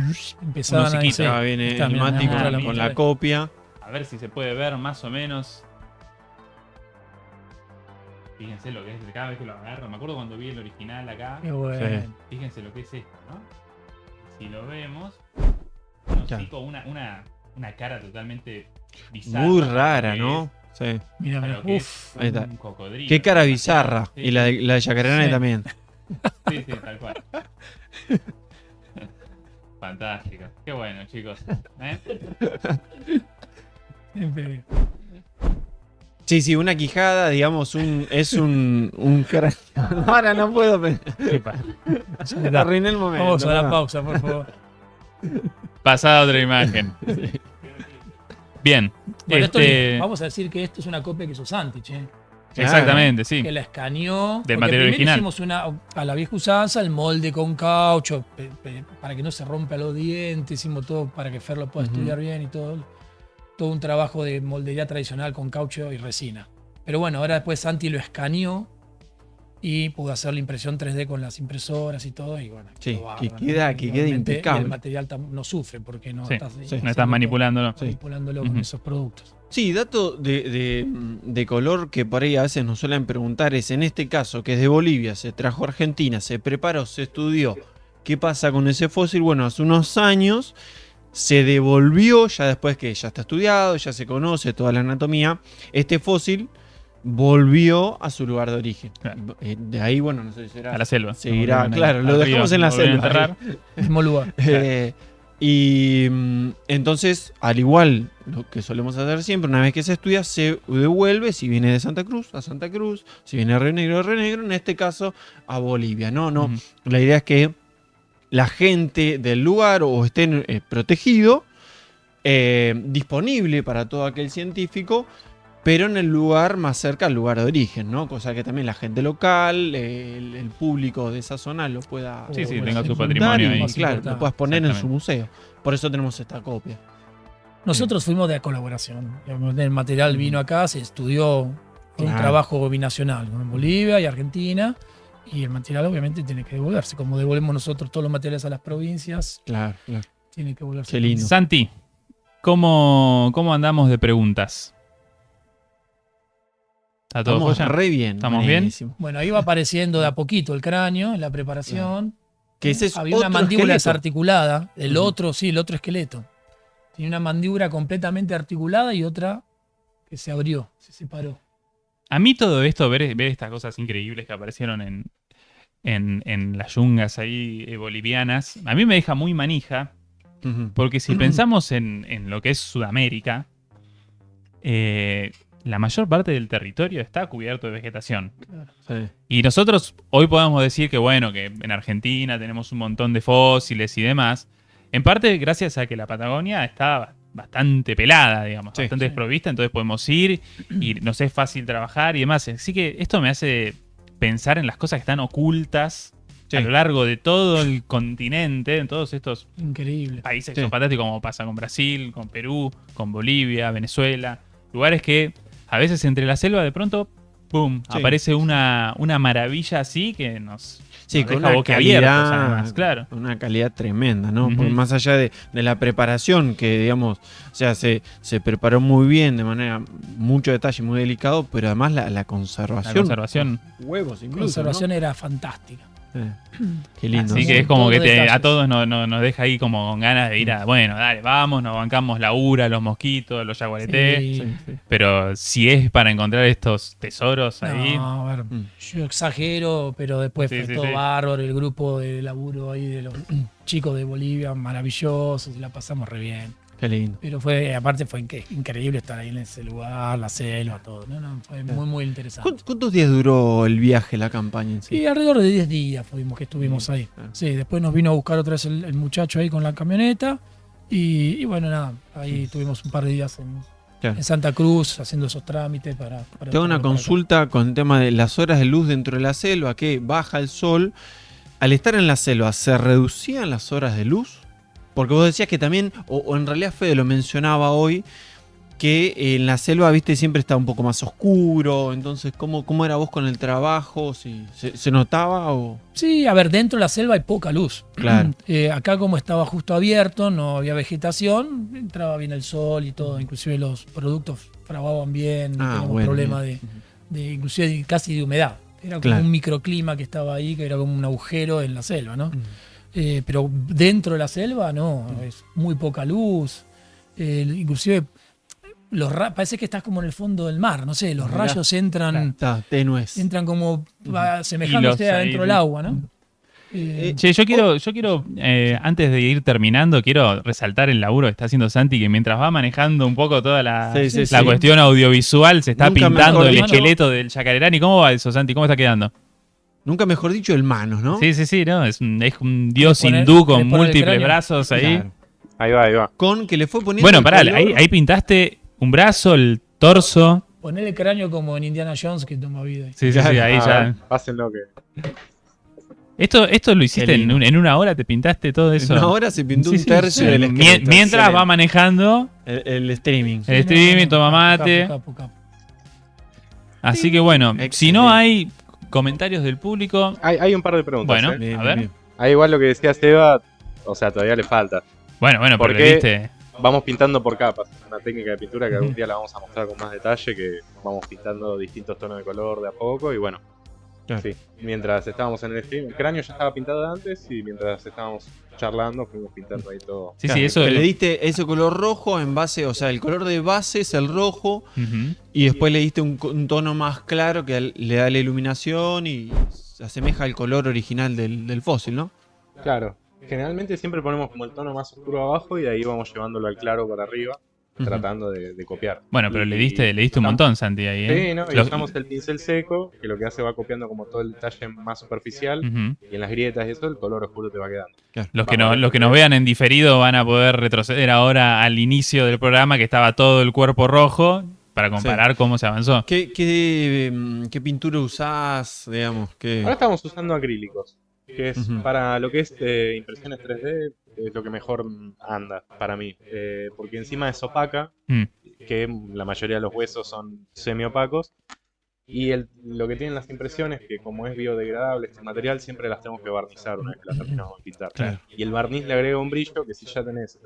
Empezaban Unos a chiquitos. Acá viene Está, el mirá, mático mirá, con mirá. la copia. A ver si se puede ver más o menos. Fíjense lo que es cada vez que lo agarro. Me acuerdo cuando vi el original acá. Qué bueno. Sí. Fíjense lo que es esto, ¿no? Si lo vemos, Claro. con una cara totalmente bizarra. Muy para rara, lo que ¿no? es- Sí. Mira, para mira. lo que Uf. es Ahí está. un cocodrilo. Qué cara bizarra. Sí, Y la de Yacarerane Sí. también. Sí, sí, tal cual. Fantástico. Qué bueno, chicos. Siempre. Sí, sí, una quijada, digamos, es un cráneo. Ahora no puedo pensar. Arruiné el momento. Vamos a la perdón. pausa, por favor. Pasada otra imagen. Bien. Bueno, esto este, vamos a decir que esto es una copia que hizo Santi, che. exactamente, sí. Que la escaneó. Del porque material primero original. hicimos a la vieja usanza, el molde con caucho, para que no se rompa los dientes, hicimos todo para que Fer lo pueda Ujú. estudiar bien y todo un trabajo de moldería tradicional con caucho y resina. Pero bueno, ahora después Santi lo escaneó y pudo hacer la impresión 3D con las impresoras y todo. Y bueno, Sí, quedó que bárbaro. queda- que quede Igualmente, impecable. y el material no sufre porque no Sí, estás, sí. No estás manipulándolo. manipulándolo Ujú. con esos productos. Sí, dato de color que por ahí a veces nos suelen preguntar es, en este caso, que es de Bolivia, se trajo a Argentina, se preparó, se estudió, ¿qué pasa con ese fósil? Bueno, hace unos años se devolvió, ya después que ya está estudiado, ya se conoce toda la anatomía, este fósil volvió a su lugar de origen. Claro. De ahí, bueno, no sé si será... A la selva. Seguirá, Volvieron claro, lo arriba, dejamos en la volvieron a selva. enterrar. Mismo lugar. Entonces, al igual lo que solemos hacer siempre, una vez que se estudia, se devuelve, si viene de Santa Cruz, a Santa Cruz, si viene de Río Negro, en este caso a Bolivia. No, Ujú. la idea es que la gente del lugar o esté protegido, disponible para todo aquel científico, pero en el lugar más cerca al lugar de origen, ¿no? Cosa que también la gente local, el público de esa zona lo pueda Sí, sí, Bueno, tenga su disfrutar patrimonio y, ahí. más claro, importante. lo puedas poner en su Exactamente. museo. Por eso tenemos esta copia. Nosotros fuimos de colaboración. El material vino acá, se estudió un Claro. trabajo binacional, ¿no? En Bolivia y Argentina. Y el material obviamente tiene que devolverse. Como devolvemos nosotros todos los materiales a las provincias, Claro, claro. tiene que devolverse. Qué lindo. Santi, ¿cómo andamos de preguntas? ¿Está todo Estamos joya? re bien. ¿Estamos bien? buenísimo. Bueno, iba apareciendo de a poquito el cráneo en la preparación. Que ese es Había una otro mandíbula esqueleto. desarticulada. El Ujú. otro, sí, el otro esqueleto. Tiene una mandíbula completamente articulada y otra que se abrió, se separó. A mí todo esto, ver estas cosas increíbles que aparecieron en las yungas ahí bolivianas, a mí me deja muy manija, Ujú. porque si pensamos en lo que es Sudamérica, la mayor parte del territorio está cubierto de vegetación. Sí. Y nosotros hoy podemos decir que, bueno, que en Argentina tenemos un montón de fósiles y demás, en parte gracias a que la Patagonia está bastante pelada, digamos, Sí. bastante desprovista, entonces podemos ir y nos es fácil trabajar y demás. Así que esto me hace pensar en las cosas que están ocultas Sí. a lo largo de todo el continente, en todos estos Increíble. países Sí. que son fantásticos, como pasa con Brasil, con Perú, con Bolivia, Venezuela, lugares que a veces entre la selva de pronto boom, Sí. aparece una maravilla así que nos Sí, nos con deja una boquiabiertos, calidad, además, claro. una calidad tremenda, ¿no? Ujú. Porque más allá de la preparación, que digamos, o sea, se preparó muy bien, de manera mucho detalle, muy delicado, pero además la La conservación. conservación. Huevos La incluso, conservación era fantástica. ¿no? Qué lindo. Así ¿no? que es como Todos que los a detalles. todos nos deja ahí como con ganas de ir a, bueno, dale, vamos, nos bancamos la ura, los mosquitos, los yaguaretés. Sí. Sí, sí. Pero si es para encontrar estos tesoros ahí, No, a ver, Mm. yo exagero, pero después Sí, fue sí, todo sí. bárbaro, el grupo de laburo ahí de los chicos de Bolivia, maravillosos, la pasamos re bien. Qué lindo. Pero aparte fue increíble estar ahí en ese lugar, la selva, todo. No, fue muy, muy interesante. ¿Cuántos días duró el viaje, la campaña en sí? Y alrededor de 10 días que estuvimos ahí. Claro. Sí, después nos vino a buscar otra vez el muchacho ahí con la camioneta. Y bueno, nada, ahí tuvimos un par de días Claro. en Santa Cruz haciendo esos trámites para Te hago una traerlo para acá. consulta con el tema de las horas de luz dentro de la selva, que baja el sol. Al estar en la selva, ¿se reducían las horas de luz? Porque vos decías que también, o en realidad Fede lo mencionaba hoy, que en la selva, viste, siempre está un poco más oscuro. Entonces, ¿cómo era vos con el trabajo? ¿Si se notaba o...? Sí, a ver, dentro de la selva hay poca luz. Claro. Acá como estaba justo abierto, no había vegetación, entraba bien el sol y todo, inclusive los productos fraguaban bien, no teníamos bueno, problema bien. de inclusive casi de humedad. Era como Claro. un microclima que estaba ahí, que era como un agujero en la selva, ¿no? Pero dentro de la selva no, es muy poca luz, inclusive parece que estás como en el fondo del mar, no sé, los Mirá. rayos entran Tenues. como asemejándose Hilos ahí. adentro del agua, ¿no? Che, yo quiero antes de ir terminando, quiero resaltar el laburo que está haciendo Santi, que mientras va manejando un poco toda la Sí, sí, la sí. cuestión audiovisual, se está Nunca pintando mejor el dicho. esqueleto del Yacarerani. ¿Cómo va eso, Santi? ¿Cómo está quedando? Nunca mejor dicho, el manos, ¿no? Sí, ¿no? Es un dios Le pone- hindú le con pone el múltiples cráneo. brazos ahí. Claro. Ahí va, ahí va. Con que le fue poniendo. Bueno, el pará, color. ahí pintaste un brazo, el torso. Poner el cráneo como en Indiana Jones que toma vida. Sí, ahí Ah, ya. pásenlo que. Esto lo hiciste Qué lindo. en una hora, te pintaste todo eso. En una hora se pintó Sí, un tercio del esqueleto. Mientras va Excelente. manejando El streaming. el streaming, toma mate. Capo. Así que bueno, si Excelente. no hay comentarios del público, Hay un par de preguntas. Bueno. ¿eh? Bien, A ver. bien. Ahí igual lo que decía Seba, o sea, todavía le falta. bueno, pero Porque- le diste. Vamos pintando por capas. Una técnica de pintura que algún día la vamos a mostrar con más detalle, que vamos pintando distintos tonos de color de a poco y bueno. Claro. Sí, mientras estábamos en el stream, el cráneo ya estaba pintado antes y mientras estábamos charlando fuimos pintando ahí todo. Sí, Claro, eso que le diste ese color rojo en base, o sea, el color de base es el rojo Ujú. y después le diste un tono más claro que le da la iluminación y se asemeja al color original del fósil, ¿no? Claro, generalmente siempre ponemos como el tono más oscuro abajo y de ahí vamos llevándolo al claro para arriba, tratando de copiar. Bueno, pero Y- le diste un montón, Santi, ahí, ¿eh? Sí, ¿no? Y Lo- usamos el pincel seco, que lo que hace va copiando como todo el detalle más superficial. Ujú. Y en las grietas y eso, el color oscuro te va quedando. Los que nos vean en diferido van a poder retroceder ahora al inicio del programa, que estaba todo el cuerpo rojo, para comparar cómo se avanzó. ¿Qué pintura usás, digamos? Ahora estamos usando acrílicos, que es Ujú. para lo que es impresiones 3D, es lo que mejor anda para mí. Porque encima es opaca, Mm. que la mayoría de los huesos son semiopacos. Y lo que tienen las impresiones, que como es biodegradable este material, siempre las tenemos que barnizar una vez que las terminamos de pintar. Claro. Y el barniz le agrega un brillo que si ya tenés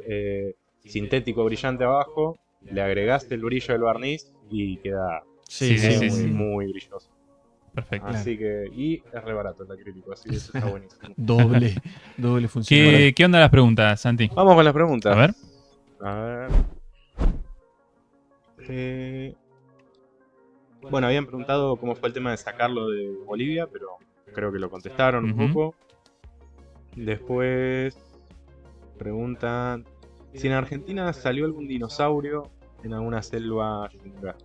sintético brillante abajo, le agregaste el brillo del barniz y queda Sí, muy, sí. muy brilloso. Perfecto. Así que, y es re barato el acrílico, así que eso está buenísimo. Doble función. ¿Qué onda las preguntas, Santi? Vamos con las preguntas. A ver. A ver. Bueno, habían preguntado cómo fue el tema de sacarlo de Bolivia, pero creo que lo contestaron un Ujú. poco. Después preguntan si en Argentina salió algún dinosaurio en alguna selva yunga.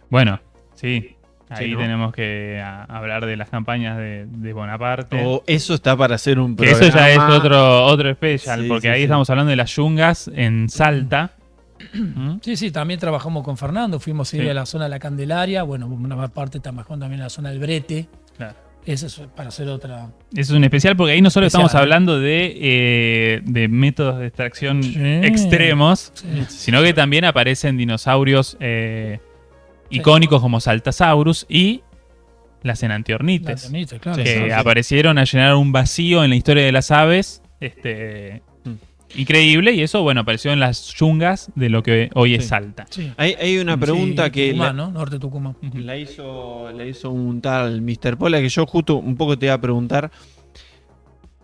Bueno, sí. Ahí Sí, ¿no? tenemos que hablar de las campañas de Bonaparte. O eso está para hacer un Que programa. eso ya es otro especial, Sí, porque sí, ahí sí. estamos hablando de las yungas en Salta. ¿Mm? Sí, también trabajamos con Fernando, fuimos a ir Sí. a la zona de la Candelaria, bueno, una parte trabajamos también en la zona del Brete. Claro. Eso es para hacer otra. Eso es un especial porque ahí no solo Especial, estamos hablando de métodos de extracción Sí. extremos, Sí. sino que también aparecen dinosaurios icónicos como Saltasaurus y las enantiornites, Claro. que aparecieron a llenar un vacío en la historia de las aves. Increíble, y eso, bueno, apareció en las yungas de lo que hoy es Salta. Sí. Hay una pregunta que Tucumán, ¿no? Norte de Tucumán. la hizo un tal Mr. Pola, que yo justo un poco te iba a preguntar.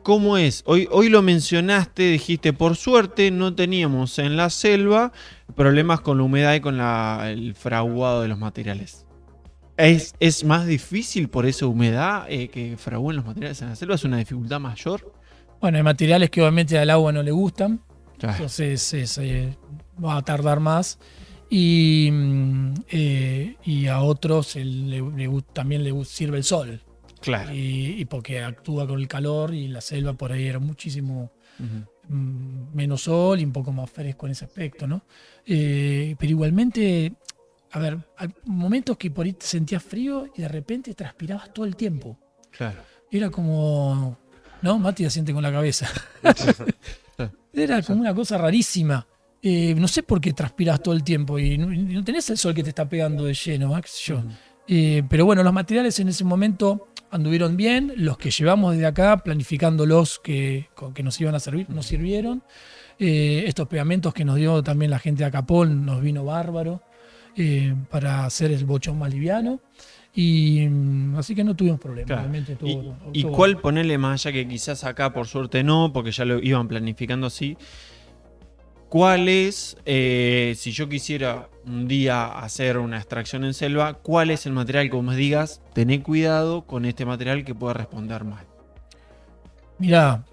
¿Cómo es? Hoy lo mencionaste, dijiste, por suerte no teníamos en la selva problemas con la humedad y con el fraguado de los materiales. ¿Es más difícil por esa humedad que fragúen los materiales en la selva? ¿Es una dificultad mayor? Bueno, hay materiales que obviamente al agua no le gustan, Claro. entonces va a tardar más. Y a otros también le sirve el sol. Claro. Y porque actúa con el calor, y la selva por ahí era muchísimo menos sol y un poco más fresco en ese aspecto, ¿no? Pero igualmente, a ver, hay momentos que por ahí te sentías frío y de repente transpirabas todo el tiempo. Claro. Era como... ¿No? Mati asiente con la cabeza. Era como una cosa rarísima. No sé por qué transpiras todo el tiempo y no tenés el sol que te está pegando de lleno, qué sé yo. Pero bueno, los materiales en ese momento anduvieron bien. Los que llevamos desde acá, planificándolos que nos iban a servir, nos sirvieron. Estos pegamentos que nos dio también la gente de Acapol nos vino bárbaro para hacer el bochón más liviano. Y así que no tuvimos problemas. Claro. Realmente ¿Y cuál ponerle más allá, que quizás acá por suerte no, porque ya lo iban planificando así? ¿Cuál es, si yo quisiera un día hacer una extracción en selva, cuál es el material que vos me digas, tené cuidado con este material que pueda responder mal? Mirá,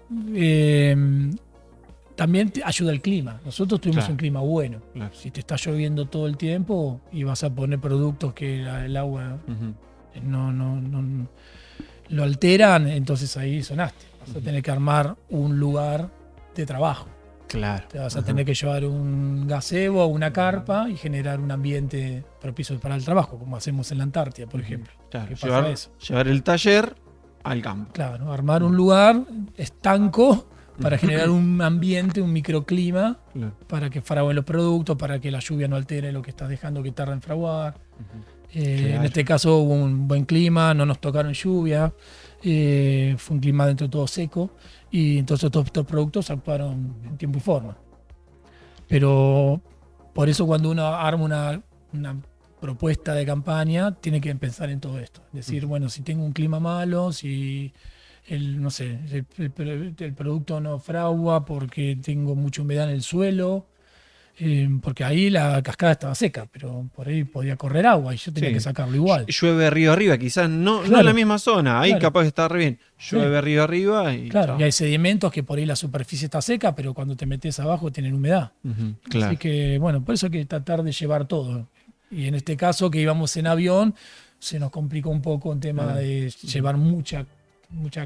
también te ayuda el clima. Nosotros tuvimos Claro. un clima bueno. Claro. Si te está lloviendo todo el tiempo y vas a poner productos que el agua no lo alteran, entonces ahí sonaste. Vas a tener que armar un lugar de trabajo. Claro. Te vas a tener que llevar un gazebo o una carpa y generar un ambiente propicio para el trabajo, como hacemos en la Antártida, por ejemplo. Claro. ¿Qué pasa eso? Llevar el taller al campo. Claro, armar un lugar estanco para generar un ambiente, un microclima, Claro. para que fraguen los productos, para que la lluvia no altere lo que estás dejando que tarda en fraguar. En Claro. este caso hubo un buen clima, no nos tocaron lluvia, fue un clima dentro de todo seco, y entonces todos estos productos actuaron en tiempo y forma. Pero por eso cuando uno arma una propuesta de campaña, tiene que pensar en todo esto. Decir, bueno, si tengo un clima malo, si no sé, el producto no fragua porque tengo mucha humedad en el suelo, porque ahí la cascada estaba seca, pero por ahí podía correr agua y yo tenía Sí. que sacarlo igual. Llueve río arriba, quizás no Claro. en la misma zona, ahí Claro. capaz que está re bien. Llueve río arriba y Claro, chao. y hay sedimentos que por ahí la superficie está seca, pero cuando te metes abajo tienen humedad. Claro. Así que, bueno, por eso hay que tratar de llevar todo. Y en este caso que íbamos en avión, se nos complicó un poco el tema de llevar mucha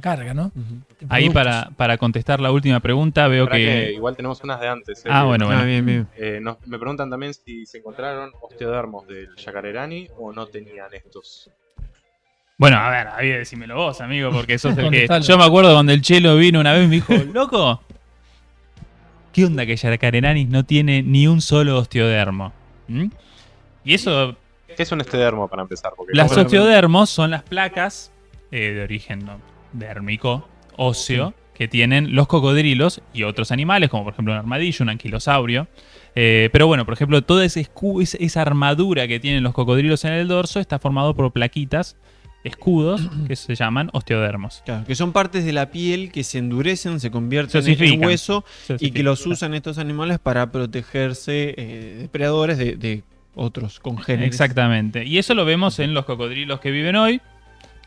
carga, ¿no? De Ahí productos. para contestar la última pregunta veo Para que que... igual tenemos unas de antes. Ah, bueno. Bien, bien. Me preguntan también si se encontraron osteodermos del Yacarerani o no tenían estos. Bueno, a ver, ahí decímelo vos, amigo, porque sos el que... Contestalo. Yo me acuerdo cuando el Chelo vino una vez y me dijo, loco, ¿qué onda que Yacareranis no tiene ni un solo osteodermo? ¿Mm? Y eso, ¿Qué es un osteodermo para empezar? Porque las como- osteodermos son las placas de origen dérmico, óseo, que tienen los cocodrilos y otros animales, como por ejemplo un armadillo, un anquilosaurio. Pero bueno, por ejemplo, toda esa armadura que tienen los cocodrilos en el dorso está formado por plaquitas, escudos, que se llaman osteodermos. Claro, que son partes de la piel que se endurecen, se convierten Se en osifican. hueso Se y que osifican. los usan estos animales para protegerse de depredadores de otros congéneres. Exactamente. Y eso lo vemos en los cocodrilos que viven hoy.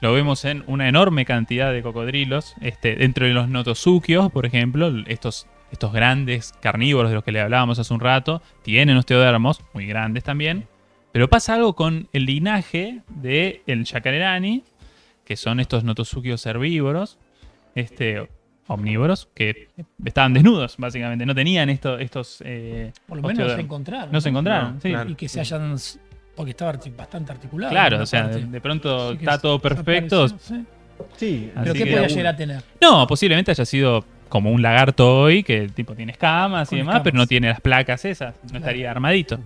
Lo vemos en una enorme cantidad de cocodrilos. Dentro de los notosuquios, por ejemplo, estos grandes carnívoros de los que le hablábamos hace un rato, tienen osteodermos, muy grandes también. Pero pasa algo con el linaje del Yacarerani, que son estos notosuquios herbívoros, omnívoros, que estaban desnudos, básicamente. No tenían estos Por lo menos no se osteodermos. encontraron. No se encontraron, No, sí. claro. Y que se hayan... Porque estaba bastante articulado. Claro, una o sea, parte. de pronto Así que está todo perfecto. desapareció, sí. Sí, Así ¿Pero qué que- podía llegar a tener? No, posiblemente haya sido como un lagarto hoy, que el tipo tiene escamas y Con demás, escamas. pero no tiene las placas esas, no Claro. estaría armadito.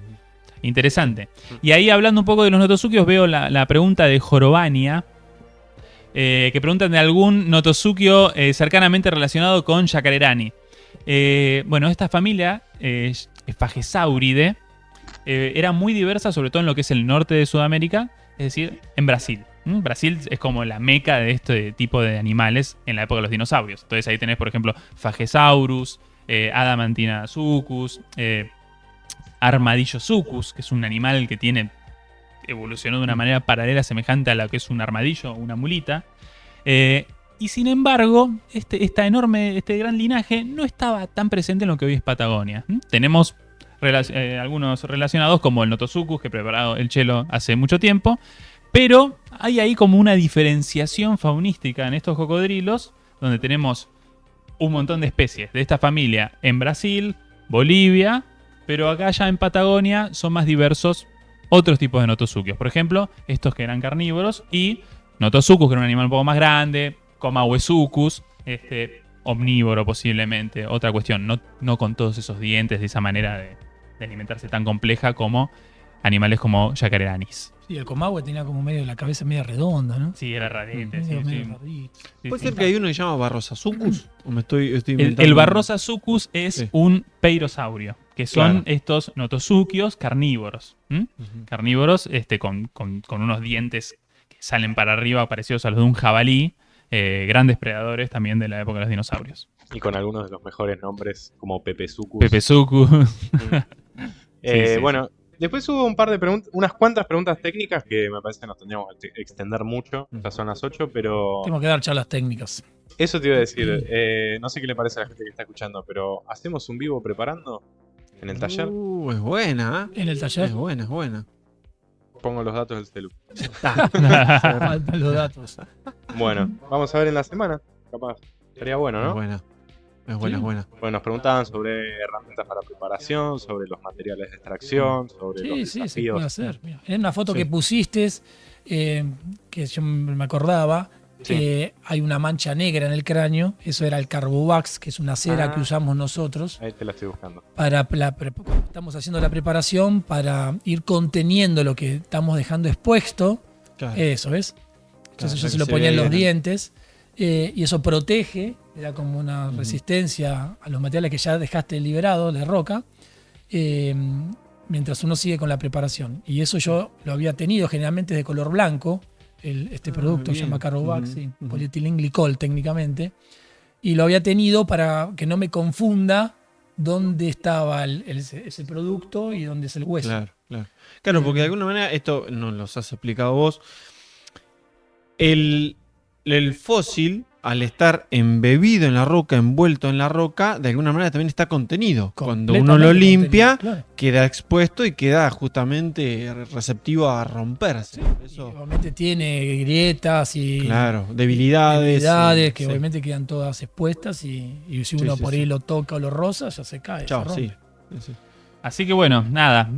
Interesante. Y ahí hablando un poco de los notosuquios, veo la pregunta de Jorobania, que preguntan de algún Notosukio cercanamente relacionado con Yacarerani. Bueno, esta familia, Phagesauridae, era muy diversa, sobre todo en lo que es el norte de Sudamérica, es decir, en Brasil. Brasil es como la meca de este tipo de animales en la época de los dinosaurios. Entonces ahí tenés, por ejemplo, Phagesaurus, Adamantiasuchus, Armadillosuchus, que es un animal que evolucionó de una manera paralela, semejante a lo que es un armadillo o una mulita. Y sin embargo, este gran linaje no estaba tan presente en lo que hoy es Patagonia. Tenemos algunos relacionados, como el Notosuchus, que preparó el Chelo hace mucho tiempo, pero hay ahí como una diferenciación faunística en estos cocodrilos, donde tenemos un montón de especies de esta familia en Brasil, Bolivia, pero acá ya en Patagonia son más diversos otros tipos de notosuquios. Por ejemplo, estos que eran carnívoros, y Notosuchus, que era un animal un poco más grande, Comahuesuchus, omnívoro posiblemente. Otra cuestión, no con todos esos dientes, de esa manera de alimentarse tan compleja como animales como Yacareranis. Sí, el Comahue tenía como medio la cabeza media redonda, ¿no? Sí, era rarete. Medio Sí. rarito. ¿Puede ser que hay uno que se llama Barrosasuchus? ¿O me estoy inventando? El Barrosasuchus es Sí. un peirosaurio, que son Claro. estos notosuquios carnívoros. Ujú. Carnívoros con unos dientes que salen para arriba, parecidos a los de un jabalí. Grandes predadores también de la época de los dinosaurios. Y con algunos de los mejores nombres, como Pepesuchus. Pepesuchus. Sí, Bueno, después hubo un par de preguntas, unas cuantas preguntas técnicas que me parece que nos tendríamos que extender mucho. Ya son las 8, pero Tengo que dar charlas técnicas. eso te iba a decir. No sé qué le parece a la gente que está escuchando, pero ¿hacemos un vivo preparando en el taller? Es buena, En el ¿eh? taller Es buena, es buena. Pongo los datos del celu. faltan los datos. Bueno, vamos a ver en la semana. Capaz. Sería bueno, Es ¿no? buena. Es buena, es buena. Bueno, nos preguntaban sobre herramientas para preparación, sobre los materiales de extracción, sobre los Sí, se desafíos. puede hacer. Mira, en una foto Sí. que pusiste, que yo me acordaba, Sí. hay una mancha negra en el cráneo. Eso era el Carbovax, que es una cera Ah. que usamos nosotros. Ahí te la estoy buscando. Cuando estamos haciendo la preparación para ir conteniendo lo que estamos dejando expuesto. Claro. Eso, ¿ves? Entonces Claro, yo que se lo se ponía en vea los bien. dientes y eso protege, le da como una resistencia a los materiales que ya dejaste liberados de roca, mientras uno sigue con la preparación. Y eso yo lo había tenido generalmente de color blanco, este producto se bien. llama Carbovax, Ujú, sí, ujú. polietilenglicol técnicamente, y lo había tenido para que no me confunda dónde estaba ese producto y dónde es el hueso. Claro, claro. Claro, porque de alguna manera, esto nos lo has explicado vos. El fósil, al estar embebido en la roca, envuelto en la roca, de alguna manera también está contenido. Cuando uno lo Completamente limpia, contenido, claro. queda expuesto y queda justamente receptivo a romperse. Y Eso, obviamente tiene grietas y claro, debilidades. que sí. obviamente quedan todas expuestas y si uno sí, por sí. ahí lo toca o lo roza, ya se cae. Chao, se rompe. sí. Así que bueno, nada.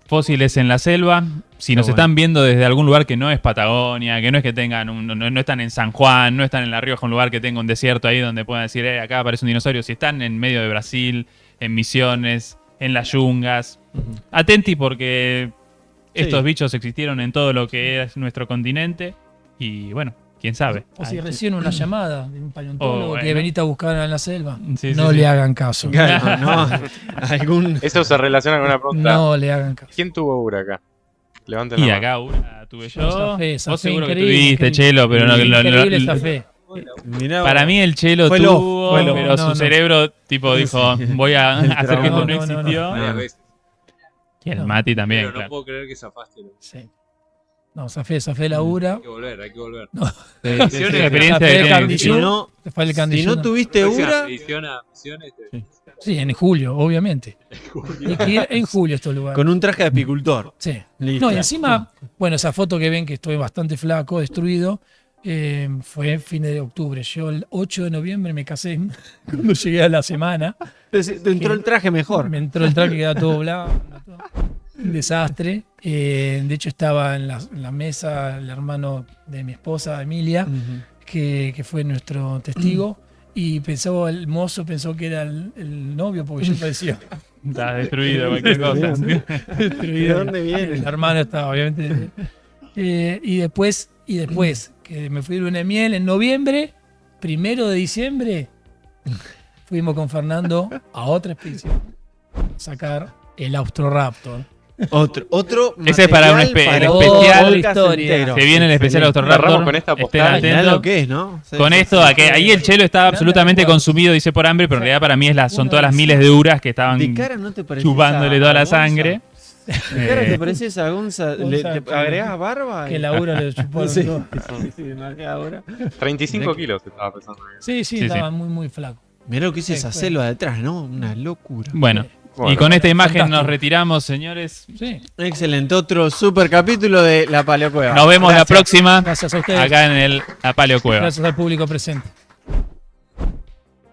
Fósiles en la selva. Si nos bueno. están viendo desde algún lugar que no es Patagonia, que no es que tengan no están en San Juan, no están en La Rioja, un lugar que tenga un desierto ahí donde puedan decir, acá aparece un dinosaurio. Si están en medio de Brasil, en Misiones, en las yungas, atenti porque estos bichos existieron en todo lo que es nuestro continente. Y bueno, quién sabe. O si Ay, reciben una llamada de un paleontólogo bueno. que venite a buscar en la selva, Sí, no sí, le sí. hagan caso. Claro, no, algún. Eso se relaciona con una pregunta. No le hagan caso. ¿Quién tuvo Ura acá? Levanten Y la acá una tuve yo. Yo zafé, Vos zafé, seguro que increíble, tuviste, increíble. Chelo, pero no, Increíble esa fe. Mirá, para mí el Chelo Fue lof, tuvo, fue lof. pero No, su no. cerebro tipo dijo, voy a El hacer que esto trauma. no No, no, no. existió. Varias veces. Y el No. Mati también, Pero no claro. puedo creer que zafaste. ¿No? Sí. No, zafé la Ura. Hay que volver, hay que volver. Es una experiencia Zafé que el tiene- Candillú. Si no, Fue el si Candillú. no tuviste Próxima Ura, expedición a Misiones. Sí, en julio, obviamente. Hay que ir en julio a estos lugares. con un traje de apicultor. Sí. Listo. No, y encima, bueno, esa foto que ven que estoy bastante flaco, destruido, fue fines de octubre. Yo el 8 de noviembre me casé cuando llegué a la semana. Entonces, te entró el traje mejor. Me entró el traje que quedaba todo blanco. todo. Un desastre. De hecho, estaba en la mesa el hermano de mi esposa, Emilia, Ujú. que fue nuestro testigo. Y el mozo pensó que era el novio, porque yo parecía Está destruido cualquier cosa. destruido. ¿De dónde viene? El hermano estaba, obviamente. Y después, que me fui de luna de miel en noviembre, 1 de diciembre, fuimos con Fernando a otra expedición. Sacar el Austroraptor. Otro Ese es para un material el otra especial. historia. entero. Se viene el especial Excelente. Autoraptor. Cerramos con esta Estén postal. Mirá atentos. lo que es, ¿no? Sí, Con sí, esto, sí. ahí el chelo estaba absolutamente acuerdo. consumido, dice por hambre, pero en realidad para mí son todas las miles de uras que estaban De cara no te pareces chupándole a toda la Gonza. sangre. De cara te pareces a Gonza. Gonza, ¿Te agregás barba? Que Laura le chupó Sí, todo. sí, demasiado ahora. 35 kilos estaba pesando. Sí, sí, Sí, estaba muy, muy flaco. Mirá lo que es Sí, esa fue. selva detrás, ¿no? Una locura. Bueno, Bueno. y con esta imagen Fantástico. nos retiramos, señores. Sí. Excelente, otro super capítulo de La Paleocueva. Nos vemos la Gracias. próxima Gracias a ustedes. acá en el Apaleo Cueva. Gracias al público presente.